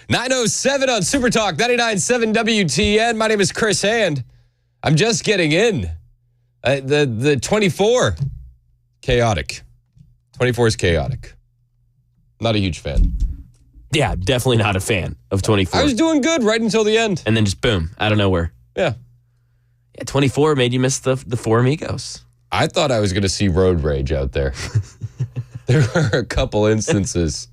9:07 on Super Talk 99.7 WTN. My name is Chris Hand. I'm just getting in. The 24, chaotic. 24 is chaotic. Not a huge fan. Yeah, definitely not a fan of 24. I was doing good right until the end. And then just boom, out of nowhere. Yeah. Yeah, 24 made you miss the Four Amigos. I thought I was going to see road rage out there. There were a couple instances.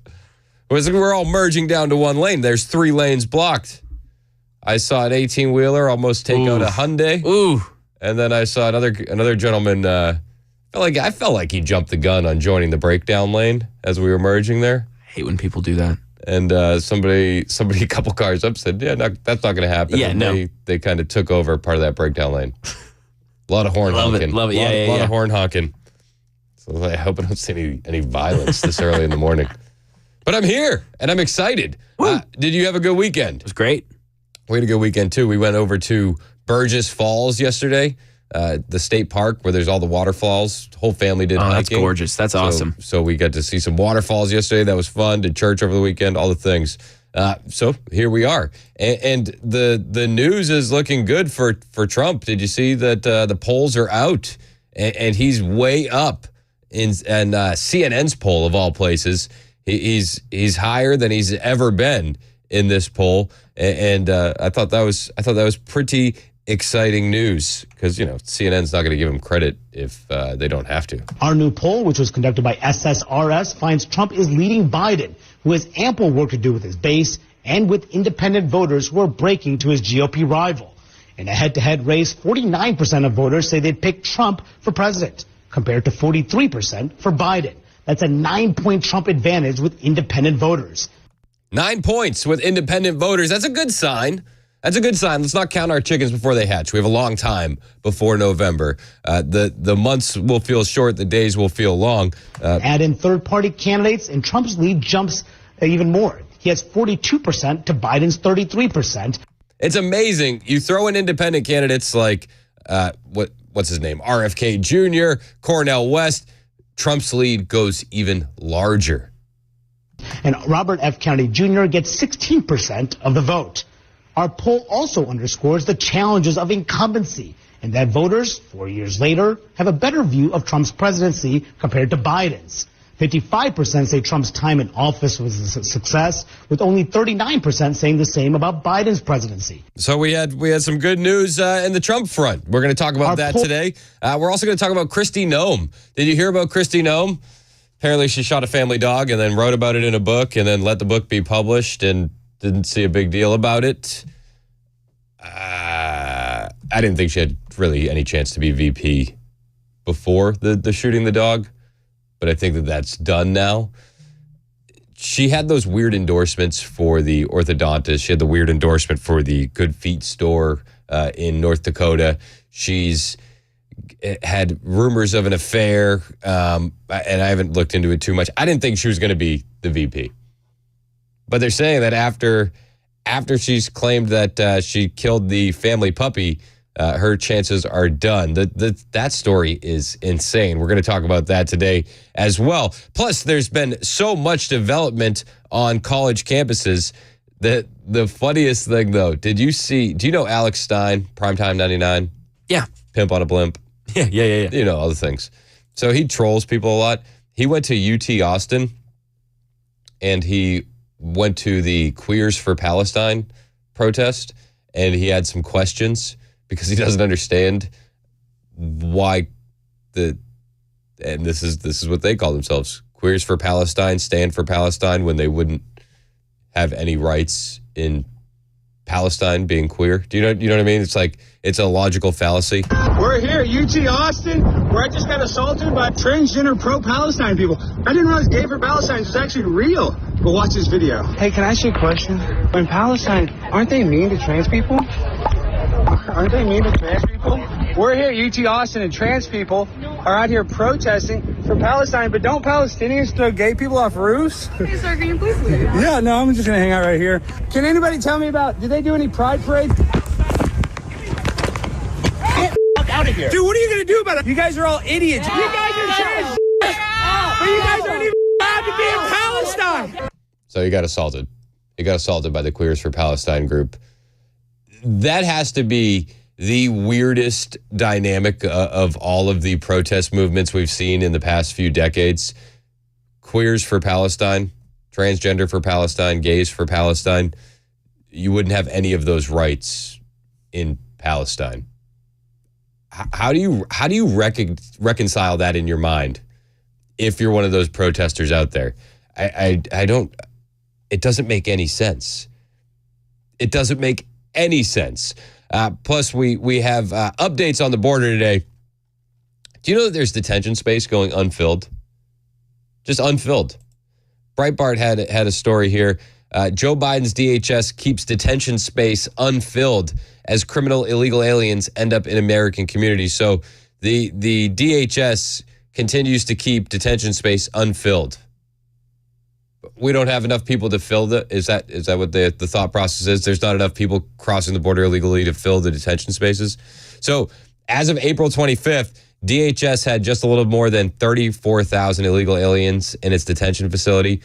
We're all merging down to one lane. There's 3 lanes blocked. I saw an 18-wheeler almost take out a Hyundai. Ooh. And then I saw another gentleman. I felt like he jumped the gun on joining the breakdown lane as we were merging there. I hate when people do that. And somebody a couple cars up said, "Yeah, that's not going to happen." Yeah, and no. They kind of took over part of that breakdown lane. A lot of horn honking. Love it. A lot of horn honking. So I hope I don't see any violence this early in the morning. But I'm here, and I'm excited. Did you have a good weekend? It was great. We had a good weekend, too. We went over to Burgess Falls yesterday, the state park where there's all the waterfalls. The whole family did hiking. That's gorgeous. That's awesome. So we got to see some waterfalls yesterday. That was fun. Did church over the weekend, all the things. So here we are. And the news is looking good for Trump. Did you see that the polls are out? And he's way up in CNN's poll, of all places. He's higher than he's ever been in this poll, and I thought that was pretty exciting news because CNN's not going to give him credit if they don't have to. Our new poll, which was conducted by SSRS, finds Trump is leading Biden, who has ample work to do with his base and with independent voters who are breaking to his GOP rival. In a head-to-head race, 49% of voters say they'd pick Trump for president, compared to 43% for Biden. That's a 9-point Trump advantage with independent voters. 9 points with independent voters. That's a good sign. That's a good sign. Let's not count our chickens before they hatch. We have a long time before November. The months will feel short. The days will feel long. Add in third-party candidates, and Trump's lead jumps even more. He has 42% to Biden's 33%. It's amazing. You throw in independent candidates like, what's his name? RFK Jr., Cornel West. Trump's lead goes even larger. And Robert F. Kennedy Jr. gets 16% of the vote. Our poll also underscores the challenges of incumbency and that voters, 4 years later, have a better view of Trump's presidency compared to Biden's. 55% say Trump's time in office was a success, with only 39% saying the same about Biden's presidency. So we had some good news in the Trump front. We're going to talk about that today. We're also going to talk about Kristi Noem. Did you hear about Kristi Noem? Apparently she shot a family dog and then wrote about it in a book and then let the book be published and didn't see a big deal about it. I didn't think she had really any chance to be VP before the shooting the dog. But I think that's done now. She had those weird endorsements for the orthodontist. She had the weird endorsement for the Good Feet store in North Dakota. She's had rumors of an affair, and I haven't looked into it too much. I didn't think she was going to be the VP. But they're saying that after she's claimed that she killed the family puppy, her chances are done. That story is insane. We're going to talk about that today as well. Plus, there's been so much development on college campuses. The funniest thing, though, do you know Alex Stein, Primetime 99? Yeah. Pimp on a Blimp? Yeah. You know, all the things. So he trolls people a lot. He went to UT Austin, and he went to the Queers for Palestine protest, and he had some questions because he doesn't understand why and this is what they call themselves, Queers for Palestine, stand for Palestine, when they wouldn't have any rights in Palestine being queer. Do you know what I mean? It's like, it's a logical fallacy. We're here at UT Austin, where I just got assaulted by transgender pro-Palestine people. I didn't realize gay for Palestine was actually real. But watch this video. Hey, can I ask you a question? In Palestine, aren't they mean to trans people? Aren't they mean to trans people? We're here at UT Austin, and trans people are out here protesting for Palestine, but don't Palestinians throw gay people off roofs? Hey, sir, can you please leave? Yeah, no, I'm just going to hang out right here. Can anybody tell me did they do any pride parades? Get the out of here. Dude, what are you going to do about it? You guys are all idiots. You guys are trans but you guys aren't even allowed to be in Palestine. So he got assaulted. He got assaulted by the Queers for Palestine group. That has to be the weirdest dynamic of all of the protest movements we've seen in the past few decades. Queers for Palestine, transgender for Palestine, gays for Palestine. You wouldn't have any of those rights in Palestine. How do you reconcile that in your mind if you're one of those protesters out there? I don't. It doesn't make any sense. It doesn't make any sense. Plus, we have updates on the border today. Do you know that there's detention space going unfilled? Just unfilled. Breitbart had a story here. Joe Biden's DHS keeps detention space unfilled as criminal illegal aliens end up in American communities. So the DHS continues to keep detention space unfilled. We don't have enough people to fill is that what the thought process is? There's not enough people crossing the border illegally to fill the detention spaces. So as of April 25th, DHS had just a little more than 34,000 illegal aliens in its detention facility.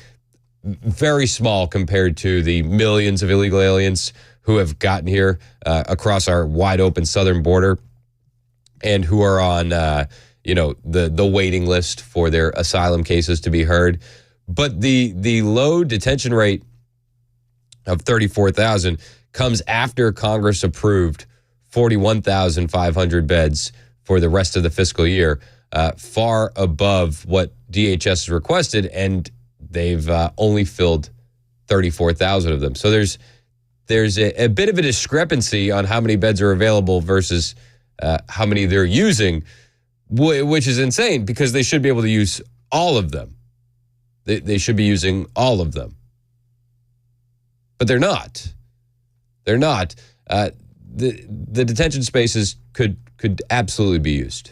Very small compared to the millions of illegal aliens who have gotten here across our wide open southern border and who are on the waiting list for their asylum cases to be heard. But the low detention rate of 34,000 comes after Congress approved 41,500 beds for the rest of the fiscal year, far above what DHS has requested, and they've only filled 34,000 of them. So there's a bit of a discrepancy on how many beds are available versus how many they're using, which is insane because they should be able to use all of them. They should be using all of them. But they're not. They're not. The detention spaces could absolutely be used.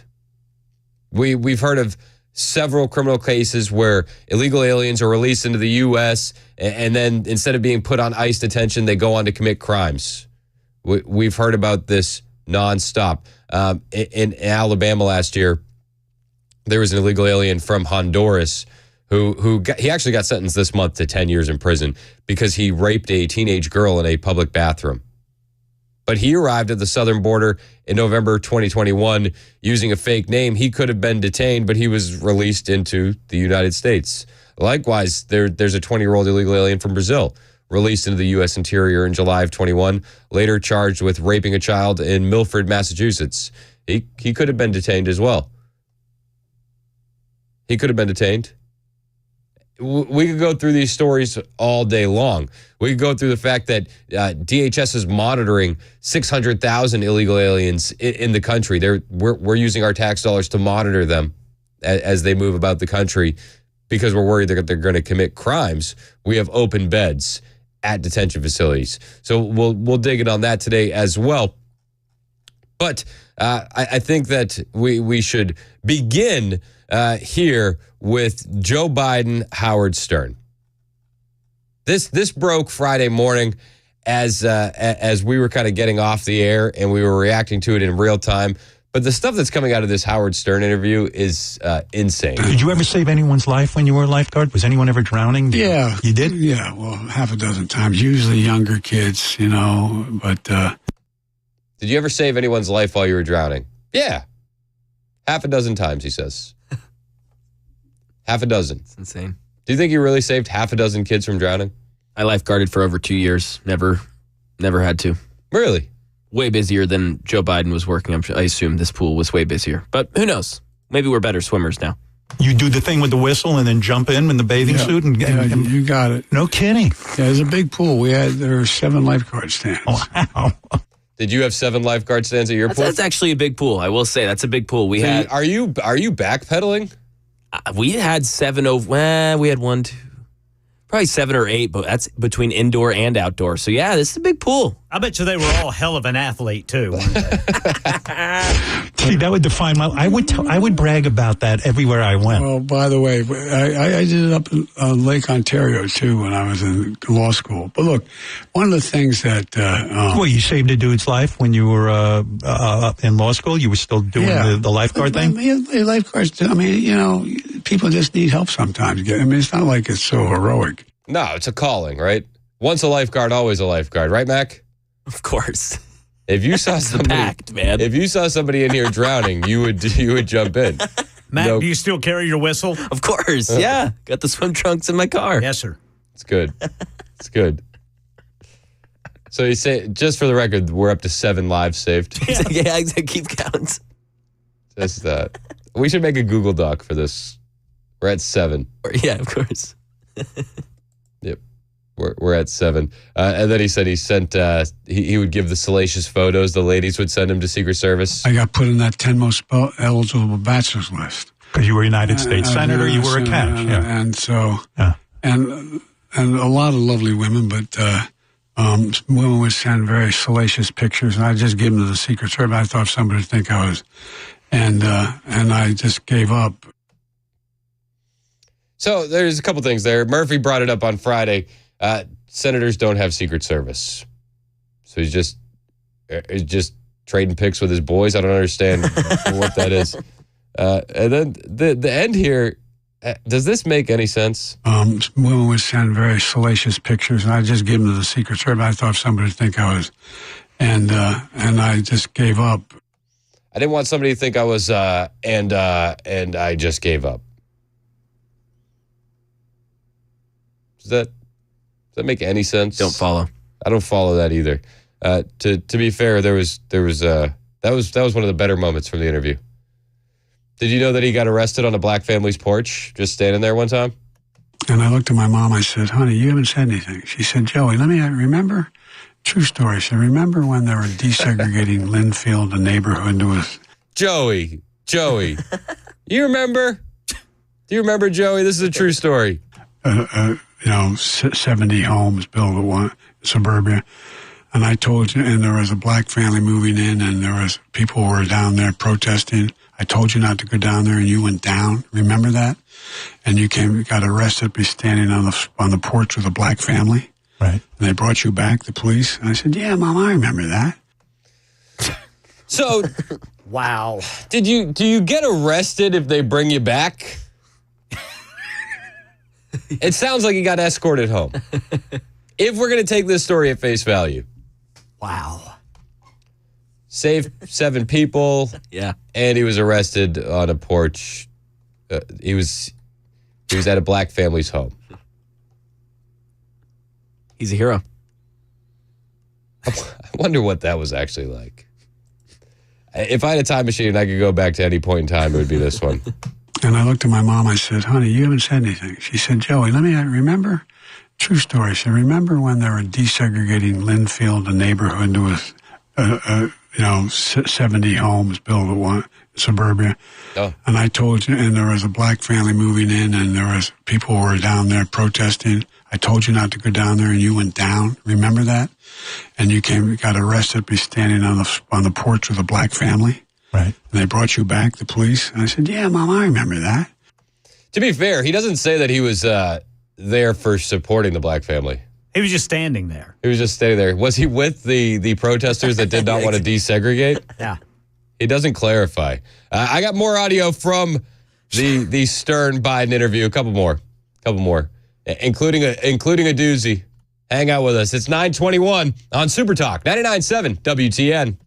We've heard of several criminal cases where illegal aliens are released into the U.S. and then instead of being put on ICE detention, they go on to commit crimes. We've heard about this nonstop. In Alabama last year, there was an illegal alien from Honduras he actually got sentenced this month to 10 years in prison because he raped a teenage girl in a public bathroom. But he arrived at the southern border in November 2021 using a fake name. He could have been detained, but he was released into the United States. Likewise, there's a 20-year-old illegal alien from Brazil released into the U.S. Interior in July of 21, later charged with raping a child in Milford, Massachusetts. He could have been detained as well. He could have been detained. We could go through these stories all day long. We could go through the fact that DHS is monitoring 600,000 illegal aliens in the country. We're using our tax dollars to monitor them as they move about the country because we're worried that they're going to commit crimes. We have open beds at detention facilities. So we'll dig in on that today as well. But I think that we should begin here with Joe Biden, Howard Stern. This broke Friday morning as we were kind of getting off the air and we were reacting to it in real time. But the stuff that's coming out of this Howard Stern interview is insane. Did you ever save anyone's life when you were a lifeguard? Was anyone ever drowning? Yeah. You did? Yeah, well, half a dozen times. Usually younger kids, but... Did you ever save anyone's life while you were drowning? Yeah. Half a dozen times, he says. Half a dozen. It's insane. Do you think you really saved half a dozen kids from drowning? I lifeguarded for over 2 years. Never had to. Really? Way busier than Joe Biden was working. I assume this pool was way busier. But who knows? Maybe we're better swimmers now. You do the thing with the whistle and then jump in the bathing suit? And you got it. No kidding. Yeah, there's a big pool. There were 7 lifeguard stands. Wow. Did you have 7 lifeguard stands at your pool? That's actually a big pool. I will say that's a big pool. Are you backpedaling? We had 7 over. We had 1, 2, probably 7 or 8, but that's between indoor and outdoor. So yeah, this is a big pool. I bet you they were all hell of an athlete too. See, that would define I would brag about that everywhere I went. Well, by the way, I did it up in Lake Ontario too when I was in law school. But look, one of the things that well, you saved a dude's life when you were in law school. You were still doing the lifeguard thing. Lifeguards. People just need help sometimes. It's not like it's so heroic. No, it's a calling, right? Once a lifeguard, always a lifeguard, right, Mac? Of course. If you saw somebody, pact, man. If you saw somebody in here drowning, you would jump in. Matt, do you still carry your whistle? Of course, yeah. Got the swim trunks in my car. Yes, sir. It's good. It's good. So you say, just for the record, we're up to 7 lives saved. Yeah, keep counts. Just that. We should make a Google Doc for this. We're at 7. Yeah, of course. Yep. We're at 7. And then he said he sent, he would give the salacious photos the ladies would send him to Secret Service. I got put in that 10 most eligible bachelors list. Because you were a United States Senator, you were a catch. And so, Yeah. and a lot of lovely women, but women would send very salacious pictures, and I just give them to the Secret Service. I thought somebody would think I was, and I just gave up. So there's a couple things there. Murphy brought it up on Friday. Senators don't have Secret Service. So he's just trading pics with his boys. I don't understand what that is. And then the end here, does this make any sense? Women would send very salacious pictures, and I just give them to the Secret Service. I thought somebody would think I was, and I just gave up. I didn't want somebody to think I was, and I just gave up. Does that make any sense? Don't follow. I don't follow that either. To be fair, that was one of the better moments from the interview. Did you know that he got arrested on a black family's porch, just standing there one time? And I looked at my mom. I said, "Honey, you haven't said anything." She said, "Joey, let me remember." True story. She said, "Remember when they were desegregating Linfield, the neighborhood was." Joey, you remember? Do you remember, Joey? This is a true story. 70 homes built at one suburbia. And I told you, and there was a black family moving in, and there was people who were down there protesting. I told you not to go down there, and you went down. Remember that? And you got arrested by standing on the porch with a black family. Right. And they brought you back, the police. And I said, "Yeah, Mom, I remember that." So, wow. Do you get arrested if they bring you back? It sounds like he got escorted home. If we're going to take this story at face value. Wow. Saved 7 people. Yeah. And he was arrested on a porch. He was at a black family's home. He's a hero. I wonder what that was actually like. If I had a time machine and I could go back to any point in time, it would be this one. And I looked at my mom. I said, "Honey, you haven't said anything." She said, "Joey, let me remember." True story. She said, "Remember when they were desegregating Linfield, the neighborhood was, 70 homes built at one suburbia." Oh. And I told you, and there was a black family moving in, and there was people who were down there protesting. I told you not to go down there, and you went down. Remember that? And you got arrested by standing on the porch with a black family. Right. And they brought you back, the police. And I said, "Yeah, Mom, I remember that." To be fair, he doesn't say that he was there for supporting the black family. He was just standing there. He was just standing there. Was he with the protesters that did not want to desegregate? Yeah. He doesn't clarify. I got more audio from the Stern Biden interview. A couple more, including a doozy. Hang out with us. It's 9:21 on Super Talk 99.7 WTN.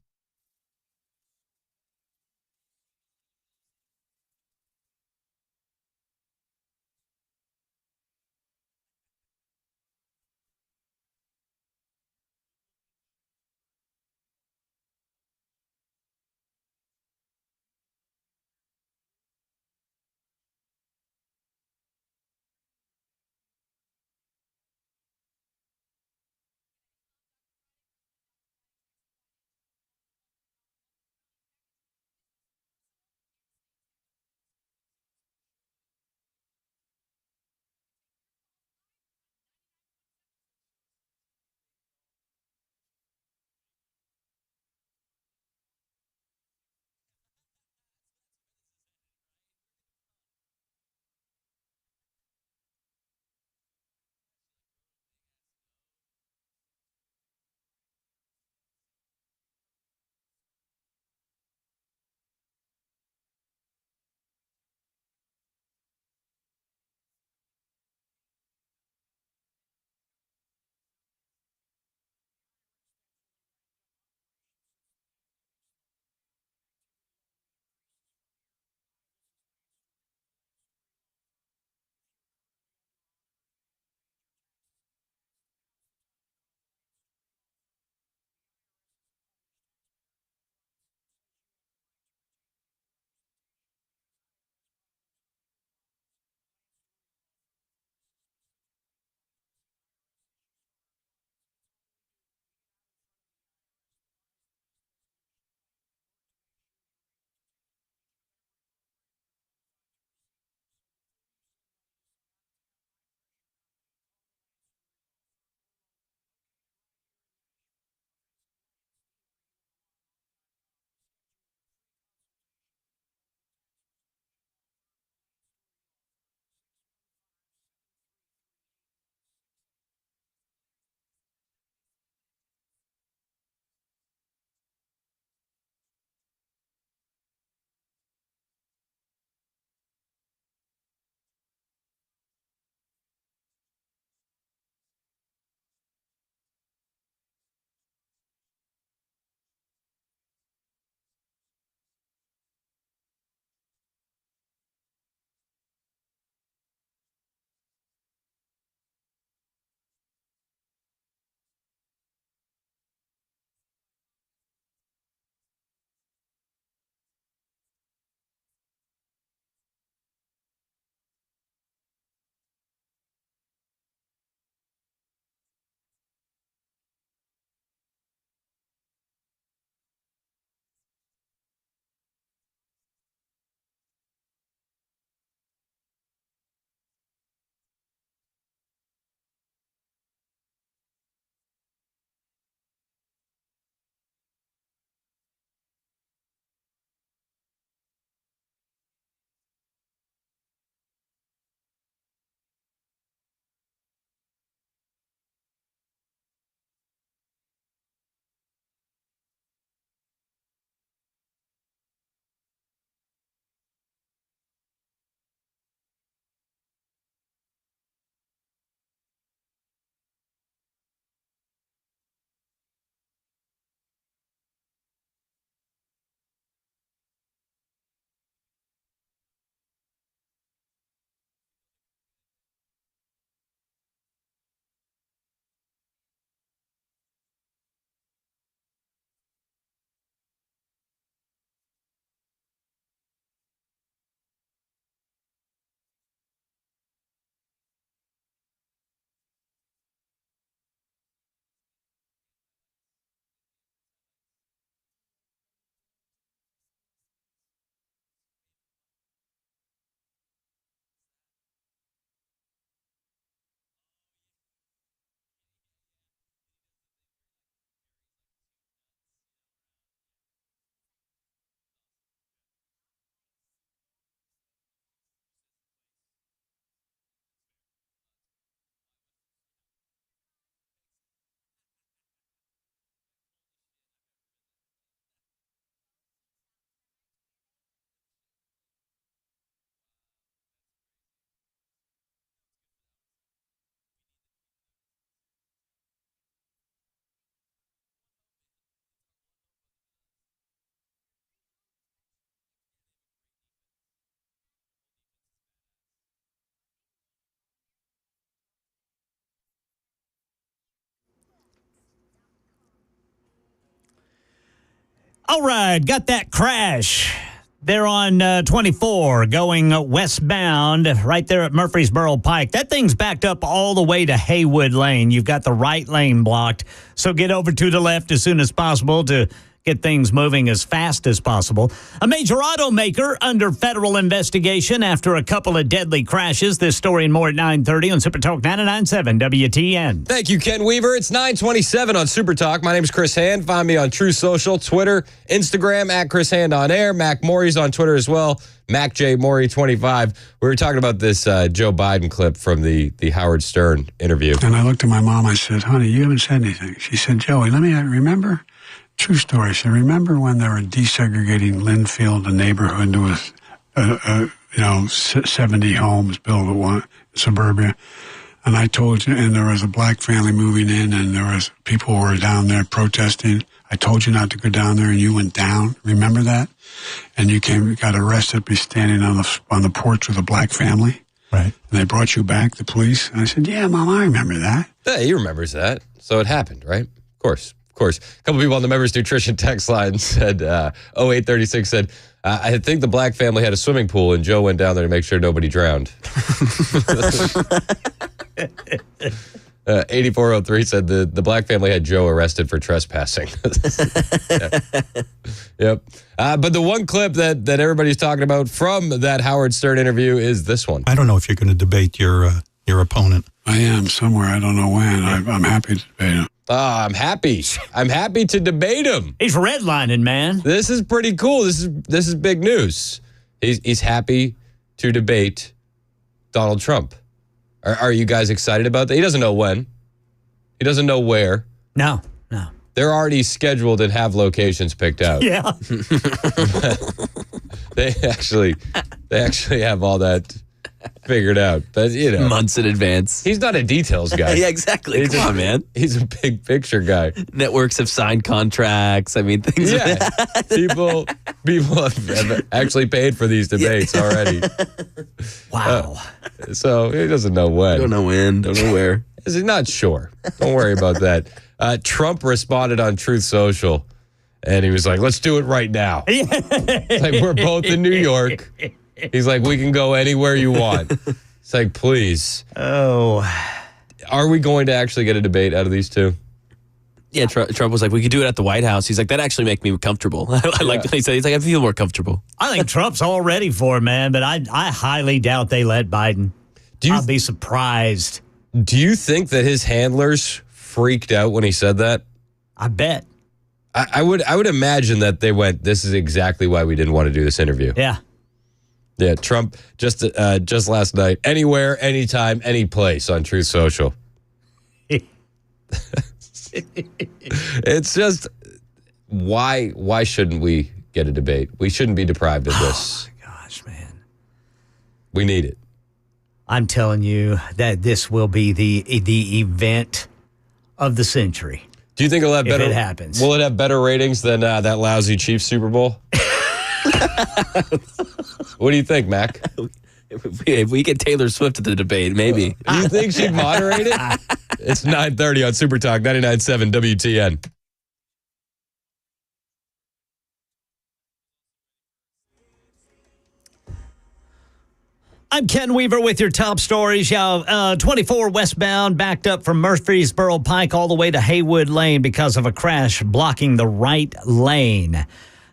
All right, got that crash. They're on 24 going westbound right there at Murfreesboro Pike. That thing's backed up all the way to Haywood Lane. You've got the right lane blocked. So get over to the left as soon as possible to get things moving as fast as possible. A major automaker under federal investigation after a couple of deadly crashes. This story and more at 9:30 on Super Talk 99.7 WTN. Thank you, Ken Weaver. It's 9:27 on Super Talk. My name is Chris Hand. Find me on True Social, Twitter, Instagram, at Chris Hand on Air. Mac Morey's on Twitter as well. MacJMorey25. We were talking about this Joe Biden clip from the Howard Stern interview. And I looked at my mom. I said, honey, you haven't said anything. She said, Joey, remember? True story. She said, remember when they were desegregating Linfield, the neighborhood? There was, 70 homes built at one suburbia. And I told you, and there was a black family moving in, and there was people who were down there protesting. I told you not to go down there, and you went down. Remember that? And you got arrested by standing on the porch with a black family. Right. And they brought you back, the police. And I said, yeah, Mom, I remember that. Yeah, he remembers that. So it happened, right? Of course. A couple people on the Members Nutrition text line said, 0836 said, I think the black family had a swimming pool and Joe went down there to make sure nobody drowned. 8403 said the black family had Joe arrested for trespassing. Yep. But the one clip that everybody's talking about from that Howard Stern interview is this one. I don't know if you're going to debate your opponent. I am somewhere. I don't know when. I'm happy to debate him. I'm happy. I'm happy to debate him. He's redlining, man. This is pretty cool. This is big news. He's happy to debate Donald Trump. Are you guys excited about that? He doesn't know when. He doesn't know where. No. They're already scheduled and have locations picked out. Yeah. They actually have all that figured out. But, Months in advance. He's not a details guy. Yeah, exactly. Come on, man. He's a big picture guy. Networks have signed contracts. I mean, things. Yeah. People have actually paid for these debates already. Wow. So he doesn't know when. Don't know when. Don't know where. Is he not sure? Don't worry about that. Trump responded on Truth Social, and he was like, let's do it right now. Like, we're both in New York. He's like, we can go anywhere you want. It's like, please. Oh. Are we going to actually get a debate out of these two? Yeah, Trump was like, we could do it at the White House. He's like, that actually makes me comfortable. I like what he said. He's like, I feel more comfortable. I think Trump's all ready for it, man, but I highly doubt they let Biden. I'll be surprised. Do you think that his handlers freaked out when he said that? I bet. I would imagine that they went, this is exactly why we didn't want to do this interview. Yeah. Yeah, Trump just last night, anywhere, anytime, any place on Truth Social. It's just, why shouldn't we get a debate? We shouldn't be deprived of this. Oh, my gosh, man. We need it. I'm telling you that this will be the event of the century. Do you think it'll have better? If it happens. Will it have better ratings than that lousy Chiefs Super Bowl? What do you think, Mac? If we get Taylor Swift at the debate, maybe. Do you think she'd moderate it? It's 9:30 on Super Talk 99.7 WTN. I'm Ken Weaver with your top stories. 24 westbound backed up from Murfreesboro Pike all the way to Haywood Lane because of a crash blocking the right lane.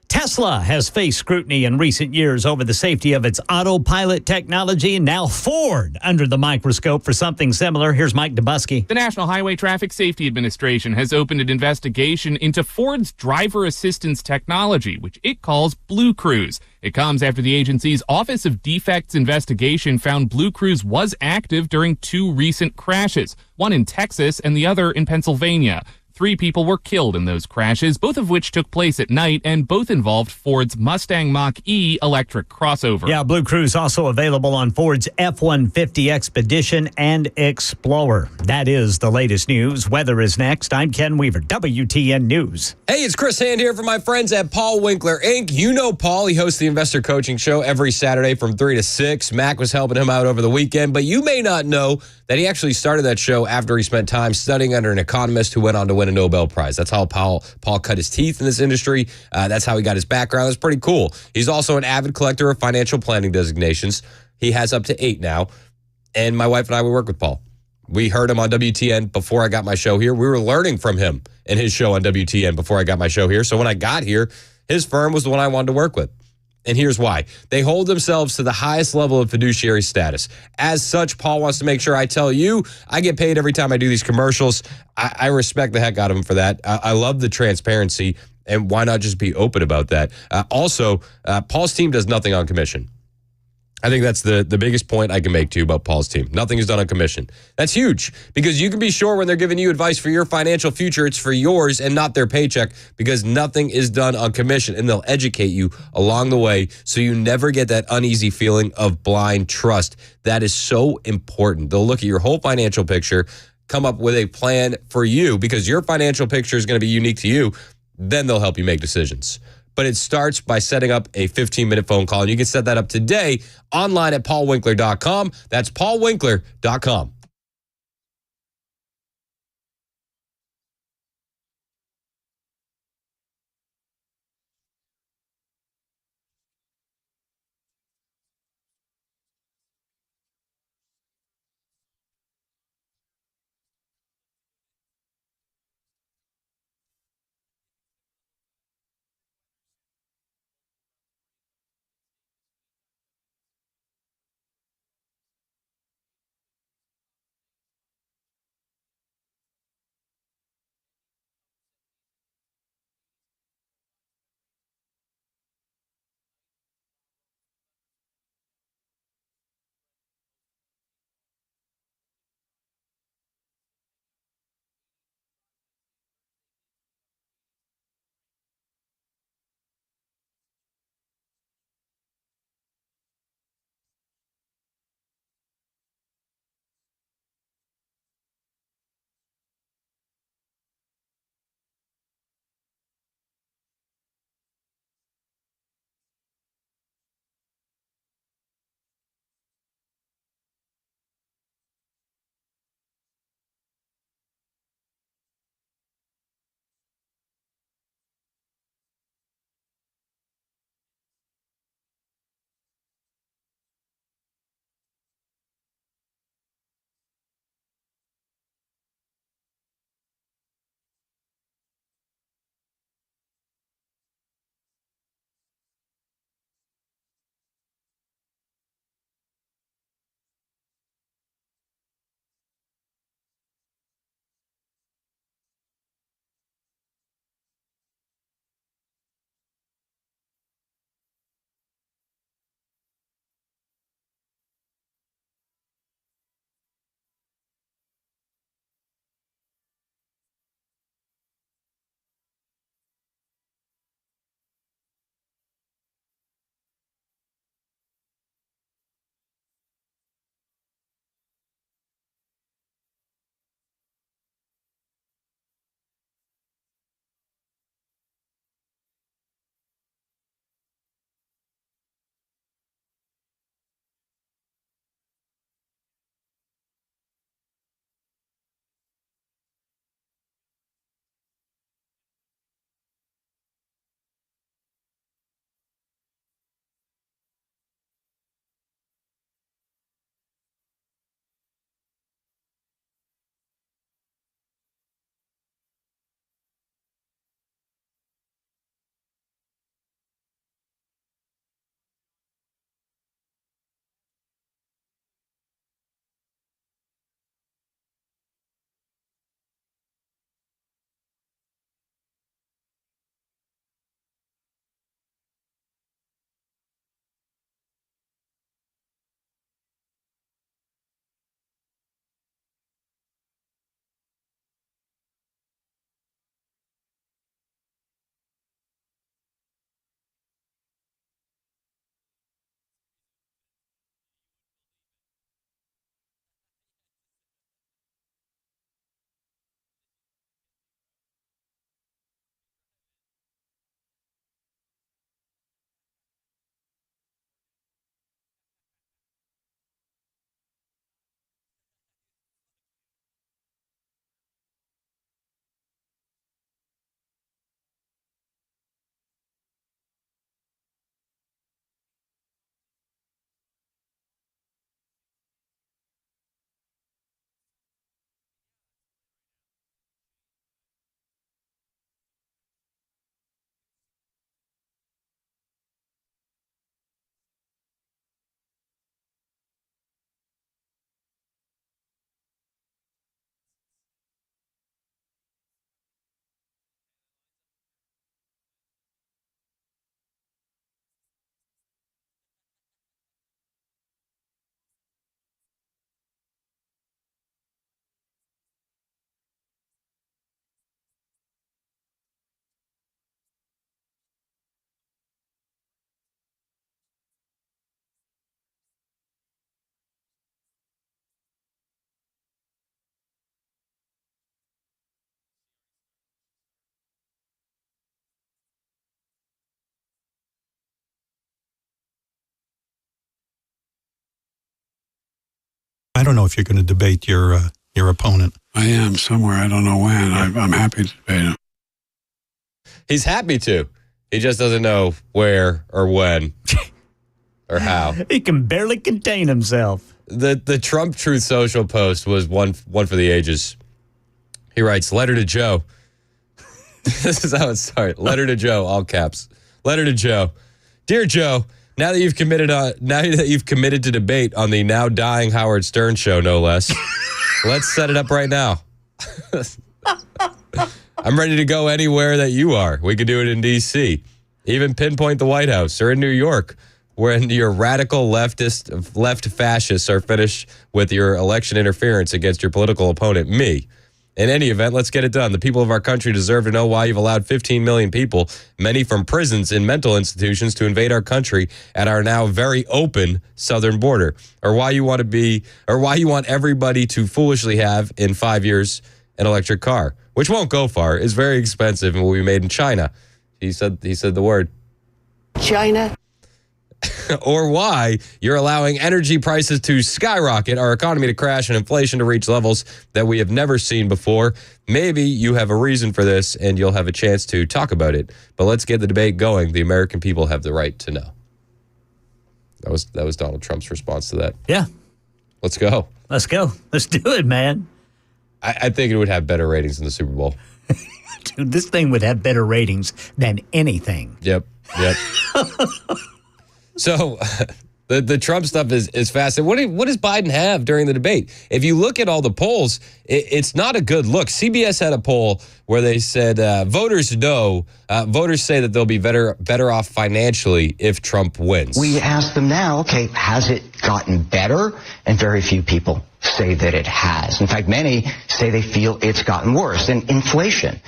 Tesla has faced scrutiny in recent years over the safety of its autopilot technology. Now Ford under the microscope for something similar. Here's Mike Dubusky. The National Highway Traffic Safety Administration has opened an investigation into Ford's driver assistance technology, which it calls Blue Cruise. It comes after the agency's Office of Defects investigation found Blue Cruise was active during two recent crashes, one in Texas and the other in Pennsylvania. 3 people were killed in those crashes, both of which took place at night, and both involved Ford's Mustang Mach-E electric crossover. Yeah, Blue Cruise also available on Ford's F-150 Expedition and Explorer. That is the latest news. Weather is next. I'm Ken Weaver, WTN News. Hey, it's Chris Hand here for my friends at Paul Winkler, Inc. You know Paul. He hosts the Investor Coaching Show every Saturday from 3 to 6. Mac was helping him out over the weekend, but you may not know that he actually started that show after he spent time studying under an economist who went on to win a Nobel Prize. That's how Paul cut his teeth in this industry. That's how he got his background. That's pretty cool. He's also an avid collector of financial planning designations. He has up to 8 now. And my wife and I, we work with Paul. We heard him on WTN before I got my show here. We were learning from him and his show on WTN before I got my show here. So when I got here, his firm was the one I wanted to work with. And here's why. They hold themselves to the highest level of fiduciary status. As such, Paul wants to make sure I tell you I get paid every time I do these commercials. I respect the heck out of him for that. I love the transparency, and why not just be open about that? Also, Paul's team does nothing on commission. I think that's the biggest point I can make to you about Paul's team. Nothing is done on commission. That's huge because you can be sure when they're giving you advice for your financial future, it's for yours and not their paycheck because nothing is done on commission, and they'll educate you along the way so you never get that uneasy feeling of blind trust. That is so important. They'll look at your whole financial picture, come up with a plan for you because your financial picture is going to be unique to you. Then they'll help you make decisions. But it starts by setting up a 15-minute phone call. And you can set that up today online at paulwinkler.com. That's paulwinkler.com. I don't know if you're going to debate your opponent. I am somewhere. I don't know when. I'm happy to debate him. He's happy to. He just doesn't know where or when or how. He can barely contain himself. The Trump Truth Social post was one for the ages. He writes, letter to Joe. This is how it started. Letter to Joe, all caps. Letter to Joe. Dear Joe, now that you've committed to debate on the now dying Howard Stern show, no less, let's set it up right now. I'm ready to go anywhere that you are. We could do it in D.C., even pinpoint the White House, or in New York, when your radical left fascists are finished with your election interference against your political opponent, me. In any event, let's get it done. The people of our country deserve to know why you've allowed 15 million people, many from prisons and mental institutions, to invade our country at our now very open southern border, or why you want everybody to foolishly have in 5 years an electric car, which won't go far, is very expensive and will be made in China. He said the word China. Or why you're allowing energy prices to skyrocket, our economy to crash, and inflation to reach levels that we have never seen before. Maybe you have a reason for this, and you'll have a chance to talk about it. But let's get the debate going. The American people have the right to know. That was Donald Trump's response to that. Yeah. Let's go. Let's go. Let's do it, man. I think it would have better ratings than the Super Bowl. Dude, this thing would have better ratings than anything. Yep. So the Trump stuff is fascinating. What does Biden have during the debate? If you look at all the polls, it's not a good look. CBS had a poll where they said voters say that they'll be better off financially if Trump wins. We ask them now, okay, has it gotten better? And very few people say that it has. In fact, many say they feel it's gotten worse. And inflation.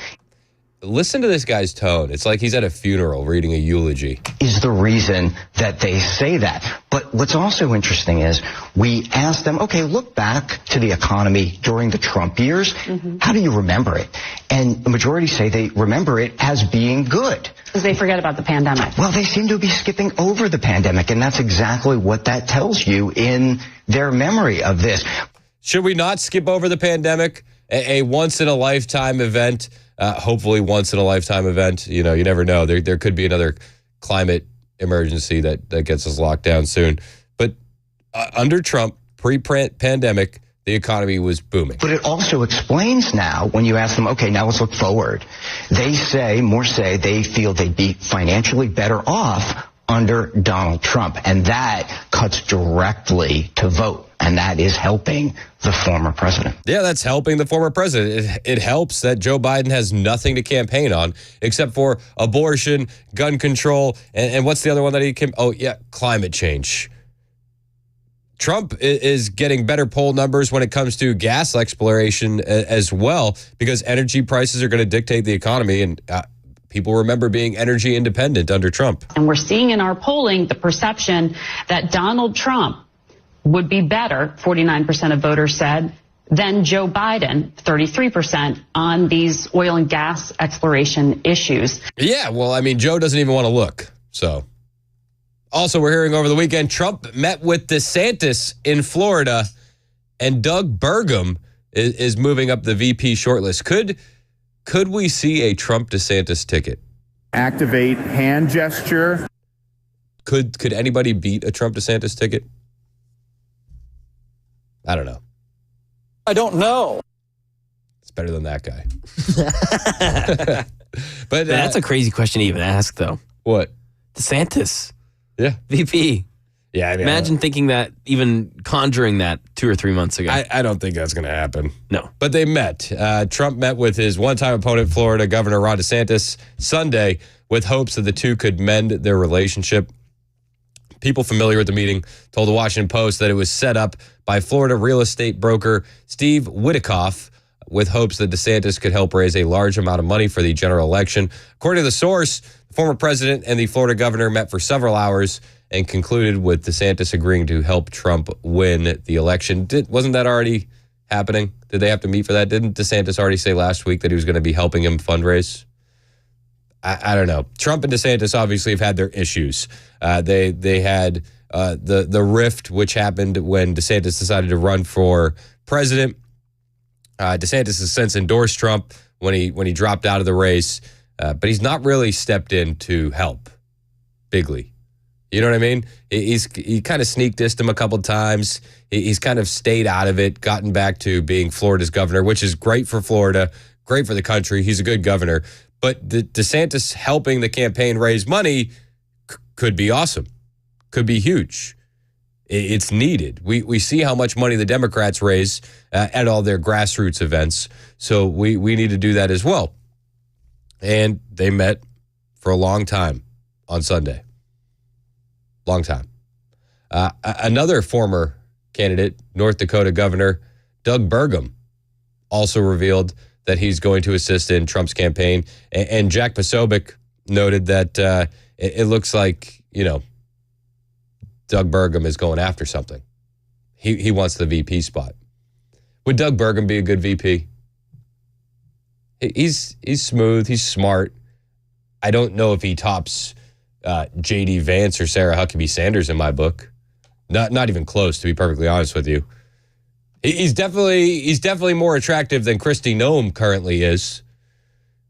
Listen to this guy's tone. It's like he's at a funeral reading a eulogy. Is the reason that they say that. But what's also interesting is we ask them, okay, look back to the economy during the Trump years. Mm-hmm. How do you remember it? And the majority say they remember it as being good. Because they forget about the pandemic. Well, they seem to be skipping over the pandemic, and that's exactly what that tells you in their memory of this. Should we not skip over the pandemic? A once-in-a-lifetime event. Hopefully once-in-a-lifetime event. You know, you never know. There could be another climate emergency that gets us locked down soon. But under Trump, pre-pandemic, the economy was booming. But it also explains now, when you ask them, okay, now let's look forward. They say they feel they'd be financially better off under Donald Trump. And that cuts directly to vote. And that is helping the former president. Yeah, that's helping the former president. It helps that Joe Biden has nothing to campaign on except for abortion, gun control, and what's the other one that he can? Oh, yeah, climate change. Trump is getting better poll numbers when it comes to gas exploration as well, because energy prices are going to dictate the economy, and people remember being energy independent under Trump. And we're seeing in our polling the perception that Donald Trump would be better, 49% of voters said, than Joe Biden, 33%, on these oil and gas exploration issues. Yeah, well, I mean, Joe doesn't even want to look. So, also, we're hearing over the weekend, Trump met with DeSantis in Florida, and Doug Burgum is moving up the VP shortlist. Could we see a Trump-DeSantis ticket? Activate hand gesture. Could anybody beat a Trump-DeSantis ticket? I don't know. I don't know. It's better than that guy. But that's a crazy question to even ask, though. What? DeSantis. Yeah. VP. Yeah, I mean, imagine thinking that, even conjuring that 2 or 3 months ago. I don't think that's going to happen. No. But they met. Trump met with his one-time opponent, Florida Governor Ron DeSantis, Sunday, with hopes that the two could mend their relationship. People familiar with the meeting told the Washington Post that it was set up by Florida real estate broker Steve Witikoff with hopes that DeSantis could help raise a large amount of money for the general election. According to the source, the former president and the Florida governor met for several hours and concluded with DeSantis agreeing to help Trump win the election. Wasn't that already happening? Did they have to meet for that? Didn't DeSantis already say last week that he was going to be helping him fundraise? I don't know. Trump and DeSantis obviously have had their issues. They had the rift which happened when DeSantis decided to run for president. DeSantis has since endorsed Trump when he dropped out of the race, but he's not really stepped in to help bigly. You know what I mean? He kind of sneak dissed him a couple times. He's kind of stayed out of it, gotten back to being Florida's governor, which is great for Florida, great for the country. He's a good governor. But DeSantis helping the campaign raise money could be awesome, could be huge. It's needed. We see how much money the Democrats raise at all their grassroots events. So we need to do that as well. And they met for a long time on Sunday. Long time. Another former candidate, North Dakota Governor Doug Burgum, also revealed that he's going to assist in Trump's campaign. And Jack Posobiec noted that it looks like, Doug Burgum is going after something. He wants the VP spot. Would Doug Burgum be a good VP? He's smooth. He's smart. I don't know if he tops J.D. Vance or Sarah Huckabee Sanders in my book. Not even close, to be perfectly honest with you. He's definitely more attractive than Kristi Noem currently is.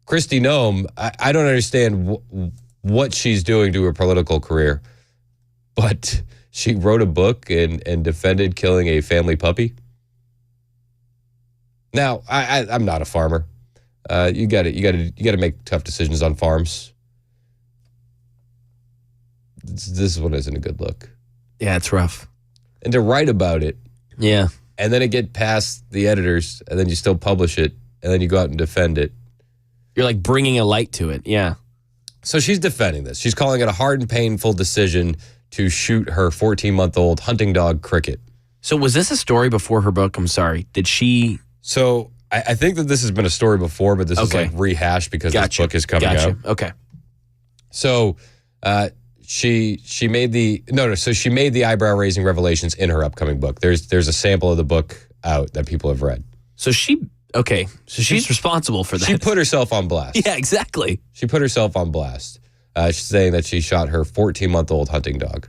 Kristi Noem, I don't understand what she's doing to her political career, but she wrote a book and defended killing a family puppy. Now, I'm not a farmer. You got to make tough decisions on farms. This one isn't a good look. Yeah, it's rough. And to write about it. Yeah. And then it get past the editors, and then you still publish it, and then you go out and defend it. You're like bringing a light to it. Yeah. So she's defending this. She's calling it a hard and painful decision to shoot her 14-month-old hunting dog, Cricket. So was this a story before her book? I'm sorry. Did she? So I think that this has been a story before, but this is like rehashed because this book is coming out. Okay. So she made the eyebrow raising revelations in her upcoming book. There's a sample of the book out that people have read. So she's responsible for that. She put herself on blast. Yeah, exactly. She put herself on blast. She's saying that she shot her 14-month-old hunting dog.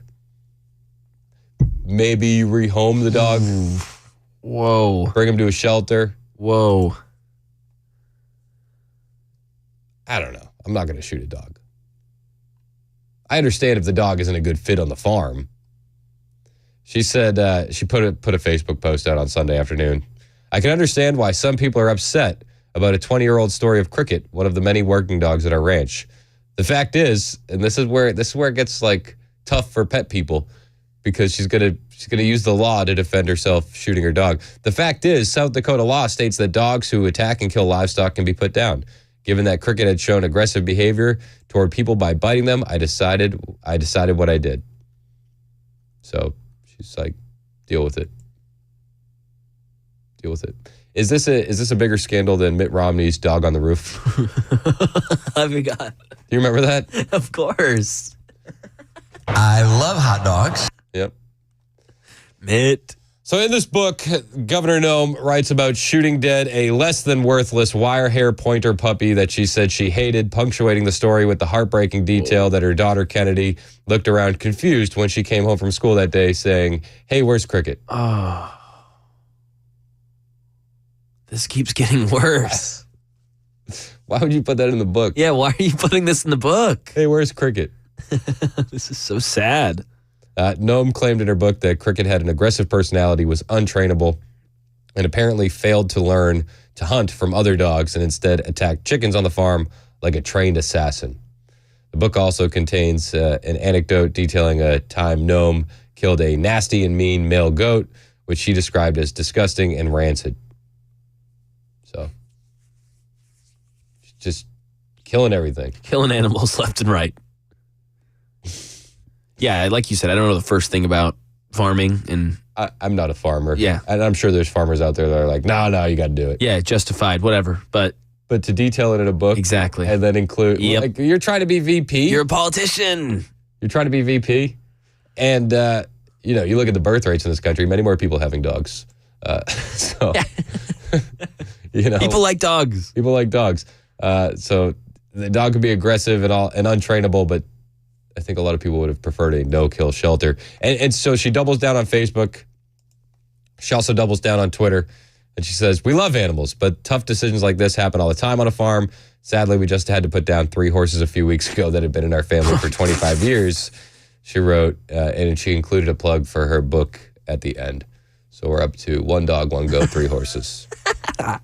Maybe rehome the dog. Whoa. Bring him to a shelter. Whoa. I don't know. I'm not going to shoot a dog. I understand if the dog isn't a good fit on the farm. She said she put a Facebook post out on Sunday afternoon. I can understand why some people are upset about a 20-year-old story of Cricket, one of the many working dogs at our ranch. The fact is, and this is where it gets like tough for pet people, because she's gonna use the law to defend herself shooting her dog. The fact is, South Dakota law states that dogs who attack and kill livestock can be put down. Given that Cricket had shown aggressive behavior toward people by biting them, I decided what I did. So she's like, deal with it. Deal with it. Is this a bigger scandal than Mitt Romney's dog on the roof? I forgot. Do you remember that? Of course. I love hot dogs. Yep. Mitt. So in this book, Governor Noem writes about shooting dead a less than worthless wire hair pointer puppy that she said she hated, punctuating the story with the heartbreaking detail that her daughter Kennedy looked around confused when she came home from school that day saying, "Hey, where's Cricket?" Oh. This keeps getting worse. Why would you put that in the book? Yeah, why are you putting this in the book? Hey, where's Cricket? This is so sad. Noem claimed in her book that Cricket had an aggressive personality, was untrainable, and apparently failed to learn to hunt from other dogs and instead attacked chickens on the farm like a trained assassin. The book also contains an anecdote detailing a time Noem killed a nasty and mean male goat, which she described as disgusting and rancid. So, just killing everything. Killing animals left and right. Yeah, like you said, I don't know the first thing about farming. And I'm not a farmer. Yeah. And I'm sure there's farmers out there that are like, no, you got to do it. Yeah, justified, whatever. But to detail it in a book. Exactly. And then include, like, you're trying to be VP. You're a politician. You're trying to be VP. And, you look at the birth rates in this country, many more people having dogs. So, People like dogs. People like dogs. So the dog can be aggressive and untrainable, but I think a lot of people would have preferred a no-kill shelter. And so she doubles down on Facebook. She also doubles down on Twitter. And she says, we love animals, but tough decisions like this happen all the time on a farm. Sadly, we just had to put down 3 horses a few weeks ago that had been in our family for 25 years. She wrote, and she included a plug for her book at the end. So we're up to 1 dog, 1 goat, 3 horses. I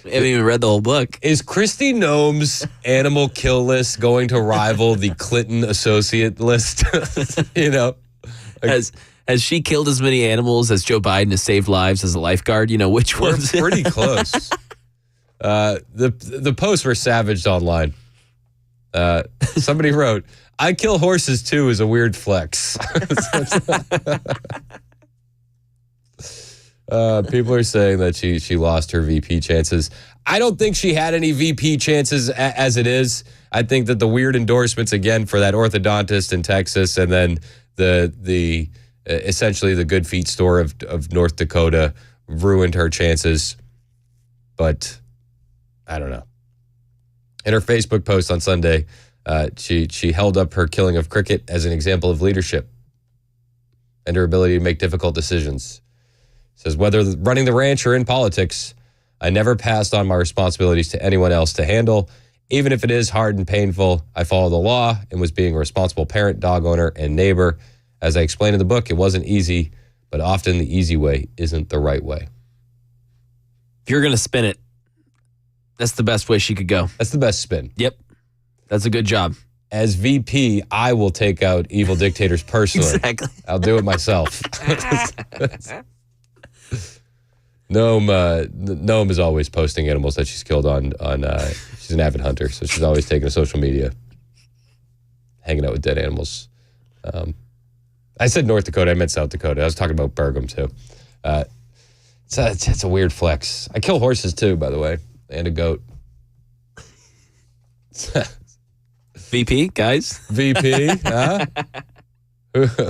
haven't even read the whole book. Is Kristi Noem's animal kill list going to rival the Clinton associate list? You know? Has she killed as many animals as Joe Biden has saved lives as a lifeguard? You know, which ones? We're pretty close. The posts were savaged online. Somebody wrote, I kill horses too is a weird flex. People are saying that she lost her VP chances. I don't think she had any VP chances as it is. I think that the weird endorsements again for that orthodontist in Texas, and then the essentially the Good Feet store of North Dakota ruined her chances. But I don't know. In her Facebook post on Sunday, she held up her killing of Cricket as an example of leadership and her ability to make difficult decisions. Says, whether running the ranch or in politics, I never passed on my responsibilities to anyone else to handle. Even if it is hard and painful, I follow the law and was being a responsible parent, dog owner, and neighbor. As I explained in the book, it wasn't easy, but often the easy way isn't the right way. If you're going to spin it, that's the best way she could go. That's the best spin. Yep. That's a good job. As VP, I will take out evil dictators personally. Exactly. I'll do it myself. Noem is always posting animals that she's killed on she's an avid hunter, so she's always taking to social media, hanging out with dead animals. I said North Dakota, I meant South Dakota. I was talking about Bergam too. It's a weird flex. I kill horses too, by the way, and a goat. VP, guys? VP, huh?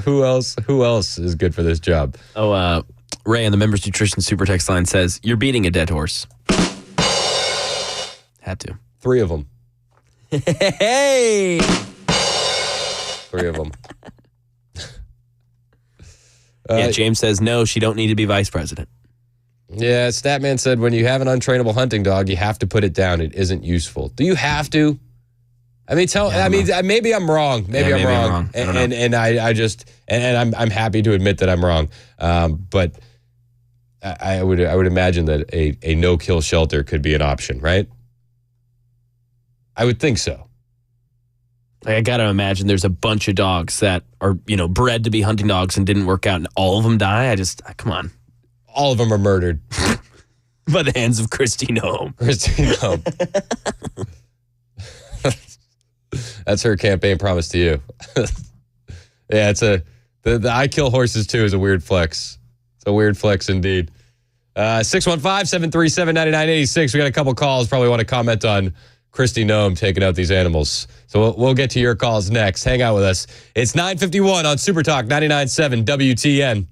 Who else is good for this job? Oh, Ray on the Members Nutrition Super Text line says, you're beating a dead horse. Had to. 3 of them. Hey! 3 of them. Yeah, James says, no, she don't need to be vice president. Yeah, Statman said, when you have an untrainable hunting dog, you have to put it down. It isn't useful. Do you have to? I mean, maybe I'm wrong. Maybe I'm wrong. And I'm happy to admit that I'm wrong. But I would imagine that a no-kill shelter could be an option, right? I would think so. I got to imagine there's a bunch of dogs that are, bred to be hunting dogs and didn't work out, and all of them die. Come on. All of them are murdered. By the hands of Kristi Noem. Kristi Noem. That's her campaign promise to you. Yeah, the I kill horses too is a weird flex. It's a weird flex indeed. 615-737-9986. We got a couple calls. Probably want to comment on Kristi Noem taking out these animals. So we'll get to your calls next. Hang out with us. It's 9:51 on Super Talk 99.7 WTN.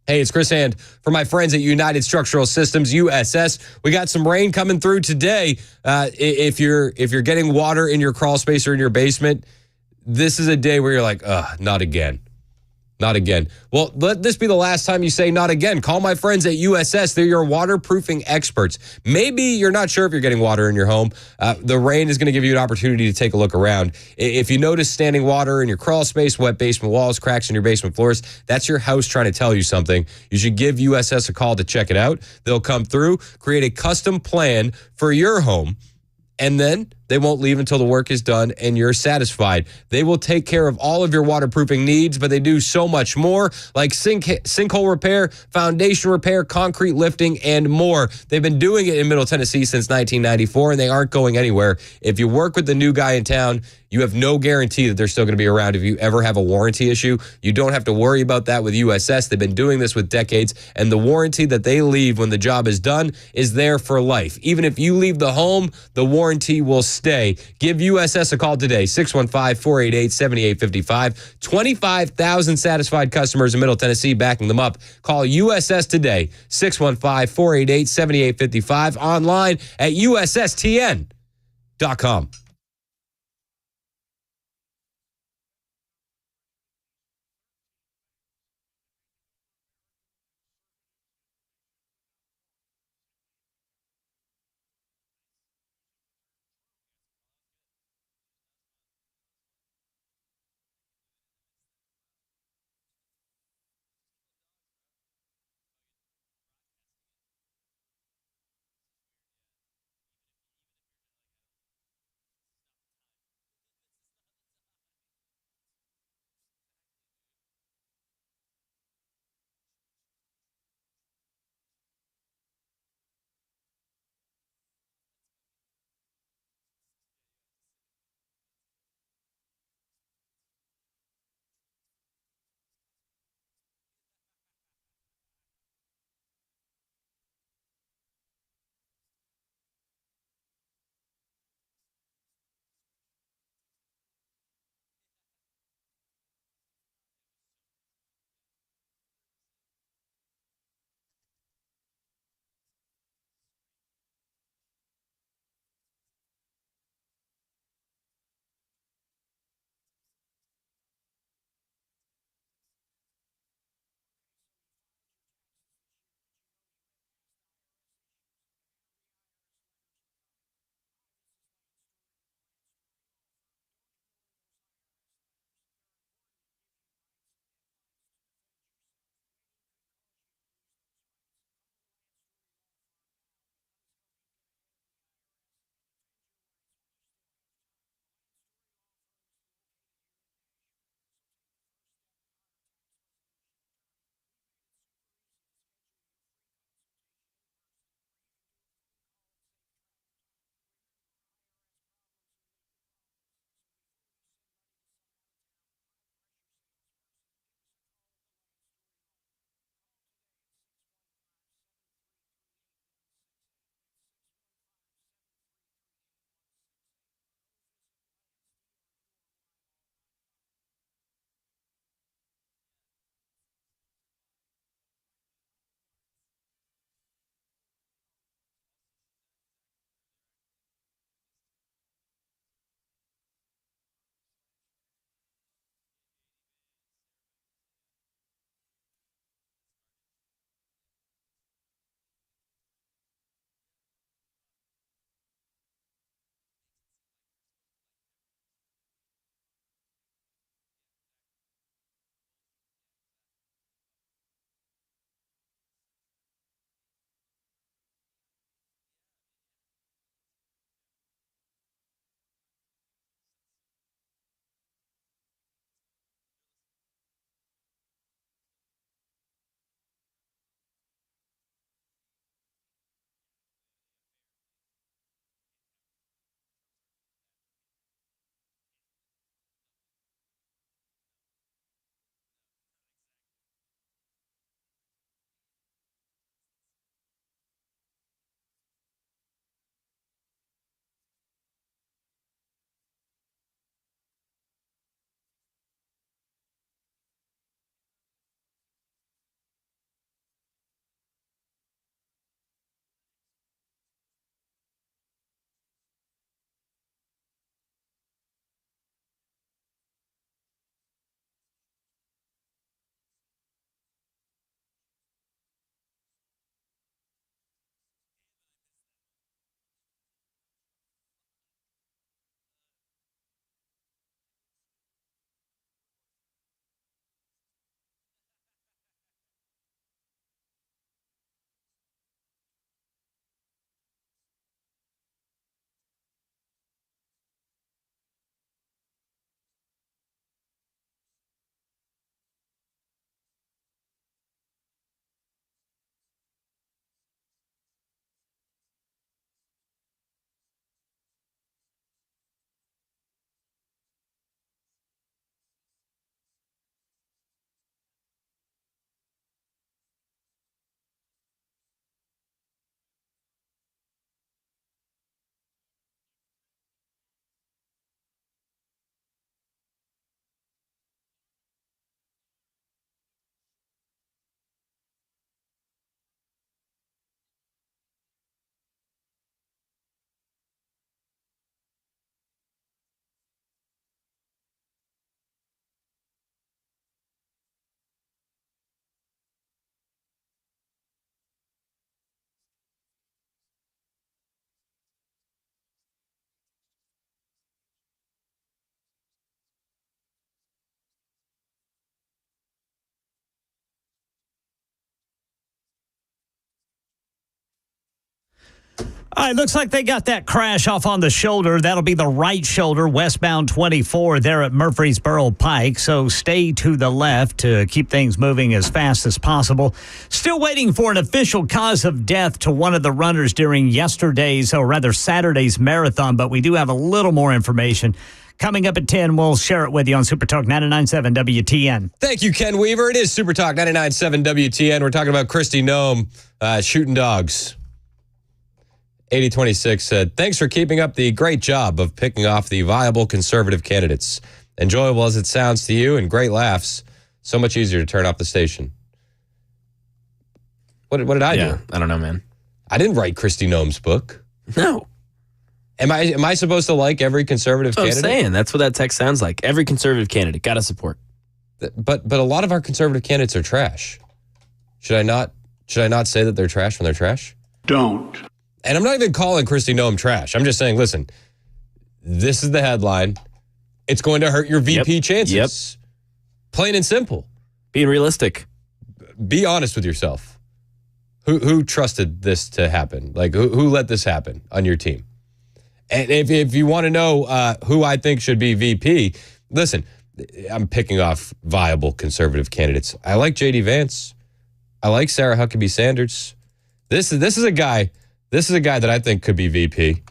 Hey, it's Chris Hand for my friends at United Structural Systems, USS. We got some rain coming through today. If you're getting water in your crawl space or in your basement, this is a day where you're like, not again. Not again. Well, let this be the last time you say not again. Call my friends at USS. They're your waterproofing experts. Maybe you're not sure if you're getting water in your home. The rain is going to give you an opportunity to take a look around. If you notice standing water in your crawl space, wet basement walls, cracks in your basement floors, that's your house trying to tell you something. You should give USS a call to check it out. They'll come through, create a custom plan for your home, and then they won't leave until the work is done and you're satisfied. They will take care of all of your waterproofing needs, but they do so much more, like sinkhole repair, foundation repair, concrete lifting, and more. They've been doing it in Middle Tennessee since 1994, and they aren't going anywhere. If you work with the new guy in town, you have no guarantee that they're still going to be around if you ever have a warranty issue. You don't have to worry about that with USS. They've been doing this with decades, and the warranty that they leave when the job is done is there for life. Even if you leave the home, the warranty will stay. Give USS a call today, 615-488-7855. 25,000 satisfied customers in Middle Tennessee backing them up. Call USS today, 615-488-7855, online at USSTN.com. All right, looks like they got that crash off on the shoulder. That'll be the right shoulder, westbound 24 there at Murfreesboro Pike. So stay to the left to keep things moving as fast as possible. Still waiting for an official cause of death to one of the runners during Saturday's marathon, but we do have a little more information. Coming up at 10, we'll share it with you on Super Talk 99.7 WTN. Thank you, Ken Weaver. It is Super Talk 99.7 WTN. We're talking about Kristi Noem shooting dogs. 8026 said, thanks for keeping up the great job of picking off the viable conservative candidates. Enjoyable as it sounds to you and great laughs. So much easier to turn off the station. What did I do? I don't know, man. I didn't write Kristi Noem's book. No. Am I supposed to like every conservative candidate? I'm saying. That's what that text sounds like. Every conservative candidate. Got to support. But a lot of our conservative candidates are trash. Should I not say that they're trash when they're trash? Don't. And I'm not even calling Kristi Noem trash. I'm just saying, listen, this is the headline. It's going to hurt your VP chances. Yep. Plain and simple. Being realistic. Be honest with yourself. Who trusted this to happen? Like, who let this happen on your team? And if you want to know who I think should be VP, listen, I'm picking off viable conservative candidates. I like J.D. Vance. I like Sarah Huckabee Sanders. This is a guy that I think could be VP.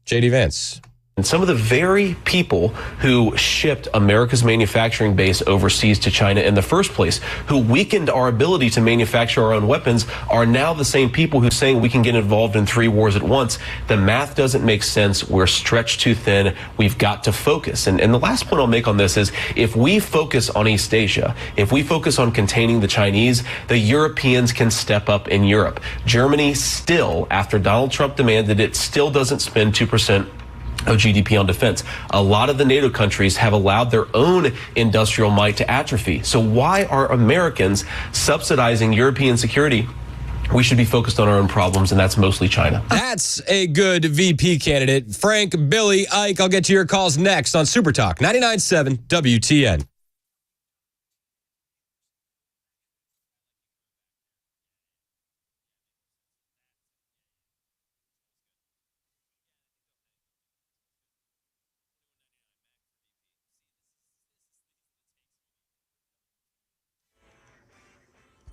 J.D. Vance. And some of the very people who shipped America's manufacturing base overseas to China in the first place, who weakened our ability to manufacture our own weapons, are now the same people who saying we can get involved in 3 wars at once. The math doesn't make sense. We're stretched too thin. We've got to focus. And the last point I'll make on this is if we focus on East Asia, if we focus on containing the Chinese, the Europeans can step up in Europe. Germany still, after Donald Trump demanded it, still doesn't spend 2% of GDP on defense. A lot of the NATO countries have allowed their own industrial might to atrophy. So why are Americans subsidizing European security? We should be focused on our own problems, and that's mostly China. That's a good VP candidate. Frank, Billy, Ike, I'll get to your calls next on Super Talk 99.7 WTN.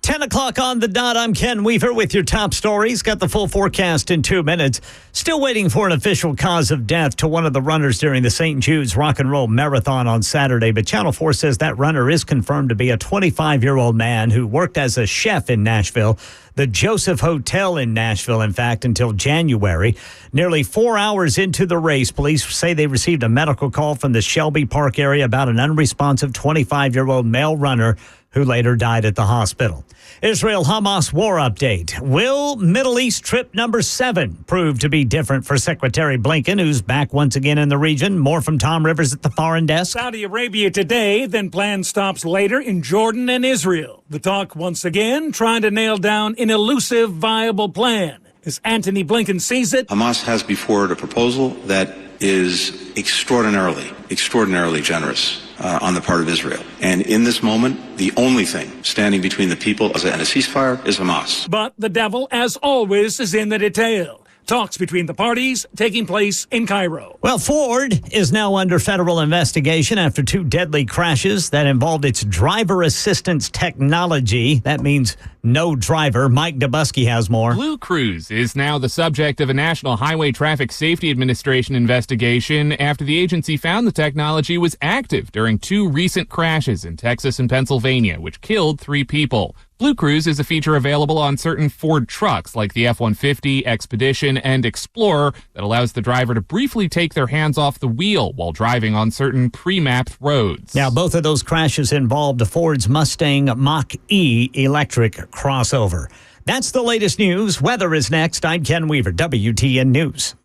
Ten o'clock on the dot. I'm Ken Weaver with your top stories. Got the full forecast in 2 minutes. Still waiting for an official cause of death to one of the runners during the St. Jude's Rock and Roll Marathon on Saturday. But Channel 4 says that runner is confirmed to be a 25-year-old man who worked as a chef in Nashville, the Joseph Hotel in Nashville, in fact, until January. Nearly 4 hours into the race, police say they received a medical call from the Shelby Park area about an unresponsive 25-year-old male runner who later died at the hospital. Israel-Hamas war update. Will Middle East trip number 7 prove to be different for Secretary Blinken, who's back once again in the region? More from Tom Rivers at the Foreign Desk. Saudi Arabia today, then planned stops later in Jordan and Israel. The talk once again trying to nail down an elusive, viable plan. As Antony Blinken sees it, Hamas has before it a proposal that is extraordinarily generous on the part of Israel. And in this moment, the only thing standing between the people and a ceasefire is Hamas. But the devil, as always, is in the detail. Talks between the parties taking place in Cairo. Well, Ford is now under federal investigation after 2 deadly crashes that involved its driver assistance technology. That means no driver. Mike Dubusky has more. Blue Cruise is now the subject of a National Highway Traffic Safety Administration investigation after the agency found the technology was active during 2 recent crashes in Texas and Pennsylvania, which killed 3 people. Blue Cruise is a feature available on certain Ford trucks like the F-150, Expedition, and Explorer that allows the driver to briefly take their hands off the wheel while driving on certain pre-mapped roads. Now, both of those crashes involved Ford's Mustang Mach-E electric crossover. That's the latest news. Weather is next. I'm Ken Weaver, WTN News.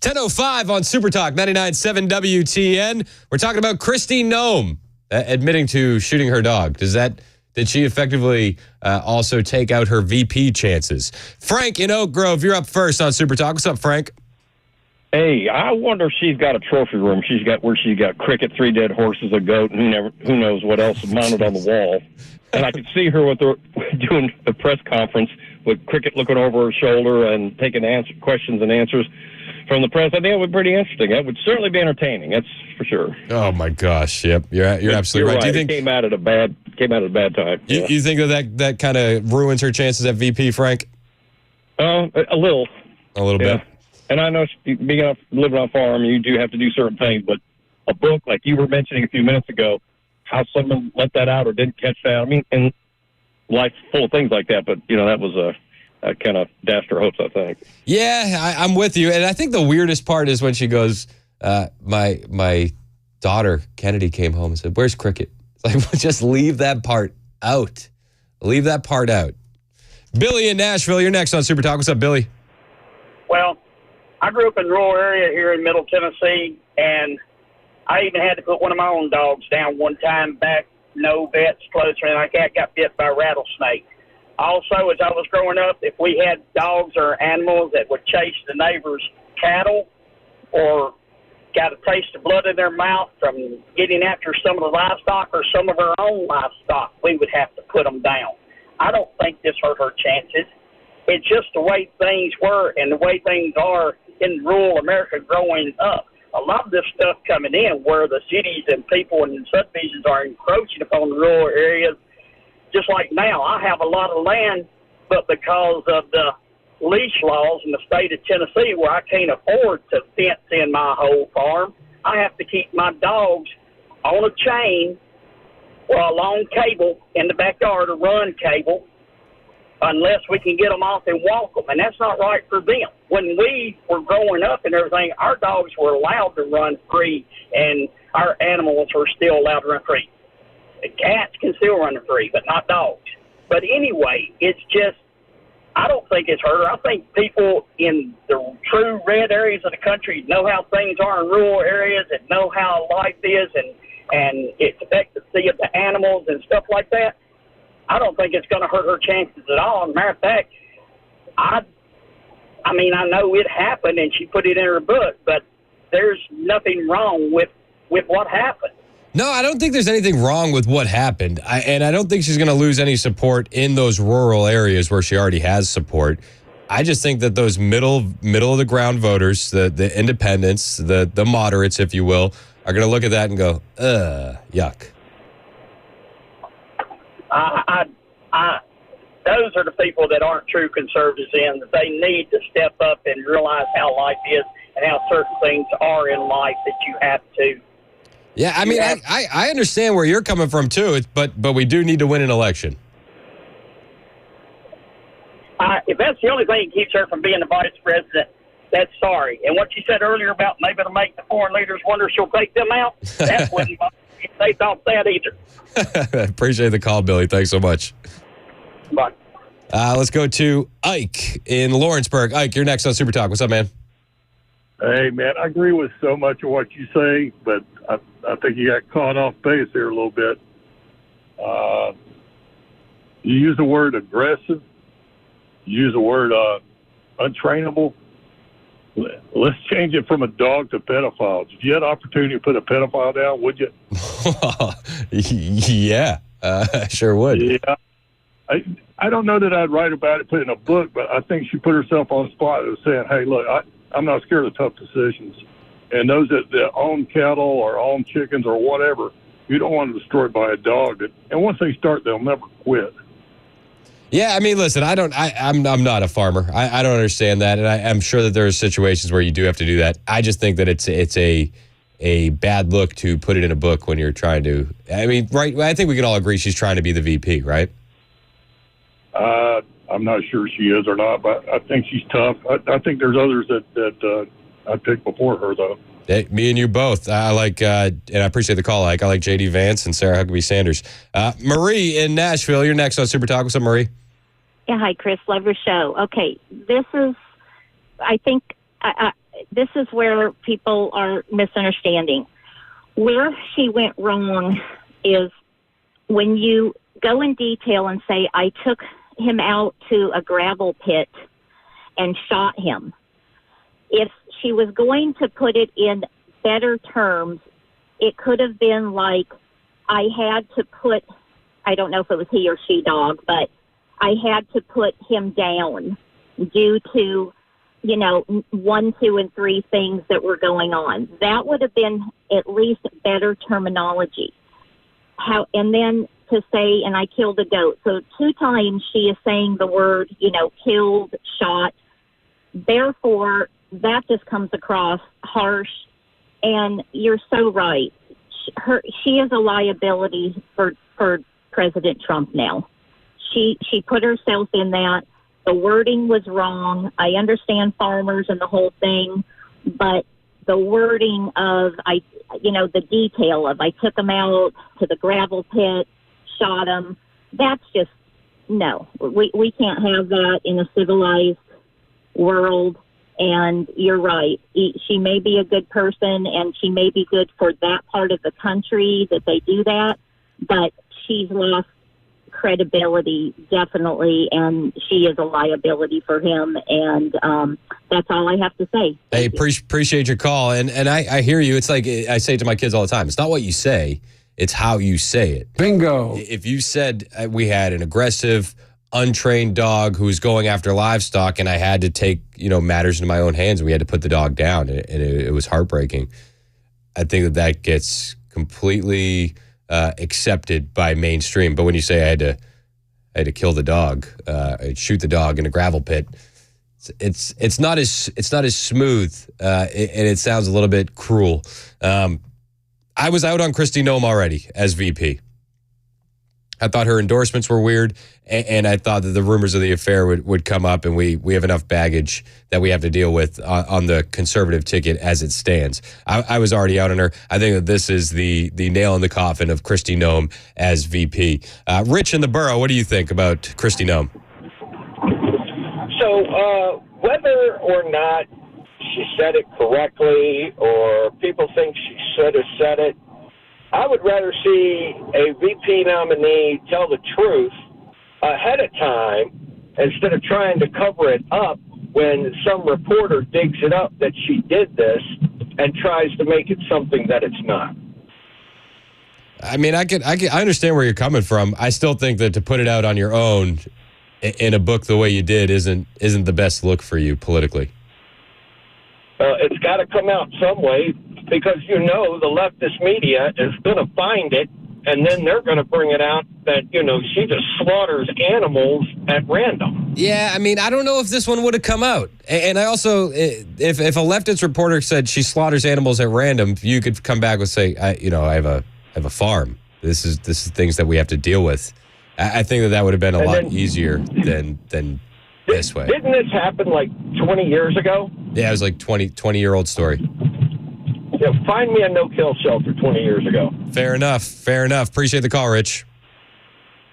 10:05 on Super Talk 99.7 WTN. We're talking about Kristi Noem admitting to shooting her dog. Did she effectively also take out her VP chances? Frank in Oak Grove, you're up first on Super Talk. What's up, Frank? Hey, I wonder if she's got a trophy room. She's got cricket, 3 dead horses, a goat, and who knows what else is mounted on the wall. And I could see her doing a press conference with cricket looking over her shoulder and taking questions and answers from the press. I think it would be pretty interesting. It would certainly be entertaining. That's for sure. Oh my gosh! Yep, you're absolutely right. Do you think it came out at a bad time? Yeah. You think that kind of ruins her chances at VP, Frank? A little. A little bit. And I know living on a farm, you do have to do certain things, but a book like you were mentioning a few minutes ago, how someone let that out or didn't catch that. I mean, and life's full of things like that, but that was a kind of dashed her hopes, I think. Yeah, I'm with you. And I think the weirdest part is when she goes, my daughter, Kennedy, came home and said, "Where's cricket?" It's like, just leave that part out. Leave that part out. Billy in Nashville, you're next on Super Talk. What's up, Billy? Well, I grew up in a rural area here in Middle Tennessee, and I even had to put one of my own dogs down one time back. No vets close or anything like that. Got bit by a rattlesnake. Also, as I was growing up, if we had dogs or animals that would chase the neighbor's cattle or got a taste of blood in their mouth from getting after some of the livestock or some of our own livestock, we would have to put them down. I don't think this hurt her chances. It's just the way things were and the way things are in rural America growing up. A lot of this stuff coming in where the cities and people and subdivisions are encroaching upon the rural areas. Just like now, I have a lot of land, but because of the leash laws in the state of Tennessee where I can't afford to fence in my whole farm, I have to keep my dogs on a chain or a long cable in the backyard, a run cable, unless we can get them off and walk them. And that's not right for them. When we were growing up and everything, our dogs were allowed to run free, and our animals were still allowed to run free. Cats can still run free, but not dogs. But anyway, it's just, I don't think it's hurt her. I think people in the true red areas of the country know how things are in rural areas and know how life is and expectancy of the animals and stuff like that. I don't think it's going to hurt her chances at all. As a matter of fact, I know it happened and she put it in her book, but there's nothing wrong with what happened. No, I don't think there's anything wrong with what happened. And I don't think she's going to lose any support in those rural areas where she already has support. I just think that those middle of the ground voters, the independents, the moderates, if you will, are going to look at that and go, yuck. Those are the people that aren't true conservatives that they need to step up and realize how life is and how certain things are in life that you have to. Yeah, I mean, I understand where you're coming from too, but we do need to win an election. If that's the only thing that keeps her from being the vice president, that's sorry. And what you said earlier about maybe to make the foreign leaders wonder if she'll take them out, that wouldn't bother me if they thought that either. Appreciate the call, Billy. Thanks so much. Bye. Let's go to Ike in Lawrenceburg. Ike, you're next on Super Talk. What's up, man? Hey, man, I agree with so much of what you say, but I think you got caught off base here a little bit. You use the word aggressive. You use the word untrainable. Let's change it from a dog to pedophiles. If you had an opportunity to put a pedophile down, would you? Yeah, I sure would. Yeah. I don't know that I'd write about it, put it in a book, but I think she put herself on the spot and was saying, hey, look, I'm not scared of tough decisions. And those that own cattle or own chickens or whatever, you don't want them destroyed by a dog. And once they start, they'll never quit. Yeah, I mean, listen, I'm not a farmer. I don't understand that, and I'm sure that there are situations where you do have to do that. I just think that it's a bad look to put it in a book when you're trying to. I mean, right? I think we can all agree she's trying to be the VP, right? I'm not sure she is or not, but I think she's tough. I think there's others that I'd pick before her, though. Hey, me and you both. I like, and I appreciate the call, Ike. I like J.D. Vance and Sarah Huckabee Sanders. Marie in Nashville, you're next on Super Talk. What's up, Marie? Yeah, hi, Chris. Love your show. Okay, this is, I think, this is where people are misunderstanding. Where she went wrong is when you go in detail and say, I took him out to a gravel pit and shot him. If she was going to put it in better terms, it could have been like, I had to put, I don't know if it was he or she dog, but I had to put him down due to, 1, 2, and 3 things that were going on. That would have been at least better terminology. And then to say, and I killed a goat. So 2 times she is saying the word, killed, shot. Therefore, that just comes across harsh. And you're so right. She is a liability for President Trump now. She put herself in that. The wording was wrong. I understand farmers and the whole thing, but the wording of the detail of I took him out to the gravel pit, shot him. That's just no. We can't have that in a civilized world. And you're right. She may be a good person, and she may be good for that part of the country that they do that, but she's lost credibility, definitely, and she is a liability for him, and that's all I have to say. Hey, appreciate your call, and I hear you. It's like I say to my kids all the time, it's not what you say, it's how you say it. Bingo. If you said we had an aggressive, untrained dog who was going after livestock and I had to take, matters into my own hands and we had to put the dog down and it was heartbreaking, I think that gets completely accepted by mainstream. But when you say I had to kill the dog, I'd shoot the dog in a gravel pit, it's not as smooth and it sounds a little bit cruel. I was out on Kristi Noem already as VP. I thought her endorsements were weird, and I thought that the rumors of the affair would come up, and we have enough baggage that we have to deal with on the conservative ticket as it stands. I was already out on her. I think that this is the nail in the coffin of Kristi Noem as VP. Rich in the borough, what do you think about Kristi Noem? So whether or not she said it correctly or people think she should have said it, I would rather see a VP nominee tell the truth ahead of time instead of trying to cover it up when some reporter digs it up that she did this and tries to make it something that it's not. I mean, I understand where you're coming from. I still think that to put it out on your own in a book the way you did isn't the best look for you politically. It's got to come out some way, because the leftist media is going to find it, and then they're going to bring it out that, she just slaughters animals at random. Yeah, I mean, I don't know if this one would have come out. And I also, if a leftist reporter said she slaughters animals at random, you could come back and say, I have a farm. This is things that we have to deal with. I think that would have been a lot easier than this way. Didn't this happen like 20 years ago? Yeah, it was like 20-year-old story. Yeah, find me a no-kill shelter 20 years ago. Fair enough. Appreciate the call, Rich.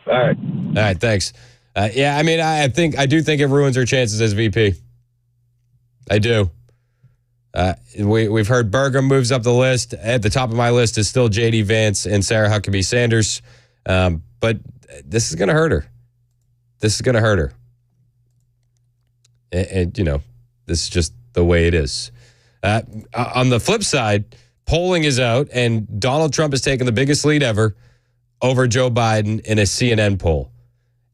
All right, thanks. I mean, I do think it ruins her chances as VP. I do. We've heard Burgum moves up the list. At the top of my list is still J.D. Vance and Sarah Huckabee Sanders. But this is going to hurt her. And this is just the way it is. On the flip side, polling is out, and Donald Trump has taken the biggest lead ever over Joe Biden in a CNN poll.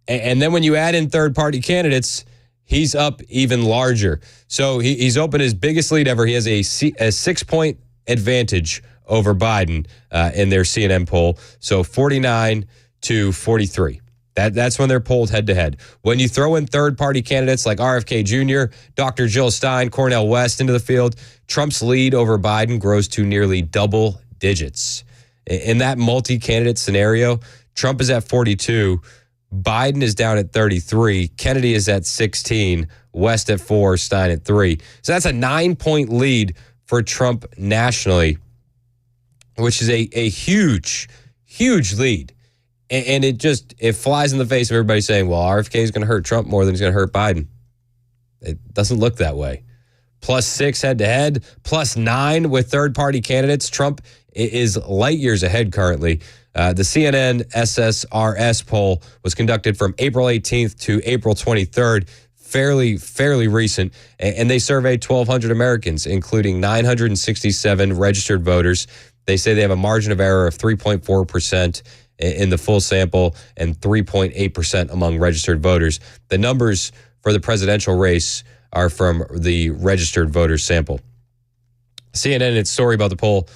And then when you add in third-party candidates, he's up even larger. So he's opened his biggest lead ever. He has a 6-point advantage over Biden in their CNN poll. So 49-43. That's when they're polled head-to-head. When you throw in third-party candidates like RFK Jr., Dr. Jill Stein, Cornel West into the field, Trump's lead over Biden grows to nearly double digits. In that multi-candidate scenario, Trump is at 42, Biden is down at 33, Kennedy is at 16, West at 4, Stein at 3. So that's a 9-point lead for Trump nationally, which is a huge, huge lead. And it flies in the face of everybody saying, well, RFK is going to hurt Trump more than he's going to hurt Biden. It doesn't look that way. +6 head-to-head, +9 with third-party candidates. Trump is light years ahead currently. The CNN SSRS poll was conducted from April 18th to April 23rd, fairly recent, and they surveyed 1,200 Americans, including 967 registered voters. They say they have a margin of error of 3.4% in the full sample and 3.8% among registered voters. The numbers for the presidential race are from the registered voters sample. CNN, in its story about the poll,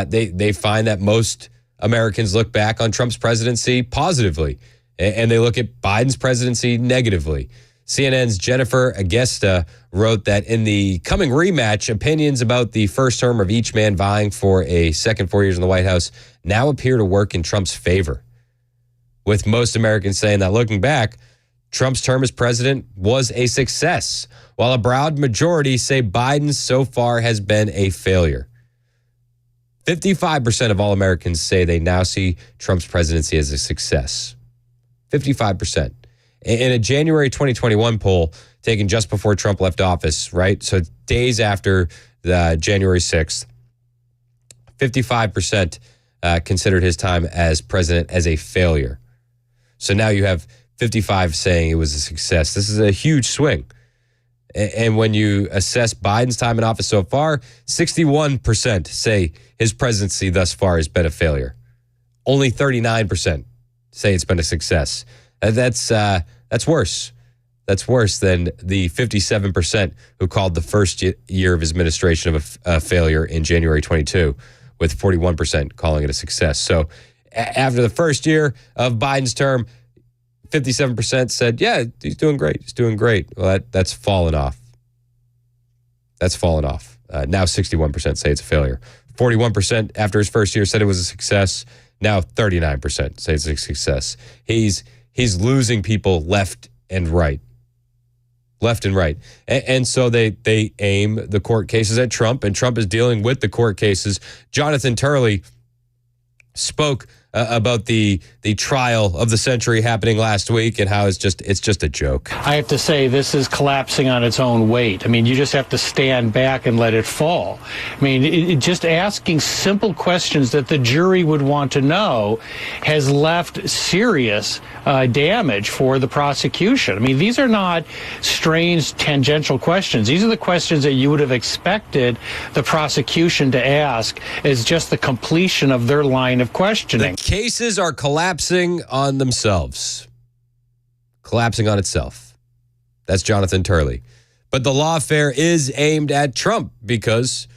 they find that most Americans look back on Trump's presidency positively, and they look at Biden's presidency negatively. CNN's Jennifer Agesta wrote that in the coming rematch, opinions about the first term of each man vying for a second 4 years in the White House now appear to work in Trump's favor, with most Americans saying that looking back, Trump's term as president was a success, while a broad majority say Biden so far has been a failure. 55% of all Americans say they now see Trump's presidency as a success. 55%. In a January 2021 poll taken just before Trump left office, right? So days after the January 6th, 55% considered his time as president as a failure. So now you have 55 saying it was a success. This is a huge swing. And when you assess Biden's time in office so far, 61% say his presidency thus far has been a failure. Only 39% say it's been a success. That's worse. That's worse than the 57% who called the first year of his administration of a failure in January 22, with 41% calling it a success. So after the first year of Biden's term, 57% said, yeah, he's doing great. He's doing great. Well, that's fallen off. That's fallen off. Now 61% say it's a failure. 41% after his first year said it was a success. Now 39% say it's a success. He's losing people left and right. Left and right. And so they aim the court cases at Trump, and Trump is dealing with the court cases. Jonathan Turley spoke about the trial of the century happening last week and how it's just a joke. I have to say, this is collapsing on its own weight. I mean, you just have to stand back and let it fall. I mean, just asking simple questions that the jury would want to know has left serious damage for the prosecution. I mean, these are not strange tangential questions. These are the questions that you would have expected the prosecution to ask as just the completion of their line of questioning. The cases are collapsing on themselves. Collapsing on itself. That's Jonathan Turley. But the lawfare is aimed at Trump because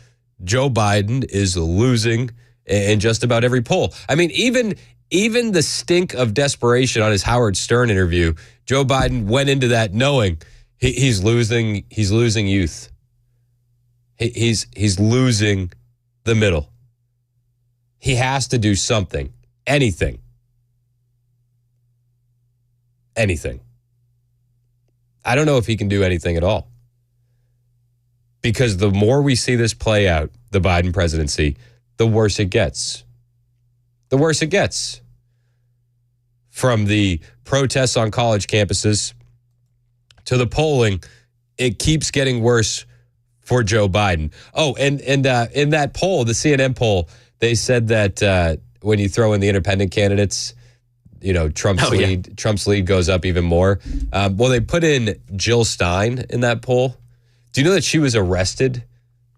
Joe Biden is losing in just about every poll. I mean, even the stink of desperation on his Howard Stern interview, Joe Biden went into that knowing he's losing youth. He's losing the middle. He has to do something. Anything. I don't know if he can do anything at all. Because the more we see this play out, the Biden presidency, the worse it gets. The worse it gets. From the protests on college campuses to the polling, it keeps getting worse for Joe Biden. Oh, and in that poll, the CNN poll, they said that when you throw in the independent candidates, you know, Trump's lead goes up even more. Well, they put in Jill Stein in that poll. Do you know that she was arrested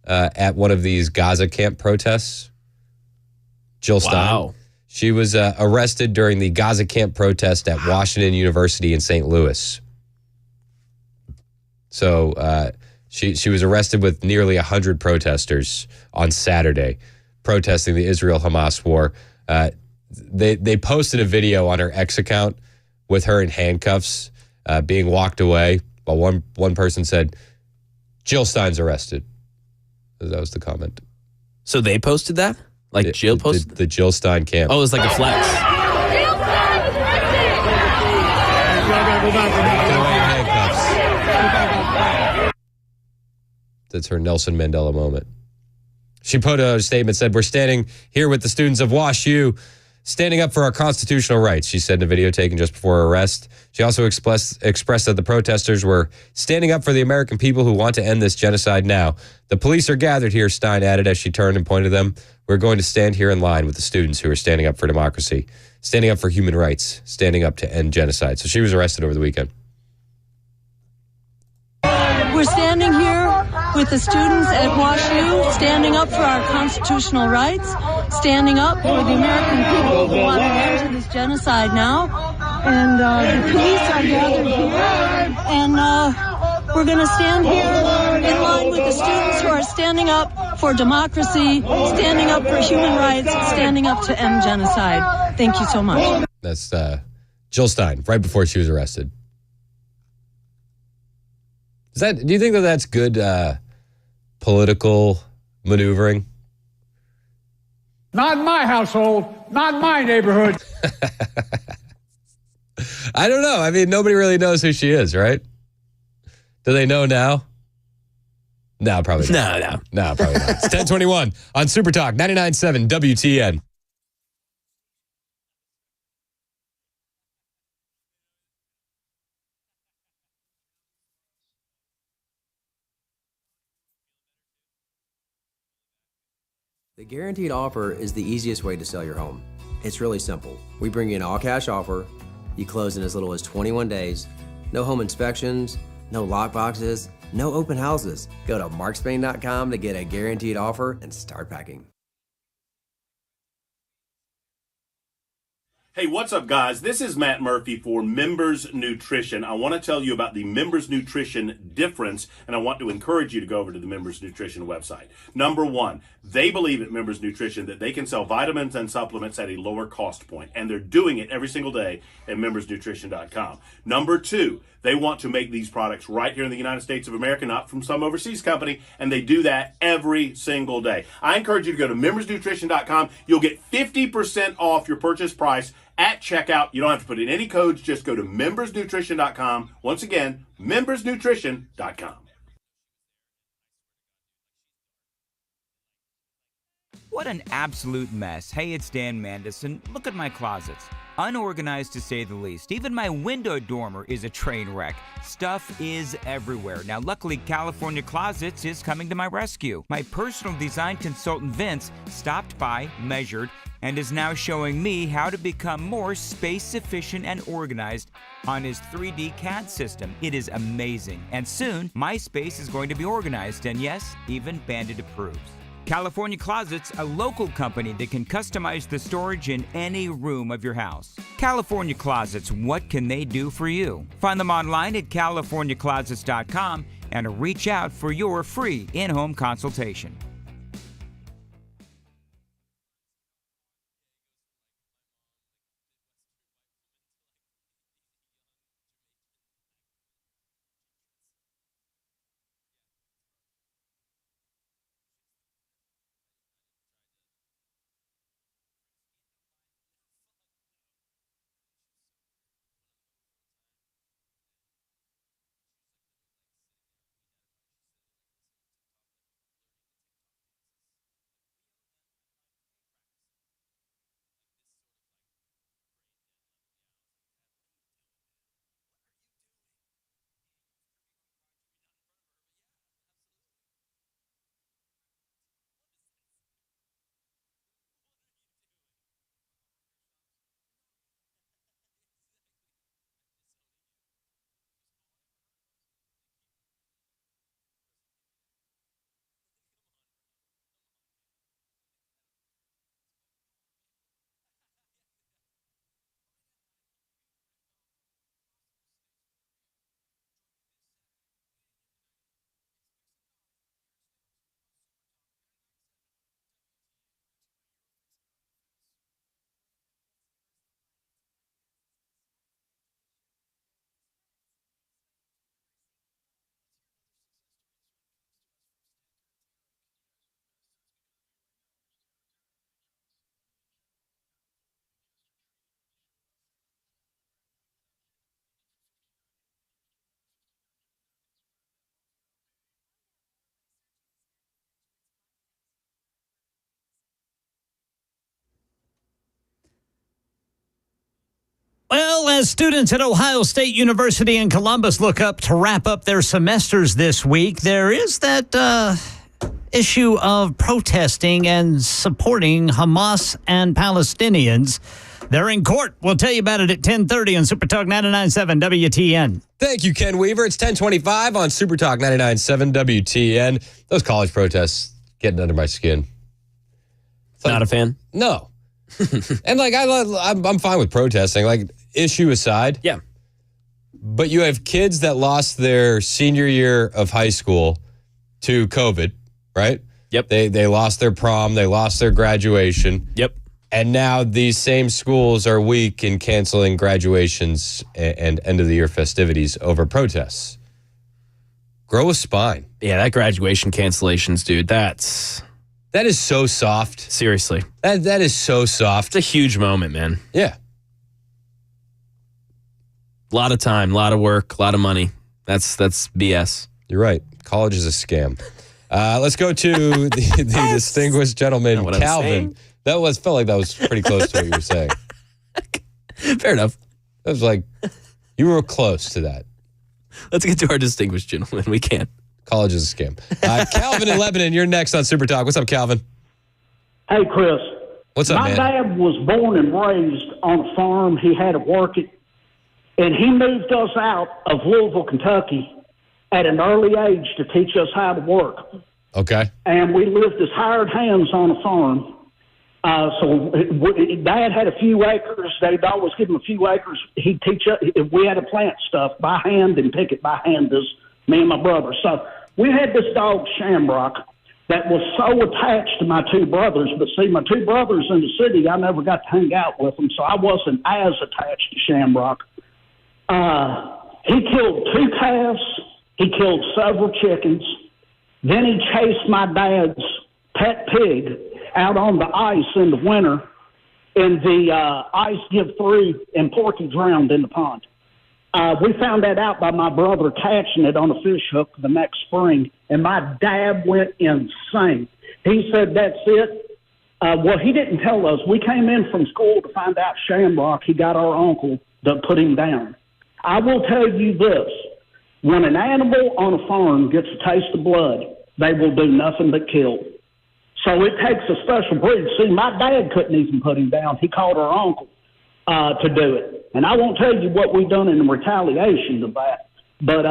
at one of these Gaza camp protests? Jill Stein. Wow. She was arrested during the Gaza camp protest at Washington University in St. Louis. So she was arrested with nearly 100 protesters on Saturday protesting the Israel-Hamas war. They posted a video on her X account with her in handcuffs being walked away. While one person said, Jill Stein's arrested. That was the comment. So they posted that? Like Jill posted? The Jill Stein camp. Oh, it was like a flex. That's her Nelson Mandela moment. She put a statement, said, "We're standing here with the students of Wash U standing up for our constitutional rights, she said in a video taken just before her arrest. She also expressed that the protesters were standing up for the American people who want to end this genocide now. The police are gathered here, Stein added as she turned and pointed to them. We're going to stand here in line with the students who are standing up for democracy, standing up for human rights, standing up to end genocide. So she was arrested over the weekend. We're standing here with the students at WashU, standing up for our constitutional rights, standing up for the American people who want to end to this genocide now. And the police are gathered here, and we're going to stand here in line with the students who are standing up for democracy, standing up for human rights, standing up to end genocide. Thank you so much. That's Jill Stein, right before she was arrested. Do you think that that's good political maneuvering? Not in my household, not in my neighborhood. I don't know. I mean, nobody really knows who she is, right? Do they know now? No, probably not. No, probably not. It's 10:21 on Super Talk 99.7 WTN. The guaranteed offer is the easiest way to sell your home. It's really simple. We bring you an all-cash offer. You close in as little as 21 days. No home inspections, no lockboxes, no open houses. Go to markspain.com to get a guaranteed offer and start packing. Hey, what's up, guys? This is Matt Murphy for Members Nutrition. I want to tell you about the Members Nutrition difference, and I want to encourage you to go over to the Members Nutrition website. Number one, they believe at Members Nutrition that they can sell vitamins and supplements at a lower cost point, and they're doing it every single day at membersnutrition.com. Number two, they want to make these products right here in the United States of America, not from some overseas company, and they do that every single day. I encourage you to go to membersnutrition.com. You'll get 50% off your purchase price at checkout. You don't have to put in any codes. Just go to membersnutrition.com. Once again, membersnutrition.com. What an absolute mess. Hey, it's Dan Mandison. Look at my closets. Unorganized to say the least. Even my window dormer is a train wreck. Stuff is everywhere. Now, luckily, California Closets is coming to my rescue. My personal design consultant, Vince, stopped by, measured, and is now showing me how to become more space efficient and organized on his 3D CAD system. It is amazing. And soon, my space is going to be organized, and yes, even Bandit approves. California Closets, a local company that can customize the storage in any room of your house. California Closets, what can they do for you? Find them online at californiaclosets.com and reach out for your free in-home consultation. As students at Ohio State University in Columbus look up to wrap up their semesters this week, there is that issue of protesting and supporting Hamas and Palestinians. They're in court. We'll tell you about it at 10:30 on Super Talk 99.7 WTN. Thank you, Ken Weaver. It's 10:25 on Super Talk 99.7 WTN. Those college protests getting under my skin. Not a fan? No. And I'm fine with protesting. Like, issue aside. Yeah. But you have kids that lost their senior year of high school to COVID, right? Yep. They lost their prom. They lost their graduation. Yep. And now these same schools are weak in canceling graduations and end-of-the-year festivities over protests. Grow a spine. Yeah, that graduation cancellations, dude, that is so soft. Seriously. That is so soft. It's a huge moment, man. Yeah. A lot of time, a lot of work, a lot of money. That's BS. You're right. College is a scam. Let's go to the distinguished gentleman, Calvin. Felt like that was pretty close to what you were saying. Fair enough. That was like, you were close to that. Let's get to our distinguished gentleman. We can. College is a scam. Calvin in Lebanon, you're next on Super Talk. What's up, Calvin? Hey, Chris. What's up, My man? dad was born and raised on a farm. He had to work it. And he moved us out of Louisville, Kentucky at an early age to teach us how to work. Okay. And we lived as hired hands on a farm. Dad had a few acres. They'd always give him a few acres. He'd teach us. We had to plant stuff by hand and pick it by hand, as me and my brother. So we had this dog, Shamrock, that was so attached to my two brothers. But see, my two brothers in the city, I never got to hang out with them, so I wasn't as attached to Shamrock. He killed 2 calves. He killed several chickens. Then he chased my dad's pet pig out on the ice in the winter, and the ice give through, and Porky drowned in the pond. We found that out by my brother catching it on a fish hook the next spring, and my dad went insane. He said, that's it. Well, he didn't tell us. We came in from school to find out Shamrock. He got our uncle to put him down. I will tell you this. When an animal on a farm gets a taste of blood, they will do nothing but kill. So it takes a special breed. See, my dad couldn't even put him down. He called our uncle to do it. And I won't tell you what we've done in retaliation to that. But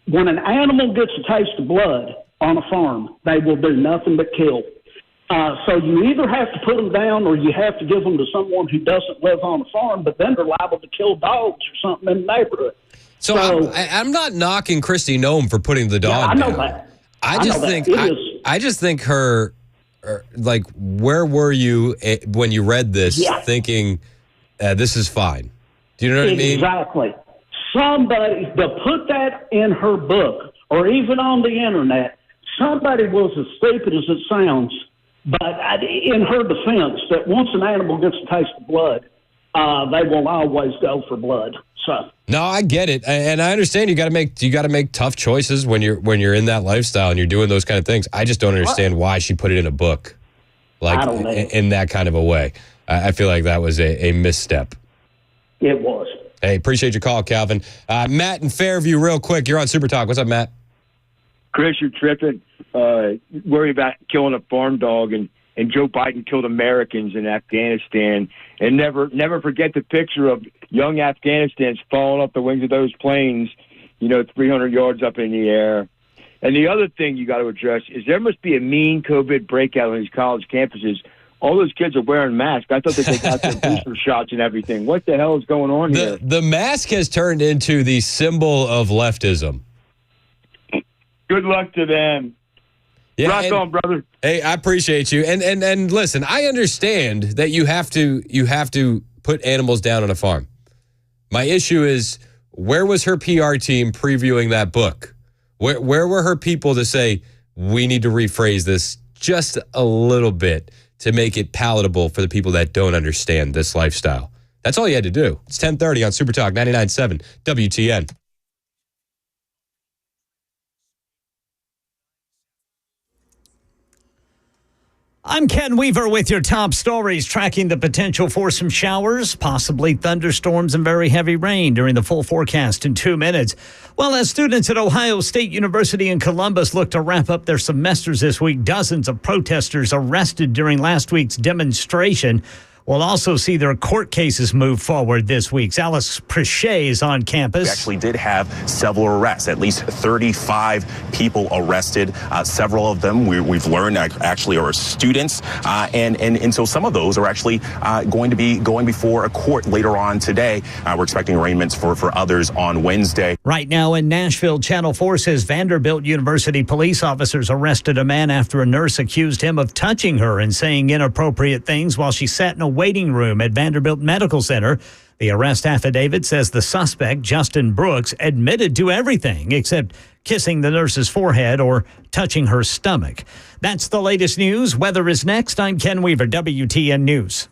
when an animal gets a taste of blood on a farm, they will do nothing but kill. So you either have to put them down or you have to give them to someone who doesn't live on the farm, but then they're liable to kill dogs or something in the neighborhood. So I'm not knocking Kristi Noem for putting the dog I know down. that. I just think her, like, where were you when you read this thinking this is fine? Do you know what I mean? Exactly. Somebody to put that in her book or even on the internet, somebody was as stupid as it sounds. But in her defense, that once an animal gets a taste of blood, they will always go for blood. So no, I get it, and I understand you got to make tough choices when you're in that lifestyle and you're doing those kind of things. I just don't understand why she put it in a book, like in that kind of a way. I feel like that was a misstep. It was. Hey, appreciate your call, Calvin. Matt in Fairview, real quick. You're on Super Talk. What's up, Matt? Chris, you're tripping. Worry about killing a farm dog, and Joe Biden killed Americans in Afghanistan. And never forget the picture of young Afghanistans falling off the wings of those planes, 300 yards up in the air. And the other thing you got to address is there must be a mean COVID breakout on these college campuses. All those kids are wearing masks. I thought that they got their booster shots and everything. What the hell is going on here? The mask has turned into the symbol of leftism. Good luck to them. Yeah, Rock on, brother. Hey, I appreciate you. And listen, I understand that you have to put animals down on a farm. My issue is, where was her PR team previewing that book? Where were her people to say, we need to rephrase this just a little bit to make it palatable for the people that don't understand this lifestyle? That's all you had to do. It's 10:30 on Super Talk 99.7 WTN. I'm Ken Weaver with your top stories, tracking the potential for some showers, possibly thunderstorms and very heavy rain during the full forecast in 2 minutes. Well, as students at Ohio State University in Columbus look to wrap up their semesters this week, dozens of protesters arrested during last week's demonstration. We'll also see their court cases move forward this week. Alice Prechet is on campus. We actually did have several arrests, at least 35 people arrested. Several of them we've learned actually are students. And so some of those are actually going to be going before a court later on today. We're expecting arraignments for others on Wednesday. Right now in Nashville, Channel 4 says Vanderbilt University police officers arrested a man after a nurse accused him of touching her and saying inappropriate things while she sat in a waiting room at Vanderbilt Medical Center. The arrest affidavit says the suspect, Justin Brooks, admitted to everything except kissing the nurse's forehead or touching her stomach. That's the latest news. Weather is next. I'm Ken Weaver, WTN News.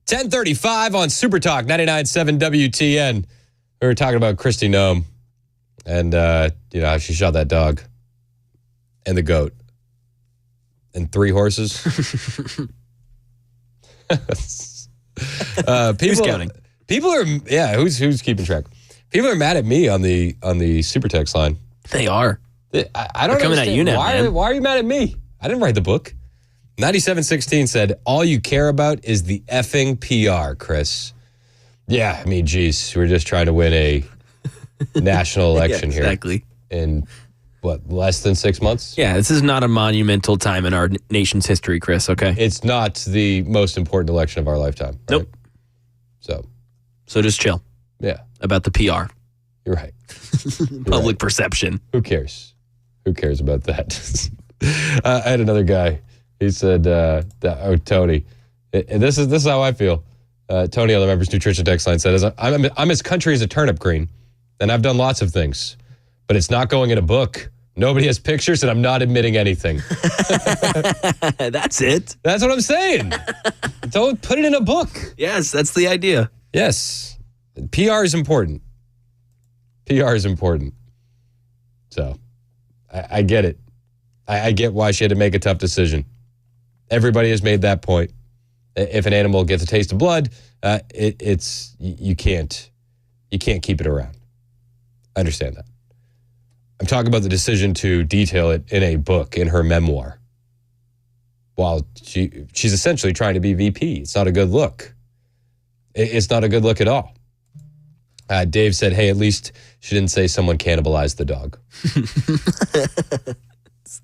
10:35 on Super Talk 99.7 WTN. We were talking about Kristi Noem and, how she shot that dog and the goat and 3 horses. Who's counting? People are, who's keeping track? People are mad at me on the Super Text line. They are. I don't know. Coming at you now, man. Why are you mad at me? I didn't write the book. 9716 said, all you care about is the effing PR, Chris. Yeah, I mean, geez, we're just trying to win a national election exactly. here. In, less than 6 months? Yeah, this is not a monumental time in our nation's history, Chris, okay? It's not the most important election of our lifetime. Right? Nope. So just chill. Yeah. About the PR. You're right. Public perception. Who cares? Who cares about that? I had another guy. He said, Tony, and this is how I feel. Tony on the Members Nutrition Text line said, I'm as country as a turnip green, and I've done lots of things, but it's not going in a book. Nobody has pictures, and I'm not admitting anything. That's it. That's what I'm saying. Don't put it in a book. Yes, that's the idea. Yes. PR is important. PR is important. So, I get it. I get why she had to make a tough decision. Everybody has made that point. If an animal gets a taste of blood, you can't keep it around. I understand that. I'm talking about the decision to detail it in a book, in her memoir. While she's essentially trying to be VP. It's not a good look. It's not a good look at all. Dave said, hey, at least she didn't say someone cannibalized the dog.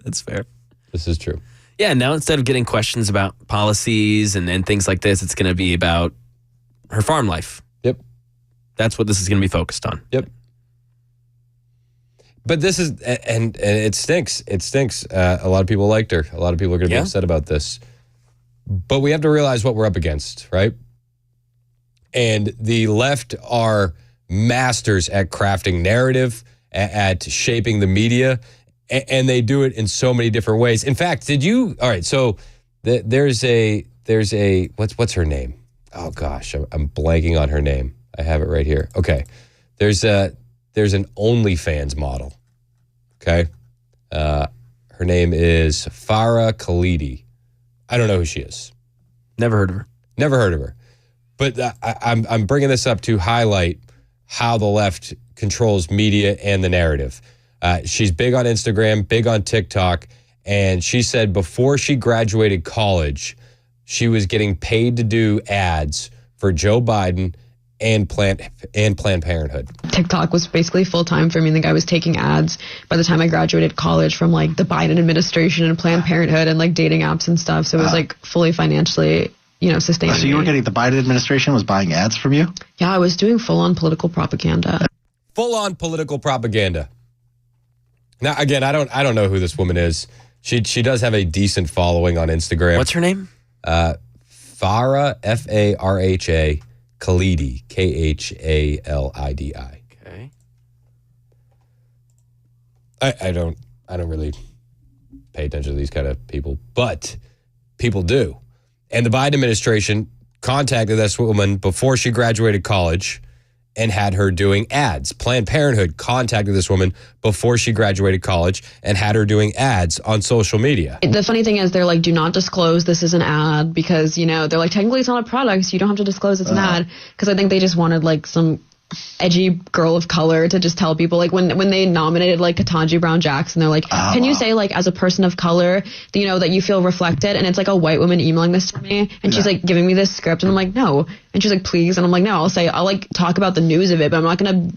That's fair. This is true. Yeah, now instead of getting questions about policies and things like this, it's going to be about her farm life. Yep. That's what this is going to be focused on. Yep. But this is, and it stinks. It stinks. A lot of people liked her. A lot of people are going to be upset about this. But we have to realize what we're up against, right? And the left are masters at crafting narrative, at shaping the media, and they do it in so many different ways. In fact, all right, so there's a what's her name? Oh gosh, I'm blanking on her name. I have it right here. Okay. There's an OnlyFans model. Okay. Her name is Farah Khalidi. I don't know who she is. Never heard of her. But I'm bringing this up to highlight how the left controls media and the narrative. She's big on Instagram, big on TikTok, and she said before she graduated college, she was getting paid to do ads for Joe Biden and Planned Parenthood. TikTok was basically full-time for me. I think I was taking ads by the time I graduated college from like the Biden administration and Planned Parenthood and like dating apps and stuff. So it was like fully financially sustaining. So you were getting, the Biden administration was buying ads from you? Yeah, I was doing full-on political propaganda. Full-on political propaganda. Now, again, I don't know who this woman is. She does have a decent following on Instagram. What's her name? Farah, Farha, Khalidi, Khalidi. Okay. I don't really pay attention to these kind of people, but people do. And the Biden administration contacted this woman before she graduated college and had her doing ads. Planned Parenthood contacted this woman before she graduated college and had her doing ads on social media. The funny thing is they're like, do not disclose this is an ad because, they're like, technically it's not a product, so you don't have to disclose it's an ad. Because I think they just wanted like some edgy girl of color to just tell people, like when they nominated like Ketanji Brown Jackson, they're like, can you say like as a person of color, that you feel reflected? And it's like a white woman emailing this to me, and she's like giving me this script, and I'm like, no. And she's like, please. And I'm like, no, I'll like talk about the news of it, but I'm not gonna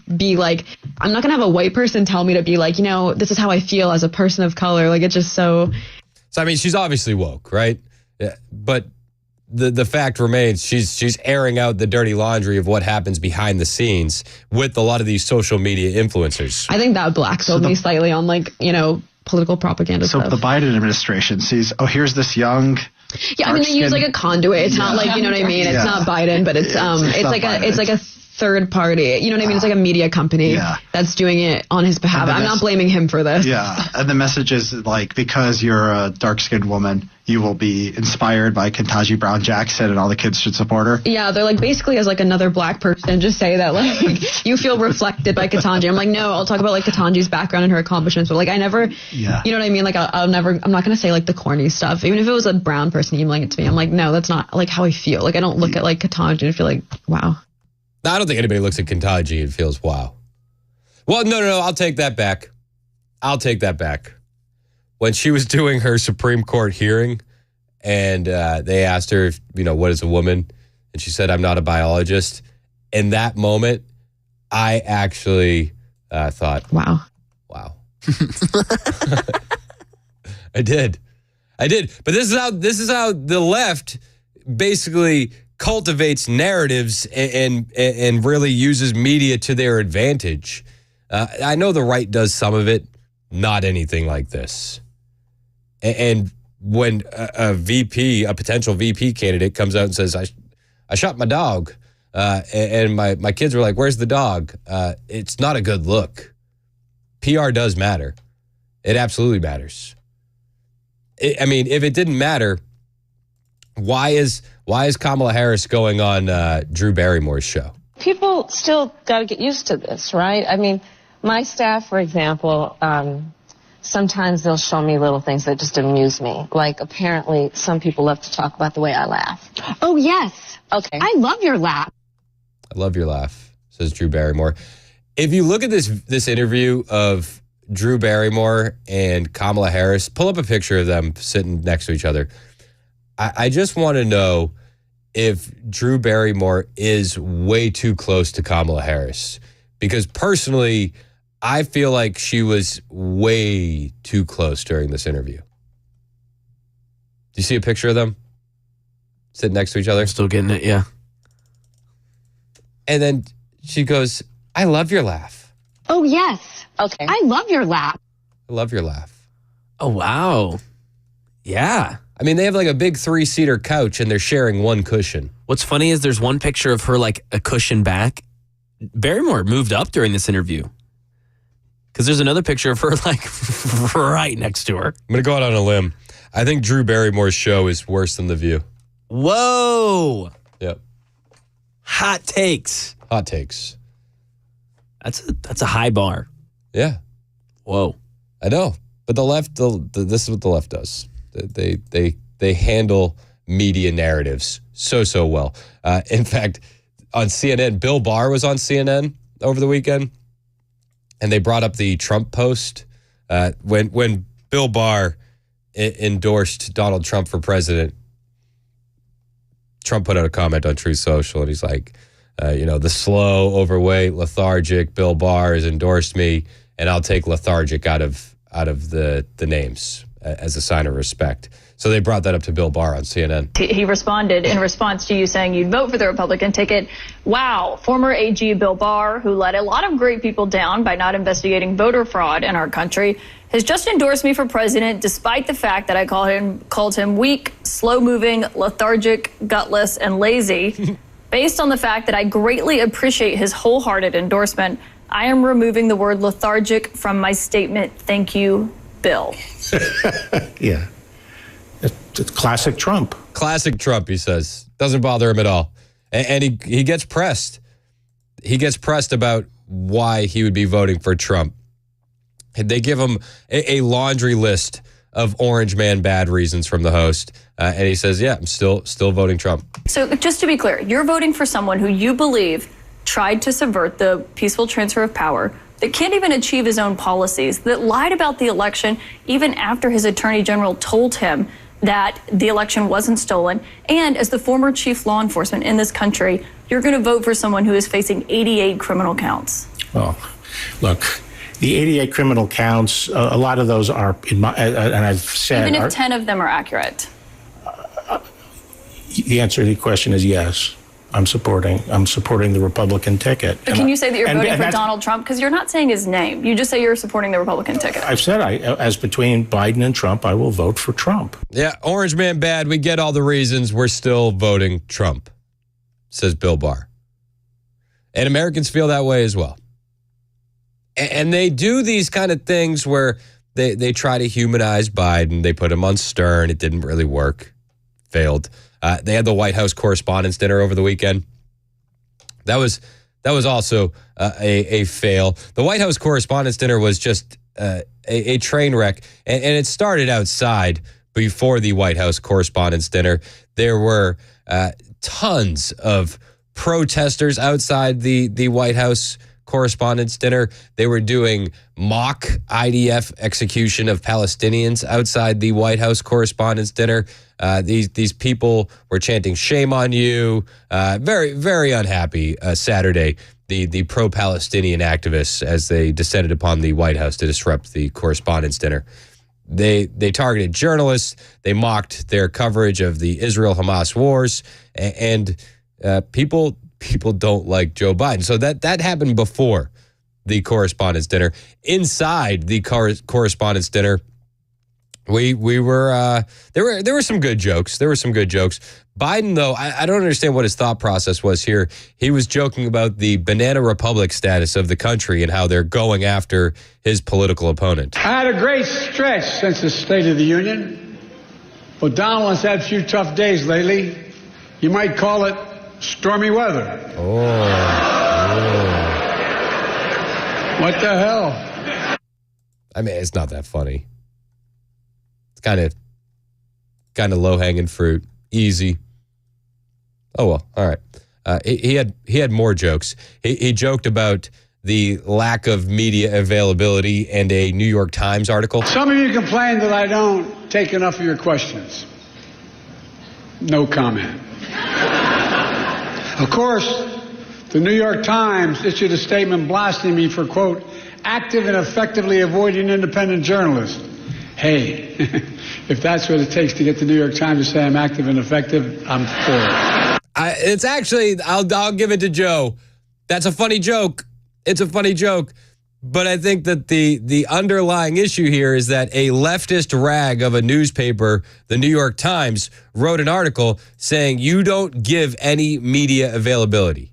have a white person tell me to be like, this is how I feel as a person of color. Like, it's just so I mean, she's obviously woke, right? Yeah, but the fact remains she's airing out the dirty laundry of what happens behind the scenes with a lot of these social media influencers. I think that black-pilled me slightly on like, political propaganda stuff. So the Biden administration sees, here's this young Yeah, I mean, they use like a conduit. It's not like, you know what I mean? It's not Biden, but it's like a third party. You know what I mean? It's like a media company that's doing it on his behalf. I'm not blaming him for this. Yeah, and the message is like, because you're a dark-skinned woman, you will be inspired by Ketanji Brown Jackson, and all the kids should support her. Yeah, they're like, basically as like another black person, just say that like you feel reflected by Ketanji. I'm like, no, I'll talk about like Ketanji's background and her accomplishments, but like I never, you know what I mean? Like I'm not going to say like the corny stuff. Even if it was a brown person emailing it to me, I'm like, no, that's not like how I feel. Like I don't look at like Ketanji and feel like, wow. I don't think anybody looks at Ketanji and feels wow. Well, no, I'll take that back. When she was doing her Supreme Court hearing and they asked her, if, what is a woman? And she said, I'm not a biologist. In that moment, I actually thought, wow. I did. But this is how the left basically cultivates narratives and really uses media to their advantage. I know the right does some of it, not anything like this. And when a potential VP candidate comes out and says, I shot my dog, and my kids were like, where's the dog? It's not a good look. PR does matter. It absolutely matters. I mean, if it didn't matter, why is Kamala Harris going on Drew Barrymore's show? People still got to get used to this, right? I mean, my staff, for example, sometimes they'll show me little things that just amuse me. Like, apparently, some people love to talk about the way I laugh. Oh, yes. Okay. I love your laugh. I love your laugh, says Drew Barrymore. If you look at this interview of Drew Barrymore and Kamala Harris, pull up a picture of them sitting next to each other. I just want to know if Drew Barrymore is way too close to Kamala Harris. Because personally, I feel like she was way too close during this interview. Do you see a picture of them sitting next to each other? Still getting it, yeah. And then she goes, I love your laugh. Oh, yes. Okay. I love your laugh. I love your laugh. Oh, wow. Yeah. I mean, they have like a big 3-seater couch and they're sharing one cushion. What's funny is there's one picture of her like a cushion back. Barrymore moved up during this interview. Because there's another picture of her like right next to her. I'm going to go out on a limb. I think Drew Barrymore's show is worse than The View. Whoa. Yep. Hot takes. That's a high bar. Yeah. Whoa. I know. But the left, this is what the left does. They handle media narratives so well. In fact, on CNN, Bill Barr was on CNN over the weekend, and they brought up the Trump post. When Bill Barr endorsed Donald Trump for president, Trump put out a comment on Truth Social, and he's like, the slow, overweight, lethargic Bill Barr has endorsed me, and I'll take lethargic out of the names as a sign of respect. So they brought that up to Bill Barr on CNN. He responded in response to you saying you'd vote for the Republican ticket. Wow, former AG Bill Barr, who let a lot of great people down by not investigating voter fraud in our country, has just endorsed me for president despite the fact that I called him weak, slow-moving, lethargic, gutless, and lazy. Based on the fact that I greatly appreciate his wholehearted endorsement, I am removing the word lethargic from my statement. Thank you, Bill. Yeah. It's classic Trump. Classic Trump, he says. Doesn't bother him at all. And he gets pressed. He gets pressed about why he would be voting for Trump. They give him a laundry list of Orange Man bad reasons from the host. And he says, yeah, I'm still voting Trump. So just to be clear, you're voting for someone who you believe tried to subvert the peaceful transfer of power, that can't even achieve his own policies, that lied about the election even after his attorney general told him that the election wasn't stolen. And as the former chief law enforcement in this country, you're going to vote for someone who is facing 88 criminal counts. Well, look, the 88 criminal counts, a lot of those are, and I've said... Even if 10 of them are accurate. The answer to the question is yes. I'm supporting the Republican ticket. But can you say that you're voting for Donald Trump? Because you're not saying his name. You just say you're supporting the Republican ticket. I've said as between Biden and Trump, I will vote for Trump. Yeah, Orange Man bad. We get all the reasons. We're still voting Trump, says Bill Barr. And Americans feel that way as well. And they do these kind of things where they try to humanize Biden. They put him on Stern. It didn't really work. Failed. They had the White House Correspondents' Dinner over the weekend. That was also a fail. The White House Correspondents' Dinner was just a train wreck, and it started outside before the White House Correspondents' Dinner. There were tons of protesters outside the White House Correspondents' Dinner. They were doing mock IDF execution of Palestinians outside the White House Correspondents' Dinner. These people were chanting "Shame on you!" Very, very unhappy Saturday. The pro-Palestinian activists as they descended upon the White House to disrupt the Correspondents' Dinner. They targeted journalists. They mocked their coverage of the Israel-Hamas wars, and people don't like Joe Biden. So that happened before the Correspondents' Dinner. Inside the Correspondents' Dinner, we were there were some good jokes. There were some good jokes. Biden, though, I don't understand what his thought process was here. He was joking about the banana republic status of the country and how they're going after his political opponent. I had a great stretch since the State of the Union, but Donald has had a few tough days lately. You might call it stormy weather. Oh. What the hell? I mean, it's not that funny. It's kind of low-hanging fruit, easy. Oh well, all right. He had more jokes. He joked about the lack of media availability and a New York Times article. Some of you complain that I don't take enough of your questions. No comment. Of course, the New York Times issued a statement blasting me for, quote, active and effectively avoiding independent journalists. Hey, if that's what it takes to get the New York Times to say I'm active and effective, I'm for it. It's actually, I'll give it to Joe. That's a funny joke. It's a funny joke. But I think that the underlying issue here is that a leftist rag of a newspaper, the New York Times, wrote an article saying you don't give any media availability.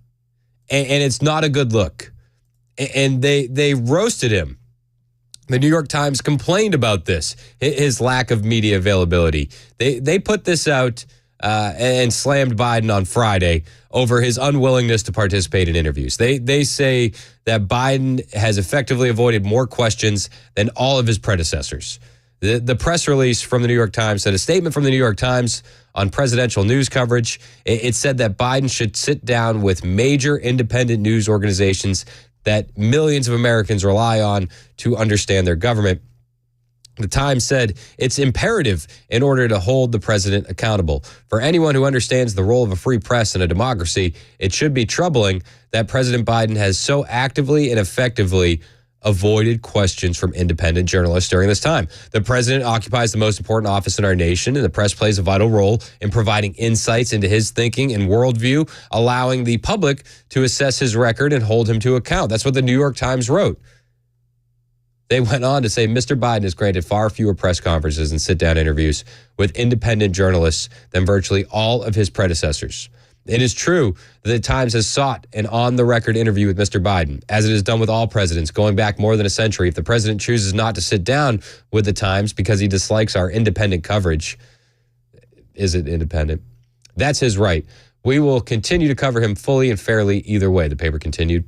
And it's not a good look. And they roasted him. The New York Times complained about this, his lack of media availability. They put this out and slammed Biden on Friday over his unwillingness to participate in interviews. They say that Biden has effectively avoided more questions than all of his predecessors. The press release from the New York Times said a statement from the New York Times on presidential news coverage. It said that Biden should sit down with major independent news organizations that millions of Americans rely on to understand their government. The Times said it's imperative in order to hold the president accountable. For anyone who understands the role of a free press in a democracy, it should be troubling that President Biden has so actively and effectively avoided questions from independent journalists during this time. The president occupies the most important office in our nation, and the press plays a vital role in providing insights into his thinking and worldview, allowing the public to assess his record and hold him to account. That's what the New York Times wrote. They went on to say Mr. Biden has granted far fewer press conferences and sit-down interviews with independent journalists than virtually all of his predecessors. It is true that the Times has sought an on-the-record interview with Mr. Biden, as it has done with all presidents going back more than a century. If the president chooses not to sit down with the Times because he dislikes our independent coverage, is it independent? That's his right. We will continue to cover him fully and fairly either way, the paper continued.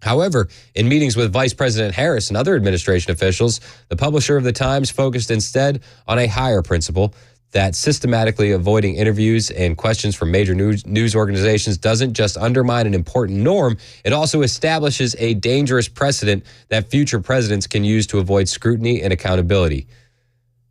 However, in meetings with Vice President Harris and other administration officials, the publisher of the Times focused instead on a higher principle that systematically avoiding interviews and questions from major news organizations doesn't just undermine an important norm, it also establishes a dangerous precedent that future presidents can use to avoid scrutiny and accountability.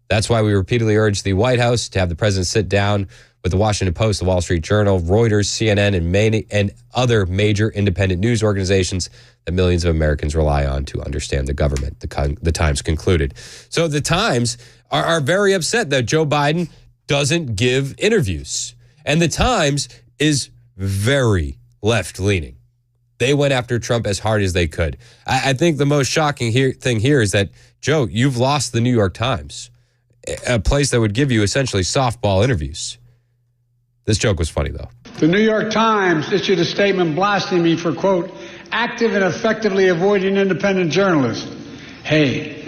That's why we repeatedly urge the White House to have the president sit down with the Washington Post, the Wall Street Journal, Reuters, CNN, and other major independent news organizations that millions of Americans rely on to understand the government, the Times concluded. So the Times are very upset that Joe Biden doesn't give interviews. And the Times is very left-leaning. They went after Trump as hard as they could. I think the most shocking thing here is that, Joe, you've lost the New York Times, a place that would give you essentially softball interviews. This joke was funny, though. The New York Times issued a statement blasting me for, quote, active and effectively avoiding independent journalists. Hey,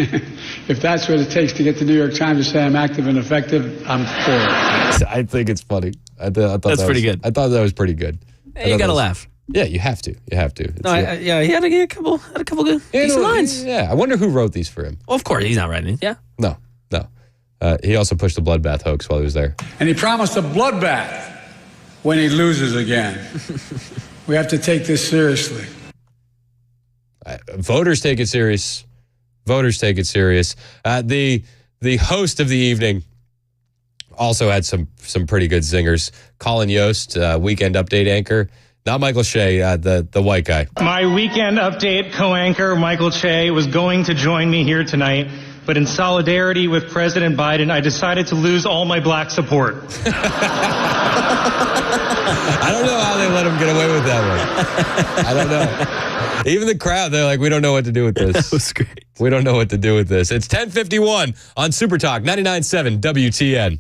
if that's what it takes to get the New York Times to say I'm active and effective, I'm for it. I think it's funny. I thought That's pretty good. I thought that was pretty good. Hey, you got to laugh. Yeah, you have to. You have to. No, he had a couple good decent lines. Yeah, I wonder who wrote these for him. Well, of course, he's not writing it. Yeah. No. He also pushed the bloodbath hoax while he was there. And he promised a bloodbath when he loses again. We have to take this seriously. Voters take it serious. Voters take it serious. The host of the evening also had some pretty good zingers. Colin Yost, Weekend Update anchor. Not Michael Shea, the white guy. My Weekend Update co-anchor, Michael Shea, was going to join me here tonight, but in solidarity with President Biden, I decided to lose all my black support. I don't know how they let him get away with that one. I don't know. Even the crowd, they're like, we don't know what to do with this. That was great. We don't know what to do with this. It's 10:51 on Super Talk 99.7 WTN.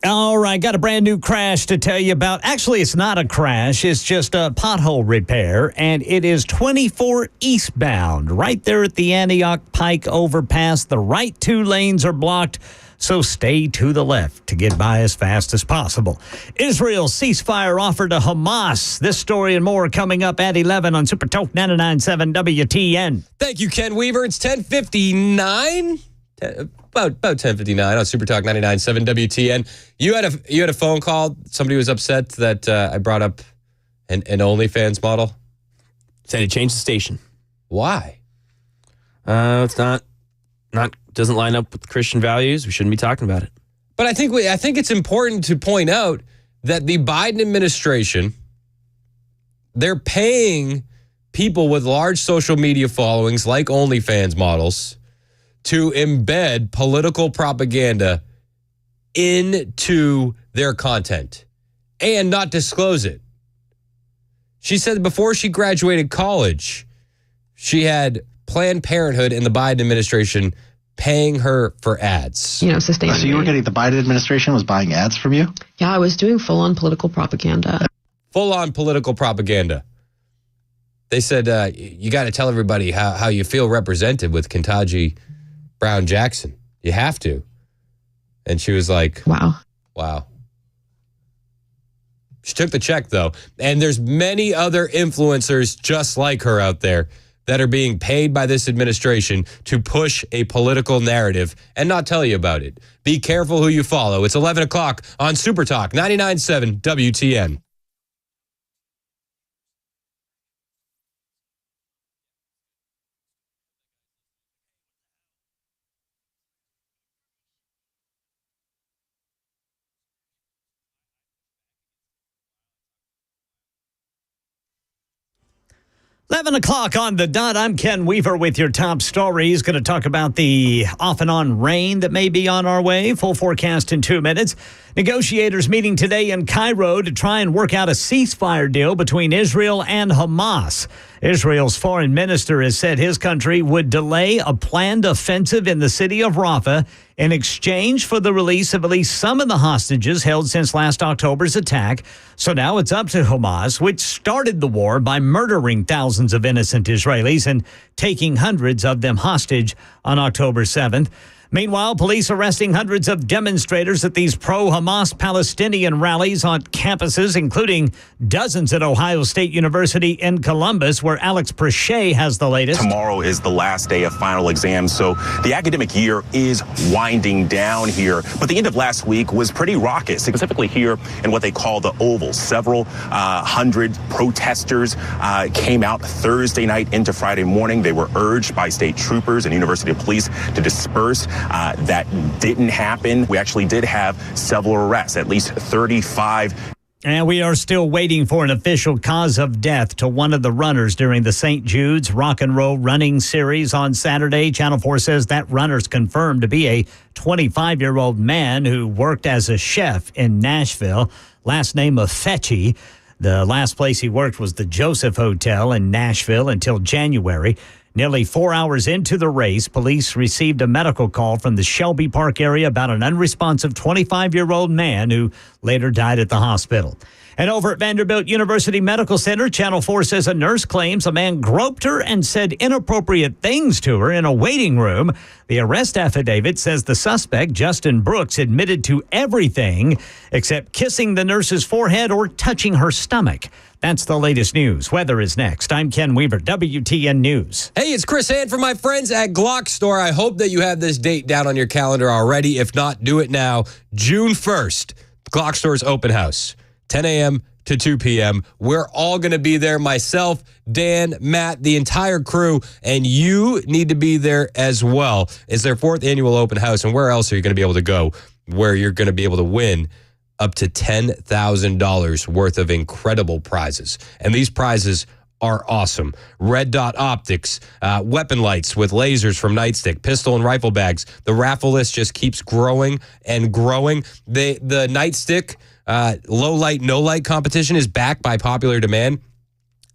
All right, got a brand new crash to tell you about. Actually, it's not a crash. It's just a pothole repair, and it is 24 eastbound right there at the Antioch Pike overpass. The right two lanes are blocked, so stay to the left to get by as fast as possible. Israel's ceasefire offer to Hamas. This story and more coming up at 11 on Super Talk 99.7 WTN. Thank you, Ken Weaver. It's 10:59. About 10:59 on Super Talk 99.7 WTN. You had a phone call. Somebody was upset that I brought up an OnlyFans model. Said to change the station. Why? It's not doesn't line up with Christian values. We shouldn't be talking about it. But I think it's important to point out that the Biden administration, they're paying people with large social media followings like OnlyFans models to embed political propaganda into their content and not disclose it. She said before she graduated college, she had Planned Parenthood and the Biden administration paying her for ads. You know, sustainably. So you were getting, the Biden administration was buying ads from you? Yeah, I was doing full-on political propaganda. Full-on political propaganda. They said, you got to tell everybody how you feel represented with Ketanji Brown Jackson. You have to. And she was like, Wow. She took the check, though. And there's many other influencers just like her out there that are being paid by this administration to push a political narrative and not tell you about it. Be careful who you follow. It's 11 o'clock on Super Talk 99.7 WTN. Eleven o'clock on the dot. I'm Ken Weaver with your top stories. Going to talk about the off and on rain that may be on our way. Full forecast in 2 minutes. Negotiators meeting today in Cairo to try and work out a ceasefire deal between Israel and Hamas. Israel's foreign minister has said his country would delay a planned offensive in the city of Rafah in exchange for the release of at least some of the hostages held since last October's attack. So now it's up to Hamas, which started the war by murdering thousands of innocent Israelis and taking hundreds of them hostage on October 7th. Meanwhile, police arresting hundreds of demonstrators at these pro-Hamas Palestinian rallies on campuses, including dozens at Ohio State University in Columbus, where Alex Prochet has the latest. Tomorrow is the last day of final exams, so the academic year is winding down here. But the end of last week was pretty raucous, specifically here in what they call the Oval. Several hundred protesters came out Thursday night into Friday morning. They were urged by state troopers and university police to disperse. That didn't happen. We actually did have several arrests, at least 35. And we are still waiting for an official cause of death to one of the runners during the St. Jude's Rock and Roll Running Series on Saturday. Channel 4 says that runner's confirmed to be a 25-year-old man who worked as a chef in Nashville. Last name of Fetchy. The last place he worked was the Joseph Hotel in Nashville until January. Nearly 4 hours into the race, police received a medical call from the Shelby Park area about an unresponsive 25-year-old man who later died at the hospital. And over at Vanderbilt University Medical Center, Channel 4 says a nurse claims a man groped her and said inappropriate things to her in a waiting room. The arrest affidavit says the suspect, Justin Brooks, admitted to everything except kissing the nurse's forehead or touching her stomach. That's the latest news. Weather is next. I'm Ken Weaver, WTN News. Hey, it's Chris Hand from my friends at Glock Store. I hope that you have this date down on your calendar already. If not, do it now. June 1st, Glock Store's open house, 10 a.m. to 2 p.m. We're all going to be there. Myself, Dan, Matt, the entire crew, and you need to be there as well. It's their 4th annual open house, and where else are you going to be able to go where you're going to be able to win up to $10,000 worth of incredible prizes? And these prizes are awesome. Red Dot Optics, weapon lights with lasers from Nightstick, pistol and rifle bags. The raffle list just keeps growing and growing. The Nightstick low light, no light competition is back by popular demand.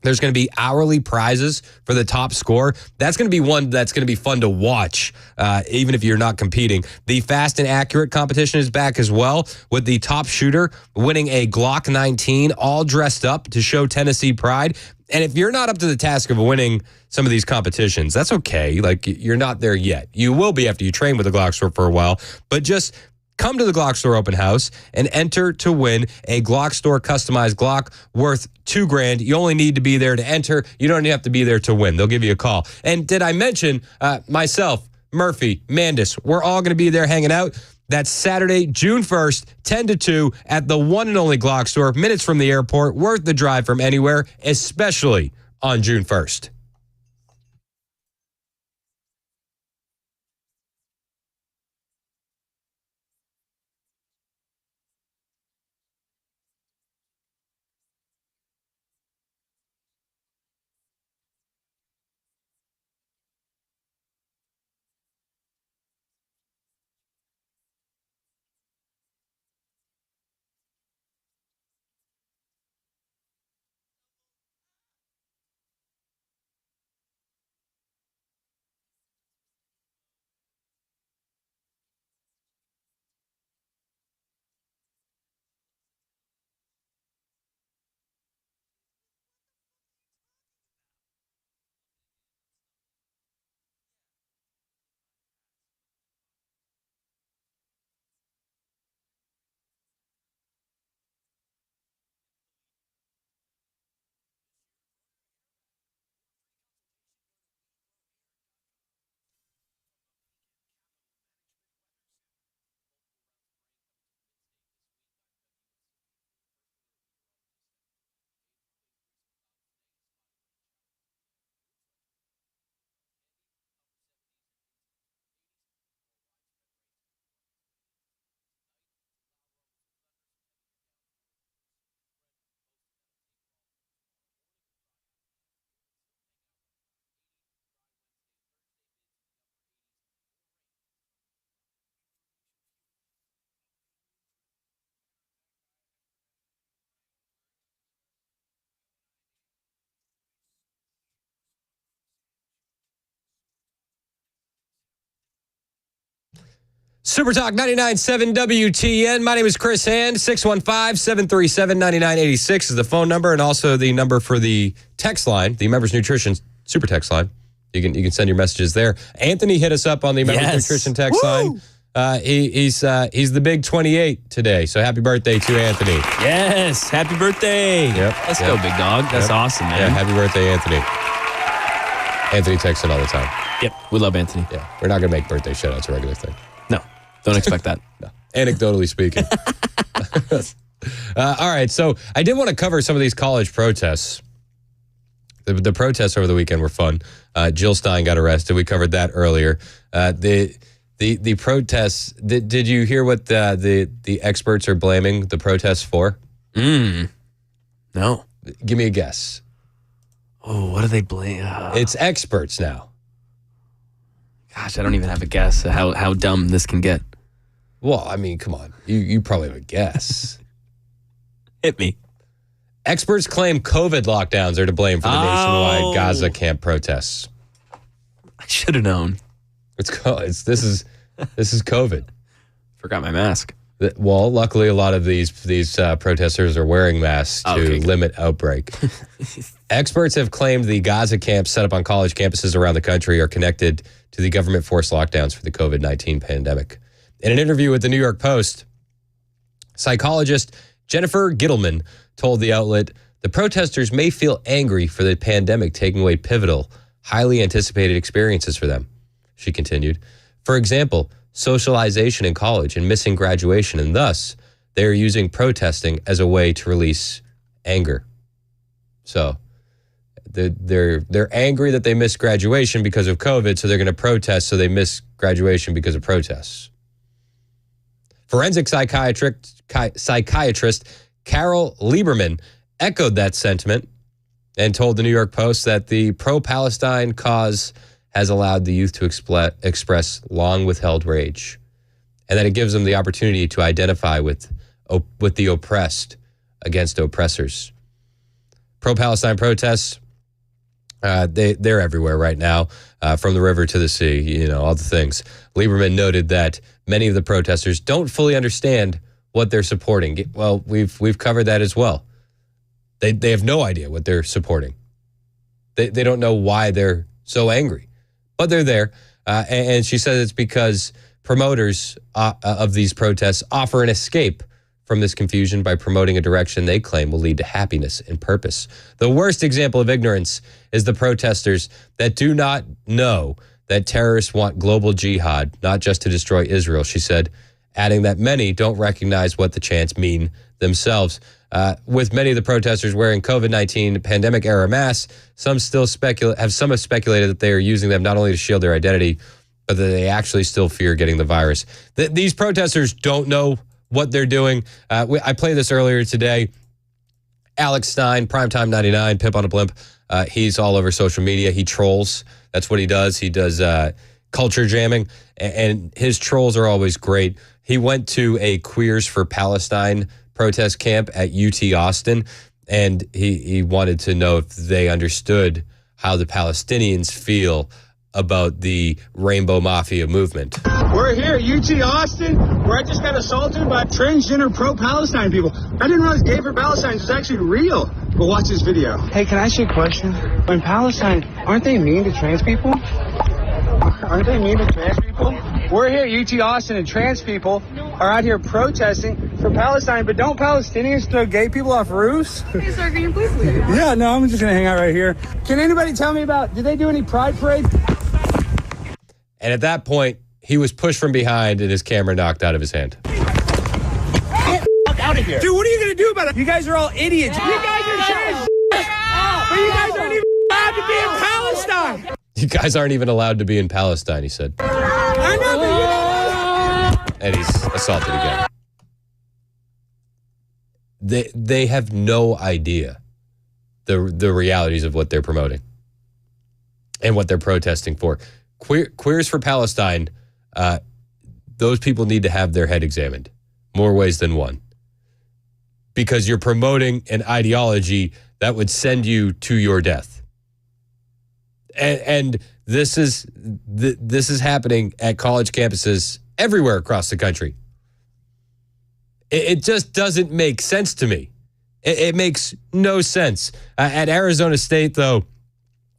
There's going to be hourly prizes for the top score. That's going to be one that's going to be fun to watch, even if you're not competing. The Fast and Accurate competition is back as well, with the top shooter winning a Glock 19, all dressed up to show Tennessee pride. And if you're not up to the task of winning some of these competitions, that's okay. Like, you're not there yet. You will be after you train with the Glock store for a while, but just come to the Glock store open house and enter to win a Glock store customized Glock worth $2,000. You only need to be there to enter. You don't have to be there to win. They'll give you a call. And did I mention myself, Murphy, Mandis, we're all going to be there hanging out. That's Saturday, June 1st, 10 to 2 at the one and only Glock store, minutes from the airport, worth the drive from anywhere, especially on June 1st. Super Talk 99.7 WTN. My name is Chris Hand. 615-737-9986 is the phone number, and also the number for the text line, the Members Nutrition Super Text line. You can send your messages there. Anthony hit us up on the Members Nutrition text line. He's the big 28 today, so happy birthday to Anthony. Yes, happy birthday. Yep. Let's go, big dog. That's awesome, man. Yeah, happy birthday, Anthony. Anthony texts in all the time. Yep, we love Anthony. Yeah, we're not going to make birthday shout-outs a regular thing. No, don't expect that. No. Anecdotally speaking. All right, so I did want to cover some of these college protests. The protests over the weekend were fun. Jill Stein got arrested. We covered that earlier. The protests. Did you hear what the experts are blaming the protests for? No. Give me a guess. Oh, what do they blame? It's experts now. Gosh, I don't even have a guess how dumb this can get. Well, I mean, come on. You probably have a guess. Hit me. Experts claim COVID lockdowns are to blame for the nationwide Gaza camp protests. I should have known. This is COVID. Forgot my mask. Well, luckily, a lot of these protesters are wearing masks to limit outbreak. Experts have claimed the Gaza camps set up on college campuses around the country are connected to the government-forced lockdowns for the COVID-19 pandemic. In an interview with the New York Post, psychologist Jennifer Gittleman told the outlet, the protesters may feel angry for the pandemic taking away pivotal, highly anticipated experiences for them. She continued, for example, socialization in college and missing graduation, and thus they are using protesting as a way to release anger. So they're angry that they missed graduation because of COVID, so they're going to protest so they miss graduation because of protests. Forensic psychiatrist Carol Lieberman echoed that sentiment and told the New York Post that the pro-Palestine cause has allowed the youth to express long-withheld rage, and that it gives them the opportunity to identify with the oppressed against oppressors. pro-Palestine protests, they're everywhere right now, from the river to the sea, all the things. Lieberman noted that many of the protesters don't fully understand what they're supporting. Well, we've covered that as well. They have no idea what they're supporting. They don't know why they're so angry, but they're there. And she says it's because promoters of these protests offer an escape from this confusion by promoting a direction they claim will lead to happiness and purpose. The worst example of ignorance is the protesters that do not know that terrorists want global jihad, not just to destroy Israel, she said, adding that many don't recognize what the chants mean themselves. With many of the protesters wearing COVID-19 pandemic-era masks, some have speculated that they are using them not only to shield their identity, but that they actually still fear getting the virus. These protesters don't know what they're doing. I played this earlier today. Alex Stein, Primetime 99, Pip on a Blimp. He's all over social media. He trolls. That's what he does. He does culture jamming, and his trolls are always great. He went to a Queers for Palestine protest camp at UT Austin, and he wanted to know if they understood how the Palestinians feel about the Rainbow Mafia movement. We're here at UT Austin, where I just got assaulted by transgender pro-Palestine people. I didn't realize gay for Palestine is actually real. But watch this video. Hey, can I ask you a question? In Palestine, aren't they mean to trans people? Aren't they mean to trans people? We're here at UT Austin, and trans people are out here protesting for Palestine, but don't Palestinians throw gay people off roofs? Hey, sir, can you please leave? Yeah, no, I'm just going to hang out right here. Can anybody tell me did they do any pride parades? And at that point, he was pushed from behind and his camera knocked out of his hand. Get out of here. Dude, what are you going to do about it? You guys are all idiots. You guys are trans, but you guys aren't even allowed to be in Palestine. You guys aren't even allowed to be in Palestine, he said. I know, but and he's assaulted again. They have no idea the realities of what they're promoting and what they're protesting for. Queers for Palestine, those people need to have their head examined more ways than one, because you're promoting an ideology that would send you to your death. And this is happening at college campuses everywhere across the country. It just doesn't make sense to me. It makes no sense. At Arizona State, though,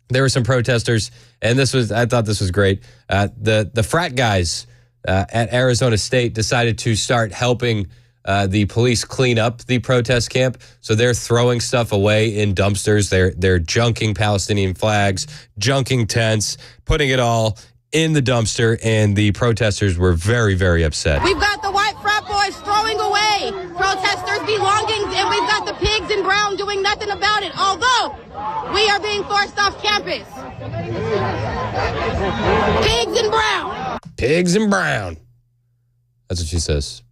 there were some protesters, and I thought this was great. The frat guys at Arizona State decided to start helping the police clean up the protest camp. So they're throwing stuff away in dumpsters. They're junking Palestinian flags, junking tents, putting it all in the dumpster, and the protesters were very, very upset. We've got the white frat boys throwing away protesters' belongings, and we've got the pigs in brown doing nothing about it, although we are being forced off campus. Pigs in brown. Pigs in brown. That's what she says.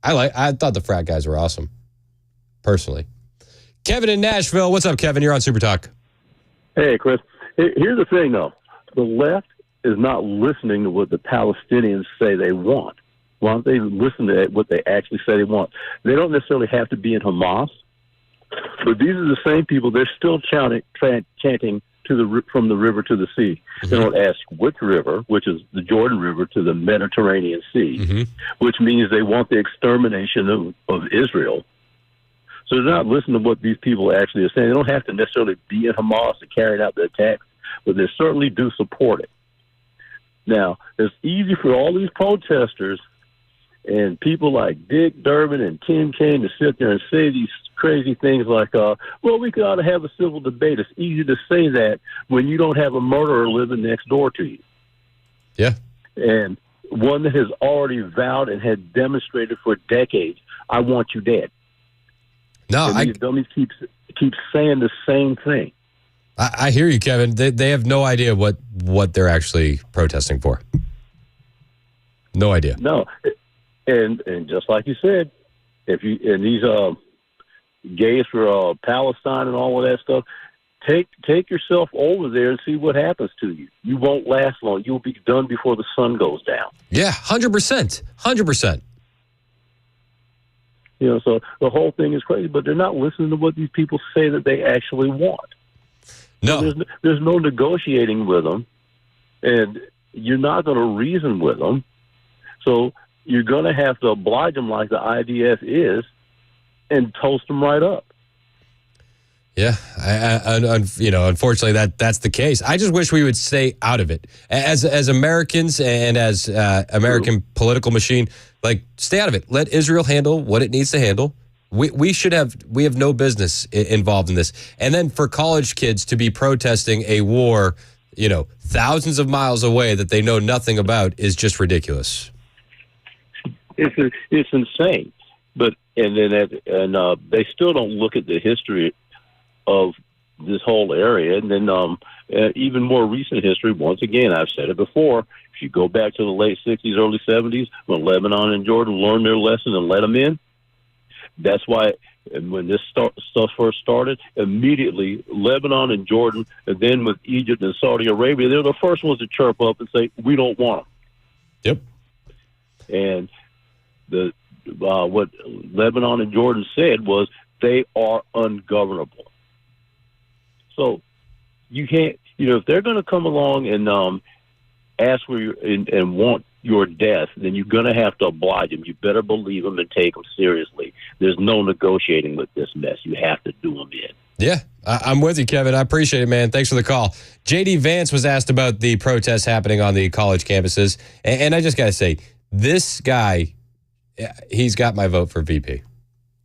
I thought the frat guys were awesome, personally. Kevin in Nashville. What's up, Kevin? You're on Super Talk. Hey, Chris. Here's the thing, though. The left is not listening to what the Palestinians say they want. Why don't they listen to what they actually say they want? They don't necessarily have to be in Hamas, but these are the same people. They're still chanting from the river to the sea. Mm-hmm. They don't ask which river, which is the Jordan River, to the Mediterranean Sea, which means they want the extermination of Israel. So they're not listening to what these people actually are saying. They don't have to necessarily be in Hamas to carry out the attacks, but they certainly do support it. Now, it's easy for all these protesters and people like Dick Durbin and Tim Kaine to sit there and say these crazy things like, well, we ought to have a civil debate. It's easy to say that when you don't have a murderer living next door to you. Yeah. And one that has already vowed and had demonstrated for decades, I want you dead. No, and these dummies keep saying the same thing. I hear you, Kevin. They have no idea what they're actually protesting for. No idea. No, and just like you said, these gays for Palestine and all of that stuff, take yourself over there and see what happens to you. You won't last long. You'll be done before the sun goes down. Yeah, 100%. 100%. So the whole thing is crazy, but they're not listening to what these people say that they actually want. No. So there's no negotiating with them, and you're not going to reason with them. So you're going to have to oblige them like the IDF is and toast them right up. Yeah, unfortunately, that's the case. I just wish we would stay out of it as Americans and as American political machine. Like, stay out of it. Let Israel handle what it needs to handle. We have no business involved in this. And then for college kids to be protesting a war, thousands of miles away that they know nothing about is just ridiculous. It's insane. But they still don't look at the history of this whole area, and then even more recent history. Once again, I've said it before, if you go back to the late 60s, early 70s, when Lebanon and Jordan learned their lesson and let them in, that's why when this stuff first started, immediately Lebanon and Jordan, and then with Egypt and Saudi Arabia, they're the first ones to chirp up and say, we don't want them. Yep. And what Lebanon and Jordan said was they are ungovernable. So you can't, if they're going to come along and ask for and want your death, then you're going to have to oblige them. You better believe them and take them seriously. There's no negotiating with this mess. You have to do them in. Yeah, I'm with you, Kevin. I appreciate it, man. Thanks for the call. J.D. Vance was asked about the protests happening on the college campuses, and I just got to say, this guy, he's got my vote for VP.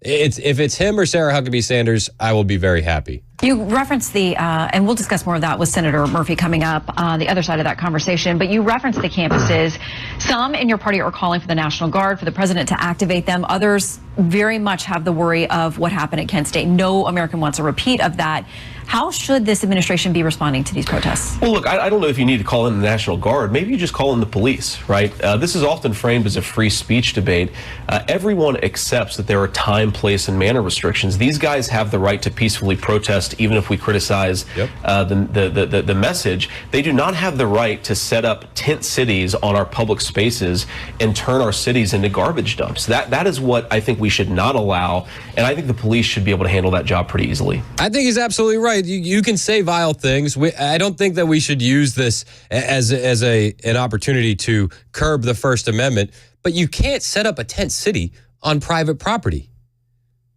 If it's him or Sarah Huckabee Sanders, I will be very happy. You referenced and we'll discuss more of that with Senator Murphy coming up on the other side of that conversation, but you referenced the campuses. Some in your party are calling for the National Guard, for the president to activate them. Others very much have the worry of what happened at Kent State. No American wants a repeat of that. How should this administration be responding to these protests? Well, look, I don't know if you need to call in the National Guard. Maybe you just call in the police, right? This is often framed as a free speech debate. Everyone accepts that there are time, place, and manner restrictions. These guys have the right to peacefully protest, even if we criticize the message. They do not have the right to set up tent cities on our public spaces and turn our cities into garbage dumps. That is what I think we should not allow, and I think the police should be able to handle that job pretty easily. I think he's absolutely right. You can say vile things. I don't think that we should use this as an opportunity to curb the First Amendment, but you can't set up a tent city on private property.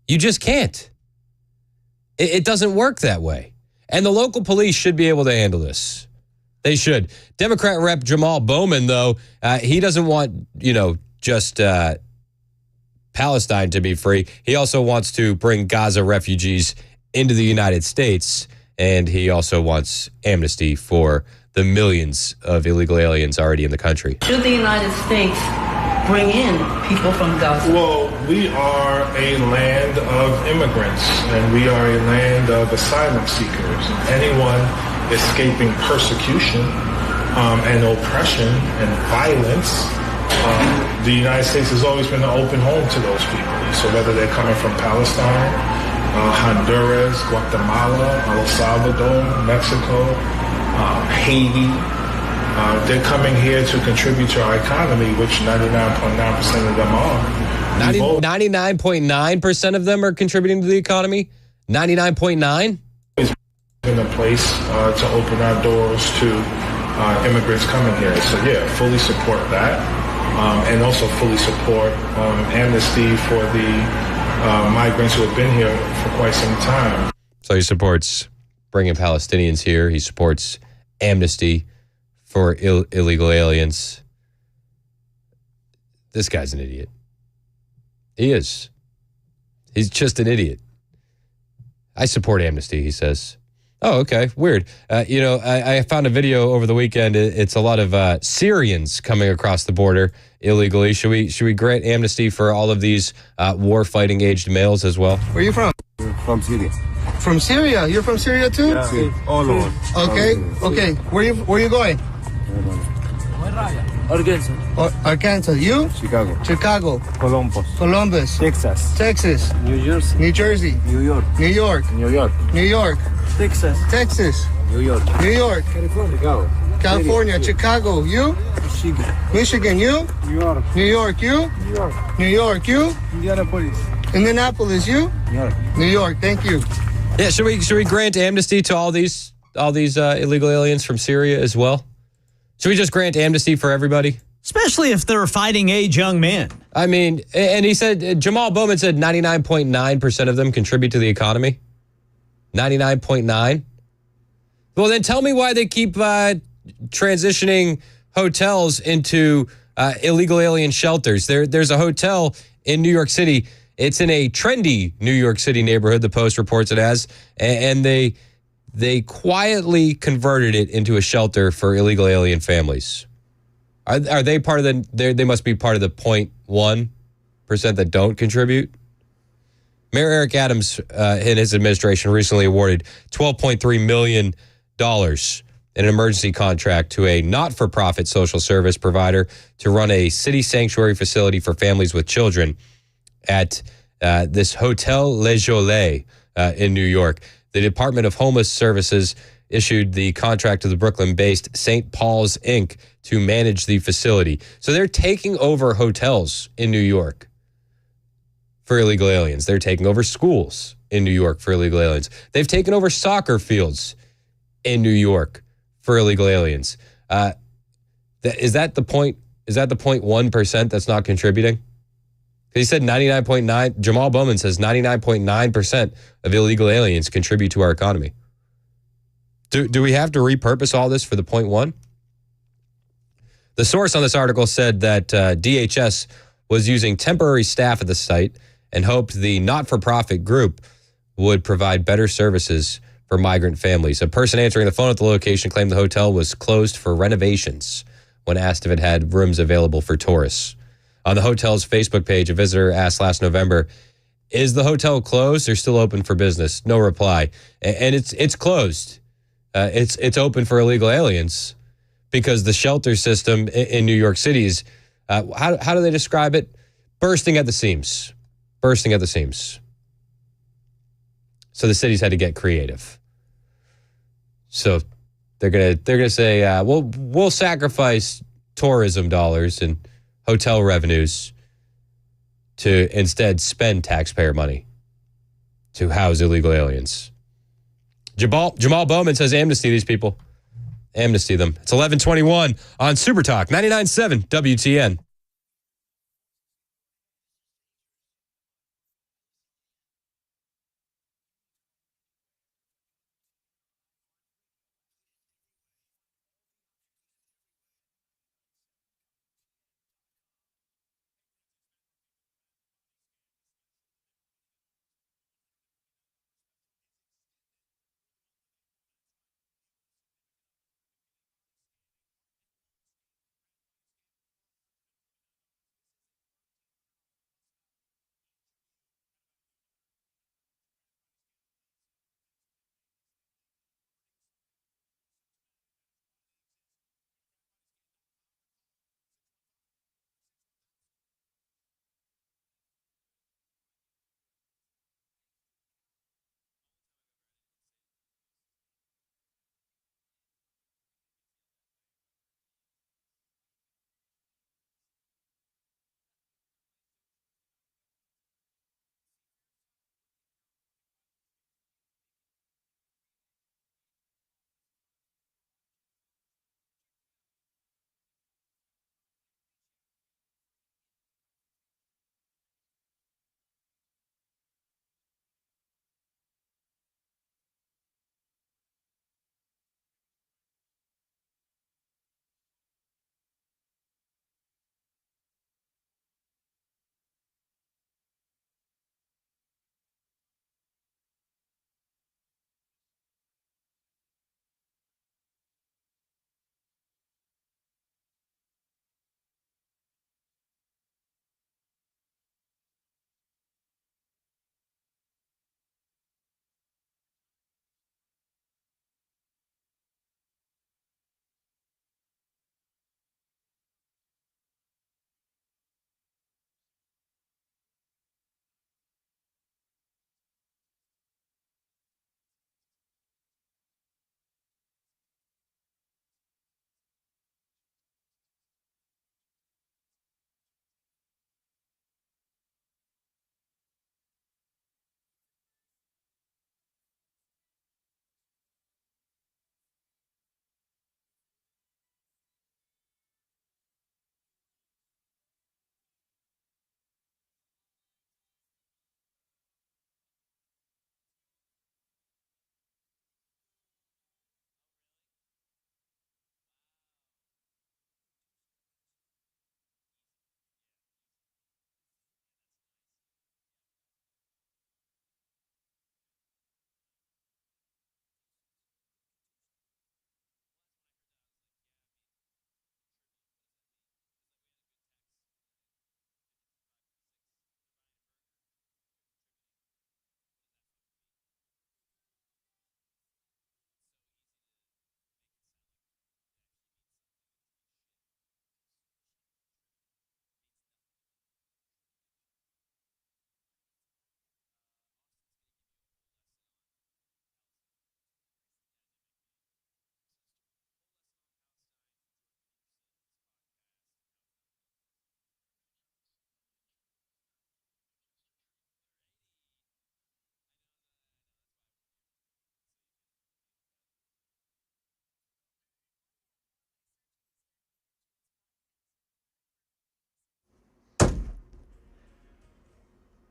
You just can't. It doesn't work that way. And the local police should be able to handle this. They should. Democrat Rep Jamal Bowman, though, he doesn't want, just Palestine to be free. He also wants to bring Gaza refugees into the United States, and he also wants amnesty for the millions of illegal aliens already in the country. Should the United States bring in people from Gaza? Well, we are a land of immigrants, and we are a land of asylum seekers. Anyone escaping persecution and oppression and violence, the United States has always been an open home to those people. So whether they're coming from Palestine, Honduras, Guatemala, El Salvador, Mexico, Haiti. They're coming here to contribute to our economy, which 99.9% of them are. 99.9% of them are contributing to the economy? 99.9? In a place to open our doors to immigrants coming here. So, yeah, fully support that. And also fully support amnesty for the migrants who have been here for quite some time. So he supports bringing Palestinians here. He supports amnesty for illegal aliens. This guy's an idiot. He is. He's just an idiot. I support amnesty, he says. Oh, okay. Weird. I found a video over the weekend. It's a lot of Syrians coming across the border illegally. Should we grant amnesty for all of these war-fighting aged males as well? Where are you from? From Syria. From Syria? You're from Syria too? Yeah, all over. Okay. Where are you going? Arkansas. You? Chicago. Columbus. Texas. New Jersey. New York. Texas. New York. California. Chicago. You? Michigan. You? New York. You? New York. You? Indianapolis. Indianapolis, you? New York. New York, thank you. Yeah, should we grant amnesty to all these illegal aliens from Syria as well? Should we just grant amnesty for everybody? Especially if they're fighting age young men. I mean, and he said, Jamal Bowman said 99.9% of them contribute to the economy. 99.9? Well, then tell me why they keep transitioning hotels into illegal alien shelters. There's a hotel in New York City. It's in a trendy New York City neighborhood, the Post reports it as, and they quietly converted it into a shelter for illegal alien families. Are they part of the? They must be part of the 0.1% that don't contribute. Mayor Eric Adams and his administration recently awarded $12.3 million in an emergency contract to a not-for-profit social service provider to run a city sanctuary facility for families with children at this Hotel Le Jolet in New York. The Department of Homeless Services issued the contract to the Brooklyn-based St. Paul's Inc. to manage the facility. So they're taking over hotels in New York for illegal aliens. They're taking over schools in New York for illegal aliens. They've taken over soccer fields in New York for illegal aliens. Is that the point? Is that the 0.1% that's not contributing? He said 99.9. Jamal Bowman says 99.9% of illegal aliens contribute to our economy. Do we have to repurpose all this for the 0.1? The source on this article said that DHS was using temporary staff at the site and hoped the not-for-profit group would provide better services for migrant families. A person answering the phone at the location claimed the hotel was closed for renovations when asked if it had rooms available for tourists. On the hotel's Facebook page, a visitor asked last November, "Is the hotel closed or still open for business?" No reply. And it's closed. It's open for illegal aliens because the shelter system in New York City is, how do they describe it? Bursting at the seams. Bursting at the seams. So the city's had to get creative. So they're gonna say, we'll sacrifice tourism dollars and hotel revenues to instead spend taxpayer money to house illegal aliens. Jamal Bowman says amnesty these people. Amnesty them. It's 11:21 on Super Talk 99.7 WTN.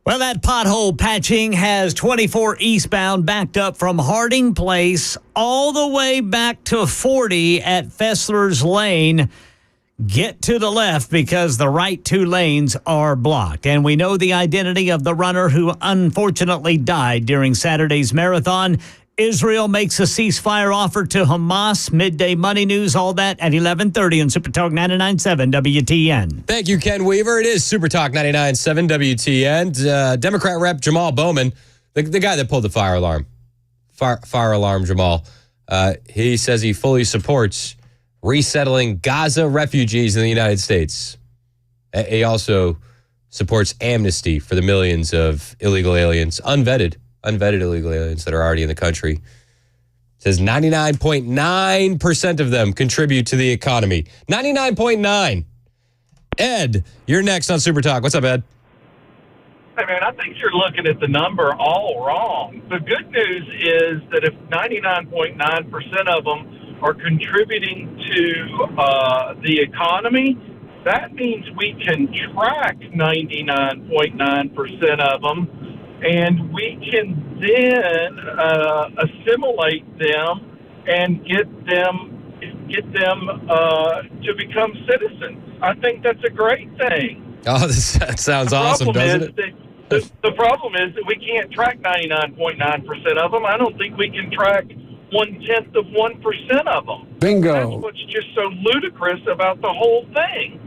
Well, that pothole patching has 24 eastbound backed up from Harding Place all the way back to 40 at Fessler's Lane. Get to the left because the right two lanes are blocked. And we know the identity of the runner who unfortunately died during Saturday's marathon. Israel makes a ceasefire offer to Hamas. Midday Money News, all that at 11:30 on Super Talk 99.7 WTN. Thank you, Ken Weaver. It is Super Talk 99.7 WTN. Democrat Rep Jamal Bowman, the guy that pulled the fire alarm. Fire alarm Jamal. He says he fully supports resettling Gaza refugees in the United States. He also supports amnesty for the millions of illegal aliens, unvetted illegal aliens that are already in the country. Says 99.9% of them contribute to the economy. 99.9. Ed, you're next on Super Talk. What's up, Ed? Hey, man, I think you're looking at the number all wrong. The good news is that if 99.9% of them are contributing to the economy, that means we can track 99.9% of them, and we can then assimilate them and get them to become citizens. I think that's a great thing. Oh, that sounds awesome, doesn't it? The problem is that we can't track 99.9% of them. I don't think we can track 0.1% of them. Bingo. That's what's just so ludicrous about the whole thing.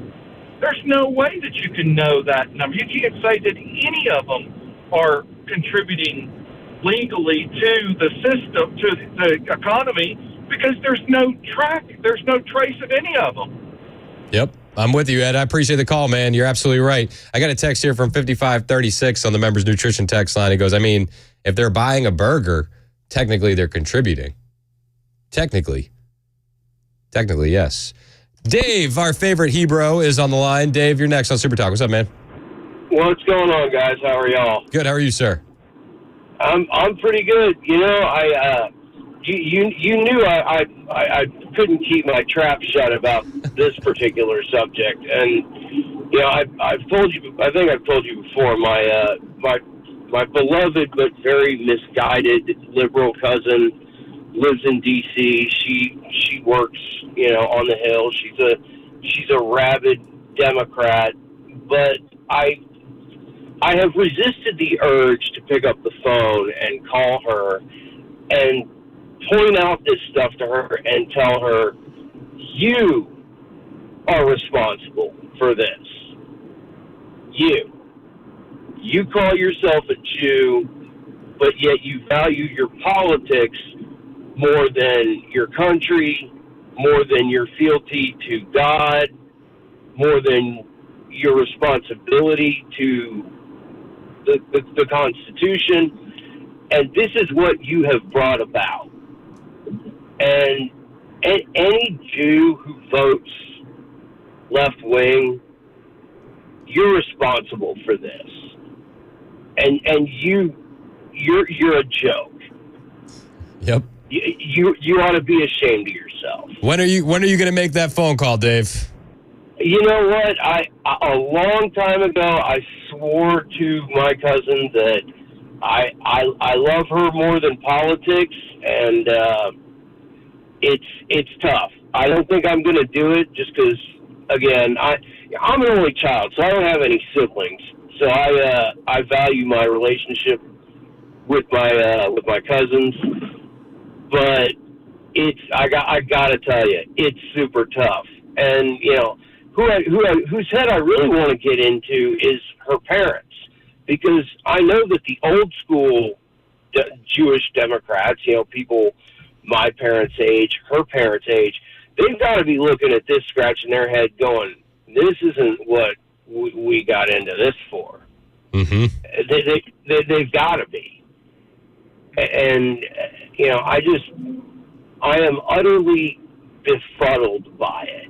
There's no way that you can know that number. You can't say that any of them are contributing legally to the system, to the economy, because there's no trace of any of them. Yep. I'm with you, Ed. I appreciate the call, man. You're absolutely right. I got a text here from 5536 on the Members Nutrition text line. It goes, I mean, if they're buying a burger, technically they're contributing. Technically, yes. Dave, our favorite Hebrew, is on the line. Dave, you're next on Super Talk. What's up, man? What's going on, guys? How are y'all? Good. How are you, sir? I'm pretty good. You know, you knew I couldn't keep my trap shut about this particular subject, and you know I've told you. I think I've told you before. My beloved but very misguided liberal cousin lives in D.C. She works, you know, on the Hill. She's a rabid Democrat, but I have resisted the urge to pick up the phone and call her and point out this stuff to her and tell her, you are responsible for this. You call yourself a Jew, but yet you value your politics more than your country, more than your fealty to God, more than your responsibility to the Constitution. And this is what you have brought about. And any Jew who votes left wing, you're responsible for this. And you're a joke. Yep. You ought to be ashamed of yourself. When are you going to make that phone call, Dave? You know what? A long time ago, I swore to my cousin that I love her more than politics, and it's tough. I don't think I'm going to do it just because, again, I'm an only child, so I don't have any siblings. So I value my relationship with my cousins, but I got to tell you, it's super tough. And you know, whose head I really want to get into is her parents, because I know that the old school Jewish Democrats, you know, people my parents' age, her parents' age, they've got to be looking at this, scratching their head, going, "This isn't what we got into this for." Mm-hmm. They've got to be. And you know, I am utterly befuddled by it.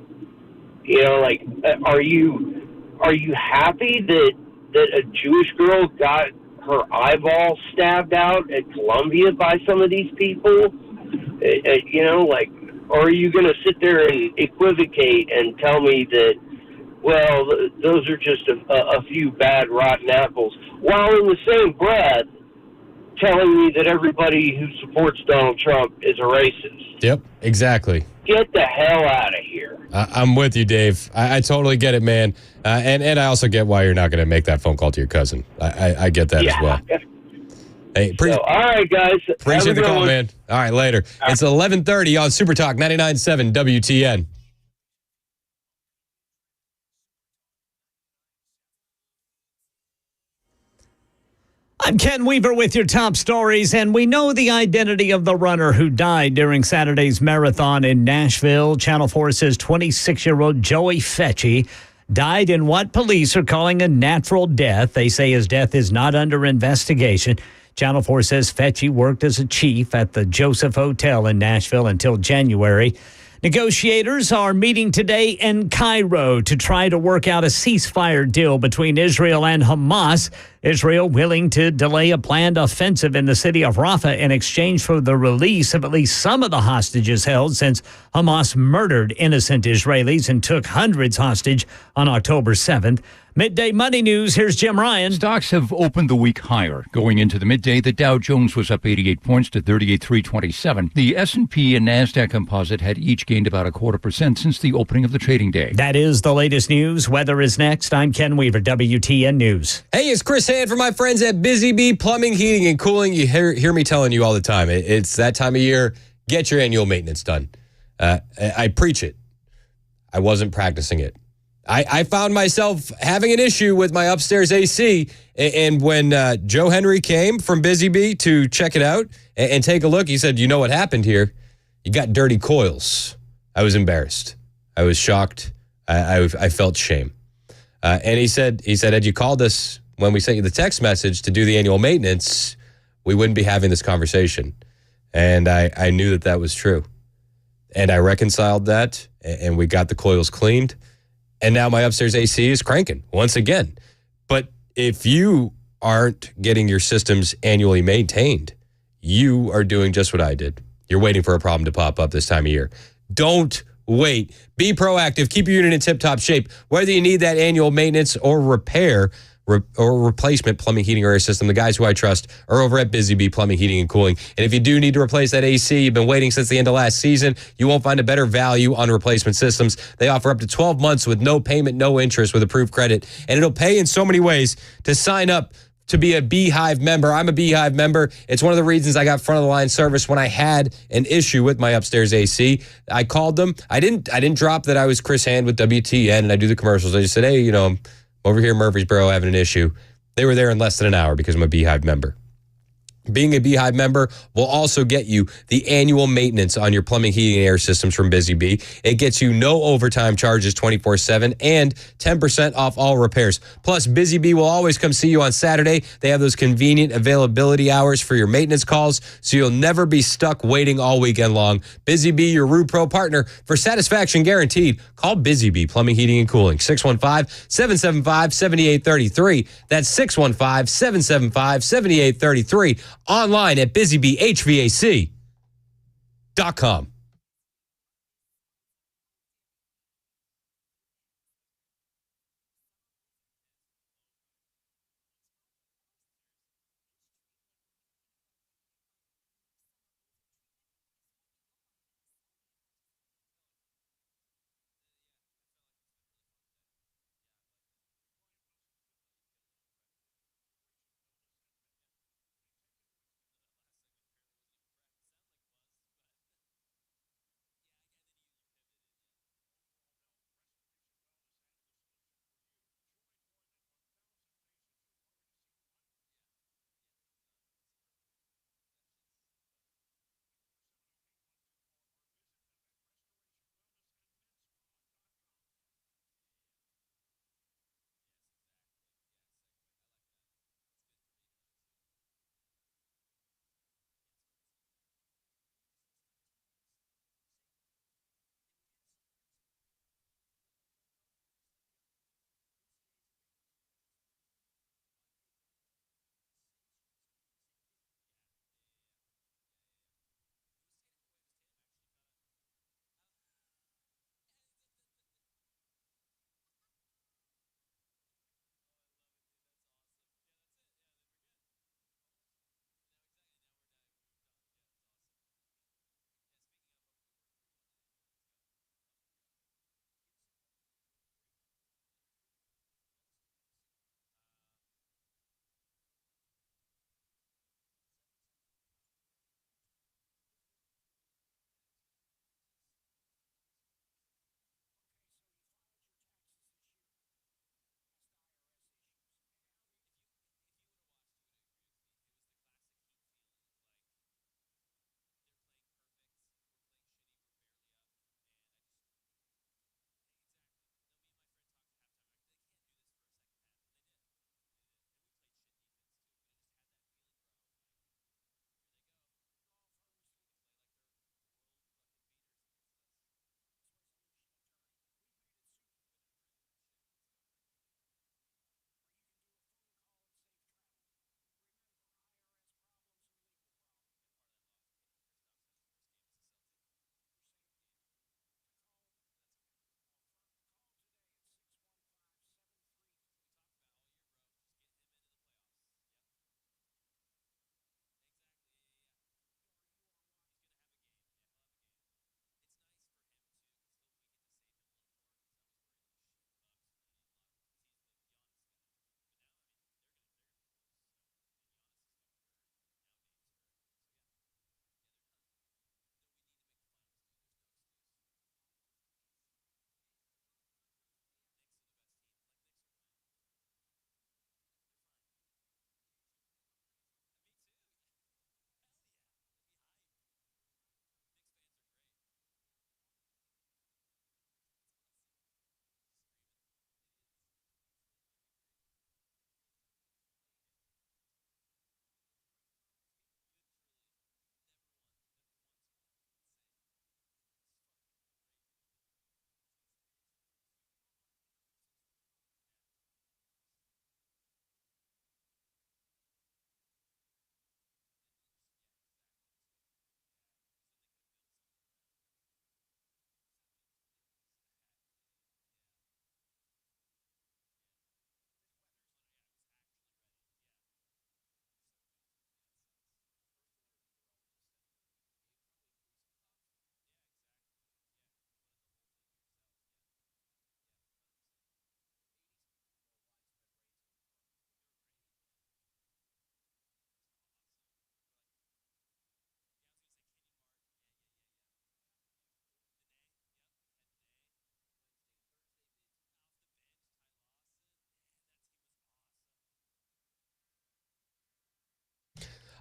You know, like, are you happy that a Jewish girl got her eyeball stabbed out at Columbia by some of these people? You know, like, or are you going to sit there and equivocate and tell me that, well, those are just a few bad rotten apples, while in the same breath telling me that everybody who supports Donald Trump is a racist. Yep, exactly. Get the hell out of here. I'm with you, Dave. I totally get it, man. And I also get why you're not going to make that phone call to your cousin. I get that as well. Hey, all right, guys. Appreciate the call, man. All right, later. It's 11:30 on Super Talk 99.7 WTN. I'm Ken Weaver with your top stories, and we know the identity of the runner who died during Saturday's marathon in Nashville. Channel 4 says 26-year-old Joey Fecci died in what police are calling a natural death. They say his death is not under investigation. Channel 4 says Fecci worked as a chief at the Joseph Hotel in Nashville until January. Negotiators are meeting today in Cairo to try to work out a ceasefire deal between Israel and Hamas. Israel willing to delay a planned offensive in the city of Rafah in exchange for the release of at least some of the hostages held since Hamas murdered innocent Israelis and took hundreds hostage on October 7th. Midday Money News, here's Jim Ryan. Stocks have opened the week higher. Going into the midday, the Dow Jones was up 88 points to 38,327. The S&P and NASDAQ composite had each gained about 0.25% since the opening of the trading day. That is the latest news. Weather is next. I'm Ken Weaver, WTN News. Hey, it's Chris Hand from my friends at Busy Bee Plumbing, Heating, and Cooling. You hear me telling you all the time. It's that time of year. Get your annual maintenance done. I preach it. I wasn't practicing it. I found myself having an issue with my upstairs AC, and when Joe Henry came from Busy Bee to check it out and take a look, he said, "You know what happened here? You got dirty coils." I was embarrassed. I was shocked. I felt shame. And he said, had you called us when we sent you the text message to do the annual maintenance, we wouldn't be having this conversation. And I knew that was true. And I reconciled that, and we got the coils cleaned. And now my upstairs AC is cranking once again. But if you aren't getting your systems annually maintained, you are doing just what I did. You're waiting for a problem to pop up this time of year. Don't wait. Be proactive. Keep your unit in tip-top shape. Whether you need that annual maintenance or repair or replacement plumbing, heating, or air system, the guys who I trust are over at Busy Bee Plumbing, Heating, and Cooling. And if you do need to replace that AC, you've been waiting since the end of last season, you won't find a better value on replacement systems. They offer up to 12 months with no payment, no interest with approved credit. And it'll pay in so many ways to sign up to be a Beehive member. I'm a Beehive member. It's one of the reasons I got front of the line service when I had an issue with my upstairs AC. I called them. I didn't drop that I was Chris Hand with WTN and I do the commercials. I just said, hey, I'm over here in Murfreesboro having an issue. They were there in less than an hour because I'm a Beehive member. Being a Beehive member will also get you the annual maintenance on your plumbing, heating, and air systems from Busy Bee. It gets you no overtime charges 24/7 and 10% off all repairs. Plus, Busy Bee will always come see you on Saturday. They have those convenient availability hours for your maintenance calls, so you'll never be stuck waiting all weekend long. Busy Bee, your RuPro partner for satisfaction guaranteed. Call Busy Bee Plumbing, Heating, and Cooling, 615-775-7833. That's 615-775-7833. Online at busybeehvac.com.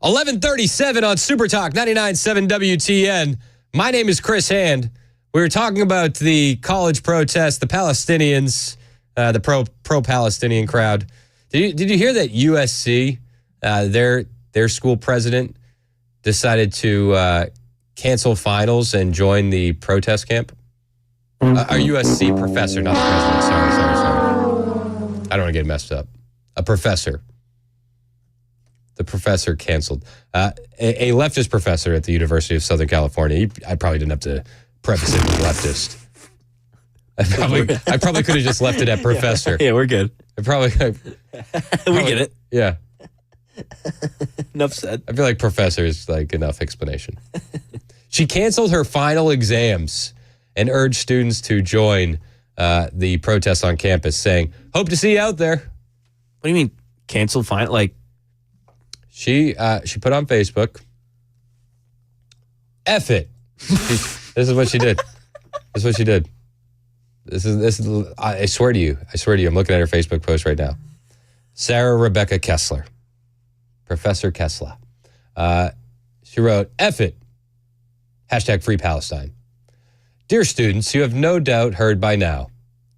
11:37 on Super Talk 99.7 WTN. My name is Chris Hand. We were talking about the college protests, the Palestinians, the pro-Palestinian crowd. Did you hear that USC, their school president, decided to cancel finals and join the protest camp? Our USC professor, not the president. Sorry. I don't want to get messed up. A professor. The professor canceled. A leftist professor at the University of Southern California. I probably didn't have to preface it with leftist. I probably could have just left it at professor. Yeah, we're good. We get it. Yeah. Enough said. I feel like professor is like enough explanation. She canceled her final exams and urged students to join the protests on campus, saying, "Hope to see you out there." What do you mean canceled final? Like she put on Facebook, "F it." This is what she did. This is what she did. This is. I swear to you. I'm looking at her Facebook post right now. Sarah Rebecca Kessler, Professor Kessler. She wrote, "F it. Hashtag Free Palestine. Dear students, you have no doubt heard by now,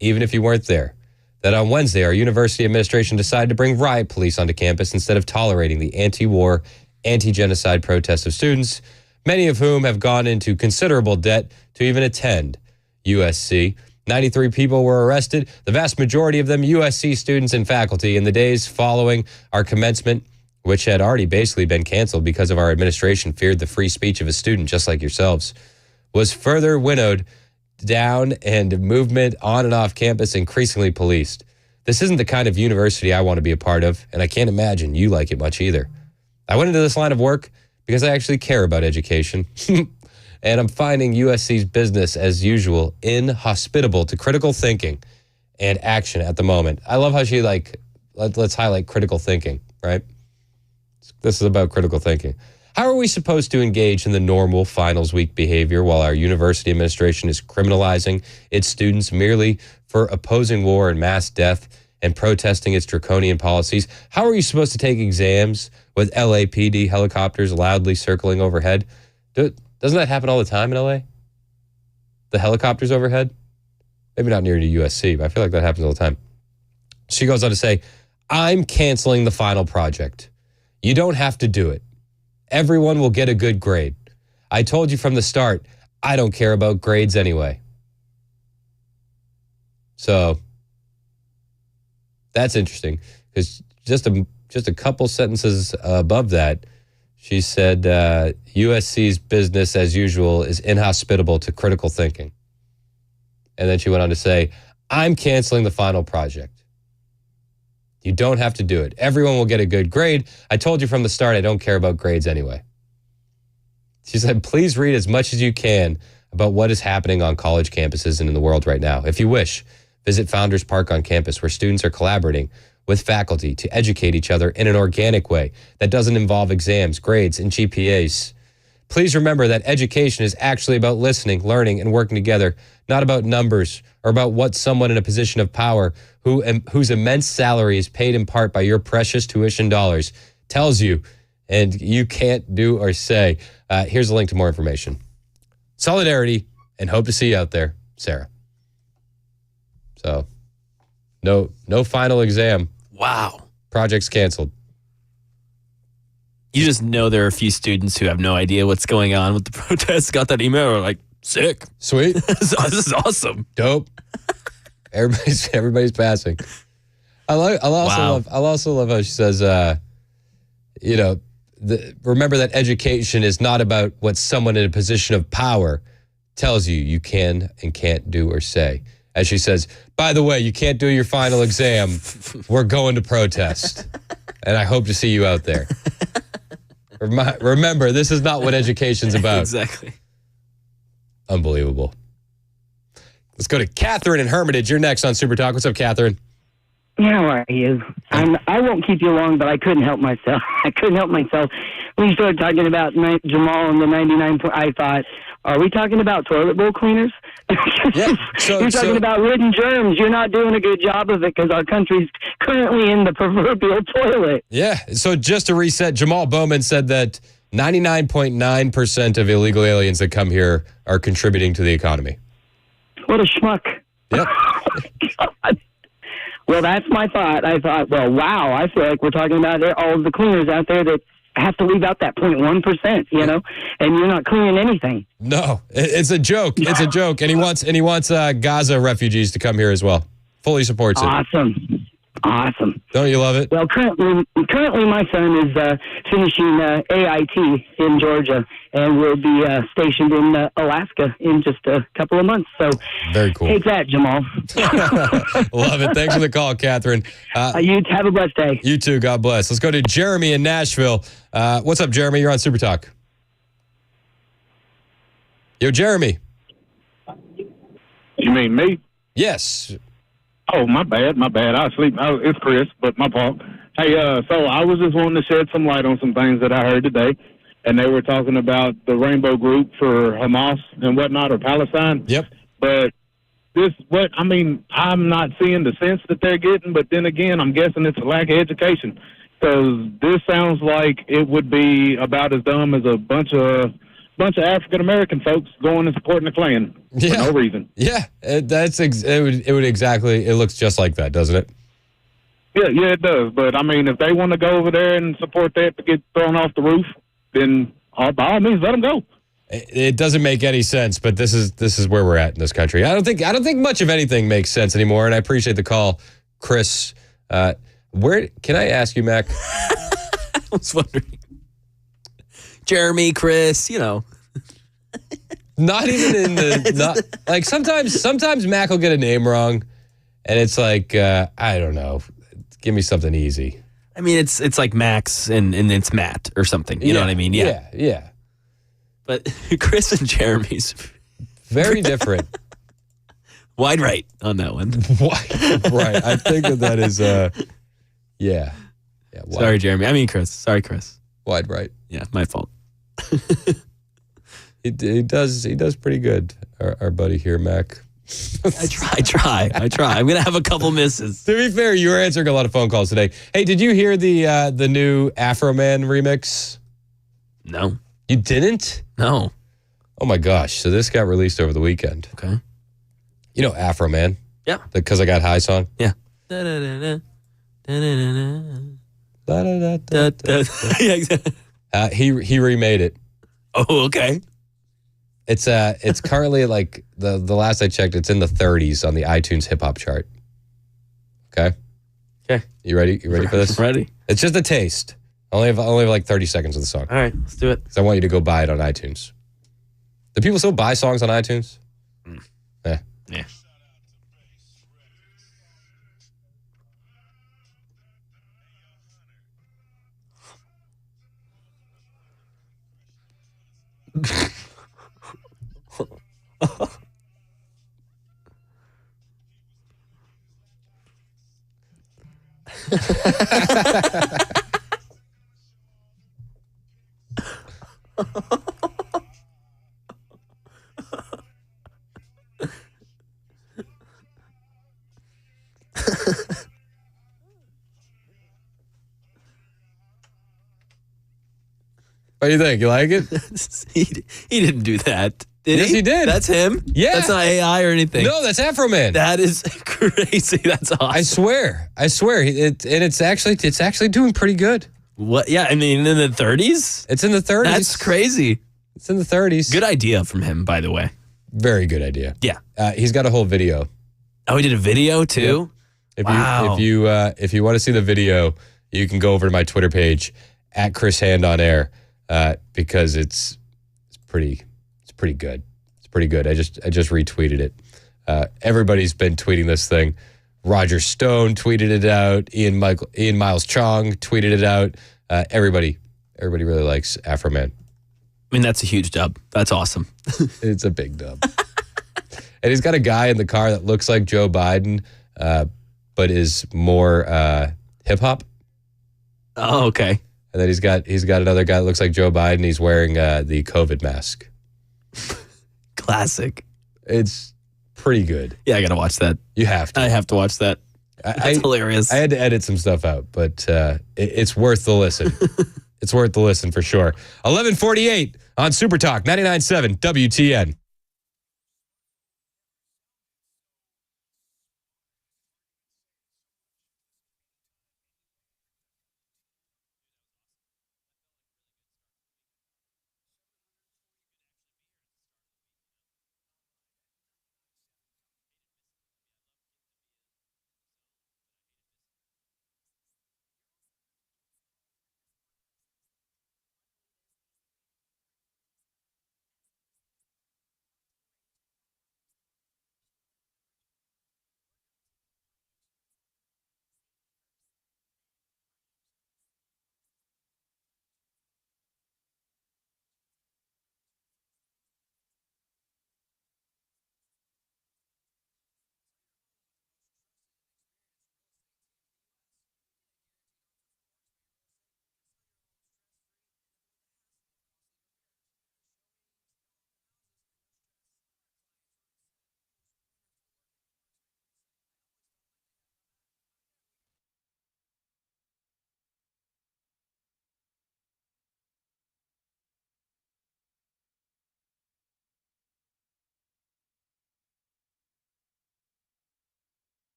even if you weren't there, that on Wednesday our university administration decided to bring riot police onto campus instead of tolerating the anti-war, anti-genocide protests of students, many of whom have gone into considerable debt to even attend USC. 93 people were arrested, the vast majority of them USC students and faculty, in the days following our commencement, which had already basically been canceled because of our administration feared the free speech of a student just like yourselves, was further winnowed down and movement on and off campus increasingly policed. This isn't the kind of university I want to be a part of, and I can't imagine you like it much either. I went into this line of work because I actually care about education, and I'm finding USC's business as usual inhospitable to critical thinking and action at the moment." I love how she let's highlight critical thinking, right? This is about critical thinking. How are we supposed to engage in the normal finals week behavior while our university administration is criminalizing its students merely for opposing war and mass death and protesting its draconian policies? How are you supposed to take exams with LAPD helicopters loudly circling overhead? Doesn't that happen all the time in LA? The helicopters overhead? Maybe not near to USC, but I feel like that happens all the time. She goes on to say, "I'm canceling the final project. You don't have to do it. Everyone will get a good grade. I told you from the start, I don't care about grades anyway." So that's interesting because just a couple sentences above that, she said USC's business as usual is inhospitable to critical thinking. And then she went on to say, "I'm canceling the final project. You don't have to do it. Everyone will get a good grade. I told you from the start I don't care about grades anyway." She said, "Please read as much as you can about what is happening on college campuses and in the world right now. If you wish, visit Founders Park on campus where students are collaborating with faculty to educate each other in an organic way that doesn't involve exams, grades, and GPAs. Please remember that education is actually about listening, learning, and working together, not about numbers or about what someone in a position of power whose immense salary is paid in part by your precious tuition dollars tells you and you can't do or say." Here's a link to more information. Solidarity and hope to see you out there, Sarah. So, no final exam. Wow. Project's canceled. You just know there are a few students who have no idea what's going on with the protests. Got that email, or like, sick. Sweet. This is awesome. Dope. Everybody's passing. I'll also love how she says, remember that education is not about what someone in a position of power tells you can and can't do or say. As she says, by the way, you can't do your final exam. We're going to protest. And I hope to see you out there. Remember, this is not what education's about. Exactly. Unbelievable. Let's go to Catherine in Hermitage. You're next on Super Talk. What's up, Catherine? How are you? I won't keep you long, but I couldn't help myself. when you started talking about Jamal and the 99 point, I thought, are we talking about toilet bowl cleaners? Yeah, You're talking about ridden germs. You're not doing a good job of it because our country's currently in the proverbial toilet. Yeah. So just to reset, Jamal Bowman said that 99.9% of illegal aliens that come here are contributing to the economy. What a schmuck. Yep. Well, that's my thought. I thought, well, wow, I feel like we're talking about all of the cleaners out there that have to leave out that 0.1%, you know, and you're not cleaning anything. No, it's a joke. It's a joke. And he wants Gaza refugees to come here as well. Fully supports it. Awesome. Don't you love it? Well, currently my son is finishing AIT in Georgia and will be stationed in Alaska in just a couple of months. So very cool. Take that, Jamal. Love it. Thanks for the call, Catherine. You have a blessed day. You too. God bless. Let's go to Jeremy in Nashville. What's up, Jeremy? You're on Super Talk. Yo, Jeremy. You mean me? Yes. Oh, my bad. I was asleep. It's Chris, but my fault. Hey, so I was just wanting to shed some light on some things that I heard today, and they were talking about the Rainbow Group for Hamas and whatnot, or Palestine. Yep. But I'm not seeing the sense that they're getting, but then again, I'm guessing it's a lack of education, because this sounds like it would be about as dumb as a bunch of African-American folks going and supporting the Klan for no reason. Yeah, it looks just like that, doesn't it? Yeah, it does. But, I mean, if they want to go over there and support that to get thrown off the roof, then by all means, let them go. It doesn't make any sense, but this is where we're at in this country. I don't think much of anything makes sense anymore, and I appreciate the call, Chris. Where can I ask you, Mac? I was wondering. Jeremy, Chris, you know. Not even in the like sometimes Mac will get a name wrong, and it's like I don't know. Give me something easy. I mean, it's like Max and it's Matt or something. You know what I mean? Yeah. But Chris and Jeremy's very different. Wide right on that one. Right. I think that is yeah. Sorry, Jeremy. I mean, Chris. Sorry, Chris. Wide right. Yeah, my fault. He does pretty good, our buddy here, Mac. I try. I'm going to have a couple misses. To be fair, you were answering a lot of phone calls today. Hey, did you hear the new Afro Man remix? No. You didn't? No. Oh my gosh. So this got released over the weekend. Okay. You know Afro Man? Yeah. The 'Cause I Got High song? Yeah. He remade it. Oh, okay. It's currently like the last I checked, it's in the 30s on the iTunes hip hop chart. Okay. Okay. You ready? You ready for this? Ready. It's just a taste. I only have like 30 seconds of the song. All right, let's do it. Because I want you to go buy it on iTunes. Do people still buy songs on iTunes? Yeah. What do you think? You like it? He didn't do that. Yes, he did. That's him? Yeah. That's not AI or anything. No, that's Afro Man. That is crazy. That's awesome. I swear. It's actually doing pretty good. What? Yeah, I mean, in the 30s? It's in the 30s. That's crazy. It's in the 30s. Good idea from him, by the way. Very good idea. Yeah. He's got a whole video. Oh, he did a video too? Yeah. If you want to see the video, you can go over to my Twitter page at Chris Hand on Air because it's pretty good. It's pretty good. I just retweeted it. Everybody's been tweeting this thing. Roger Stone tweeted it out. Ian Miles Chong tweeted it out. Everybody really likes Afro Man. I mean, that's a huge dub. That's awesome. It's a big dub. And he's got a guy in the car that looks like Joe Biden, but is more hip hop. Oh, okay. And then he's got another guy that looks like Joe Biden. He's wearing the COVID mask. Classic. It's pretty good. Yeah, I got to watch that. You have to. I have to watch that. That's hilarious. I had to edit some stuff out, but it's worth the listen. It's worth the listen for sure. 11:48 on Super Talk 99.7 WTN.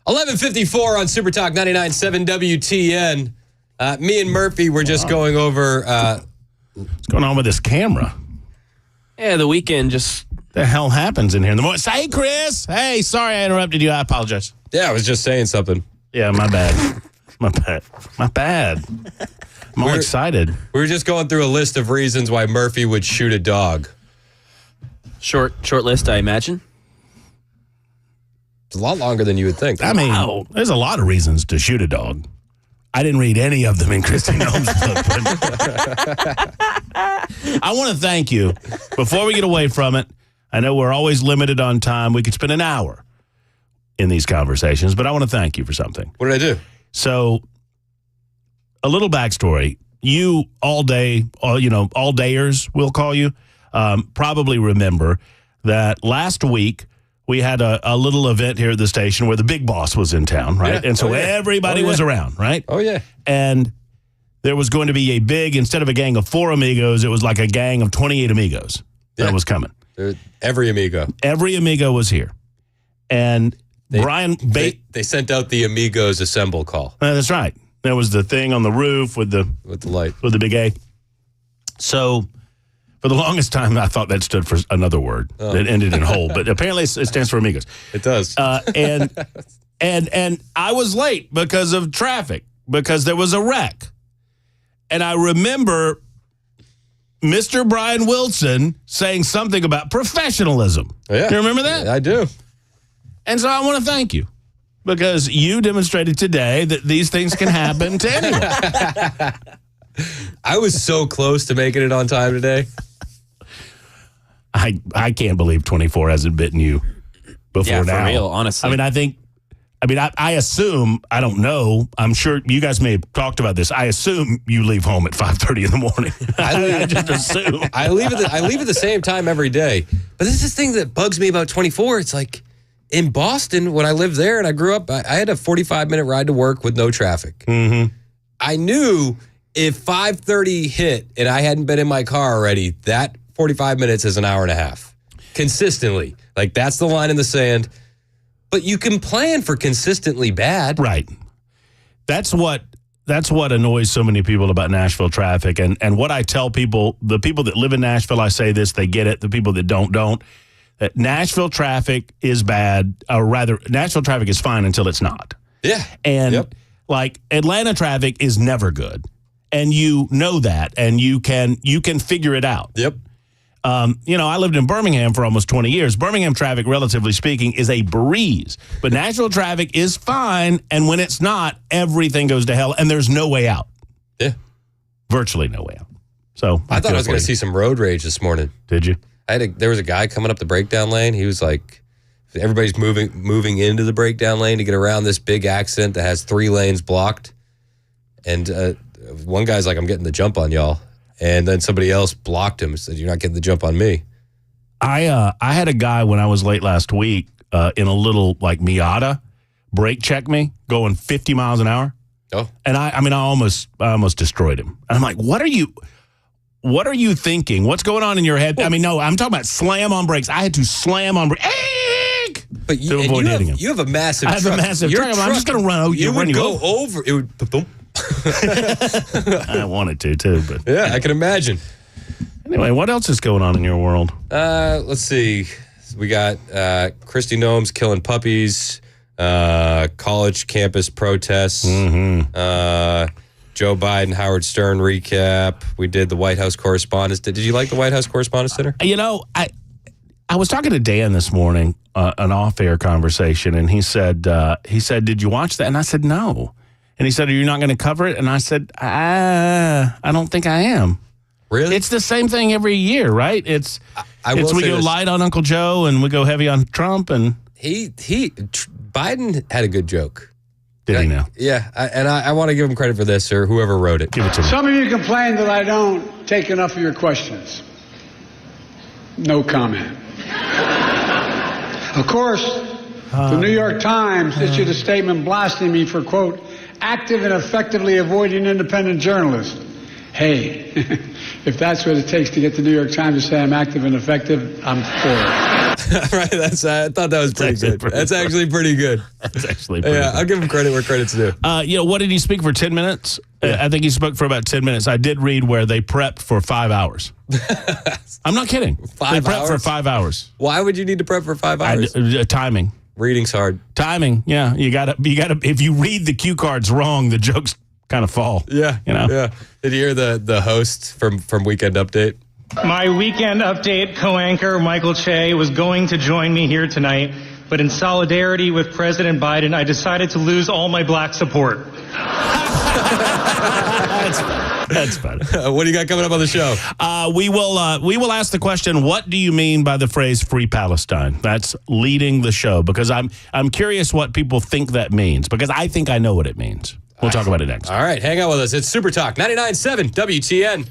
11:54 on Super Talk 99.7 WTN. Me and Murphy were just going over... what's going on with this camera? Yeah, the weekend just... The hell happens in here in the morning? Hey, Chris. Hey, sorry I interrupted you. I apologize. Yeah, I was just saying something. Yeah, my bad. My bad. I'm all excited. We were just going through a list of reasons why Murphy would shoot a dog. Short list, I imagine. It's a lot longer than you would think. I mean, there's a lot of reasons to shoot a dog. I didn't read any of them in Kristi Noem's book. I want to thank you. Before we get away from it, I know we're always limited on time. We could spend an hour in these conversations, but I want to thank you for something. What did I do? So, a little backstory. You all dayers, we'll call you, probably remember that last week we had a little event here at the station where the big boss was in town, right? Yeah. And so everybody was around, right? Oh, yeah. And there was going to be instead of a gang of 4 amigos, it was like a gang of 28 amigos that was coming. Every amigo. Every amigo was here. And they sent out the Amigos Assemble call. That's right. There was the thing on the roof with the light, with the big A. So for the longest time, I thought that stood for another word that ended in whole, but apparently it stands for amigos. It does. And I was late because of traffic, because there was a wreck. And I remember Mr. Brian Wilson saying something about professionalism. Yeah. You remember that? I do. And so I want to thank you, because you demonstrated today that these things can happen to anyone. I was so close to making it on time today. I can't believe 24 hasn't bitten you before now. For real, honestly. I assume, I don't know, I'm sure you guys may have talked about this. I assume you leave home at 5:30 in the morning. I just assume. I leave at the same time every day. But this is the thing that bugs me about 24. It's like in Boston, when I lived there and I grew up, I had a 45-minute ride to work with no traffic. Mm-hmm. I knew if 5:30 hit and I hadn't been in my car already, that 45 minutes is an hour and a half. Consistently. Like, that's the line in the sand. But you can plan for consistently bad. Right. That's what annoys so many people about Nashville traffic. And what I tell people, the people that live in Nashville, I say this, they get it. The people that don't. That Nashville traffic is bad, or rather, Nashville traffic is fine until it's not. Yeah. And like Atlanta traffic is never good. And you know that, and you can figure it out. Yep. I lived in Birmingham for almost 20 years. Birmingham traffic, relatively speaking, is a breeze. But Nashville traffic is fine, and when it's not, everything goes to hell, and there's no way out. Yeah. Virtually no way out. So I thought I was going to see some road rage this morning. Did you? There was a guy coming up the breakdown lane. He was like, everybody's moving into the breakdown lane to get around this big accident that has 3 lanes blocked. And one guy's like, I'm getting the jump on y'all. And then somebody else blocked him and said, you're not getting the jump on me. I had a guy when I was late last week in a little like Miata brake check me going 50 miles an hour. Oh. And I almost destroyed him. And I'm like, what are you thinking? What's going on in your head? I mean, no, I'm talking about slam on brakes. I had to slam on brakes. But to avoid hitting him. You have a massive truck. I have a massive truck. I'm just going to run. You would go over. It would boom. I wanted to too, but yeah, I can imagine. Anyway, what else is going on in your world? Let's see. We got Kristi Noem's killing puppies, college campus protests, Joe Biden, Howard Stern recap. We did the White House Correspondents' Dinner. Did you like the White House Correspondents' Dinner? I was talking to Dan this morning, an off-air conversation, and he said, did you watch that? And I said, no. And he said, are you not going to cover it? And I said, I don't think I am. Really? It's the same thing every year, right? It's we go light on Uncle Joe and we go heavy on Trump. And Biden had a good joke. Did he now? Yeah, I want to give him credit for this, or whoever wrote it. Give it to me. Some of you complain that I don't take enough of your questions. No comment. Of course, the New York Times issued a statement blasting me for, quote, active and effectively avoiding independent journalists. Hey, if that's what it takes to get the New York Times to say I'm active and effective, I'm for it. Right. I thought that was pretty good. That's actually pretty good. That's actually pretty good. I'll give him credit where credit's due. What did he speak for 10 minutes? Yeah. I think he spoke for about 10 minutes. I did read where they prepped for 5 hours. I'm not kidding. They prepped for 5 hours. Why would you need to prep for 5 hours? Timing. Reading's hard. Timing. Yeah. You gotta. If you read the cue cards wrong, the jokes kind of fall. Yeah. Yeah. Did you hear the host from Weekend Update? My Weekend Update co-anchor, Michael Che, was going to join me here tonight, but in solidarity with President Biden, I decided to lose all my black support. That's funny. What do you got coming up on the show? We will ask the question, what do you mean by the phrase Free Palestine? That's leading the show, because I'm curious what people think that means, because I think I know what it means. We'll talk about it next. All right, hang out with us. It's Super Talk 99.7 WTN.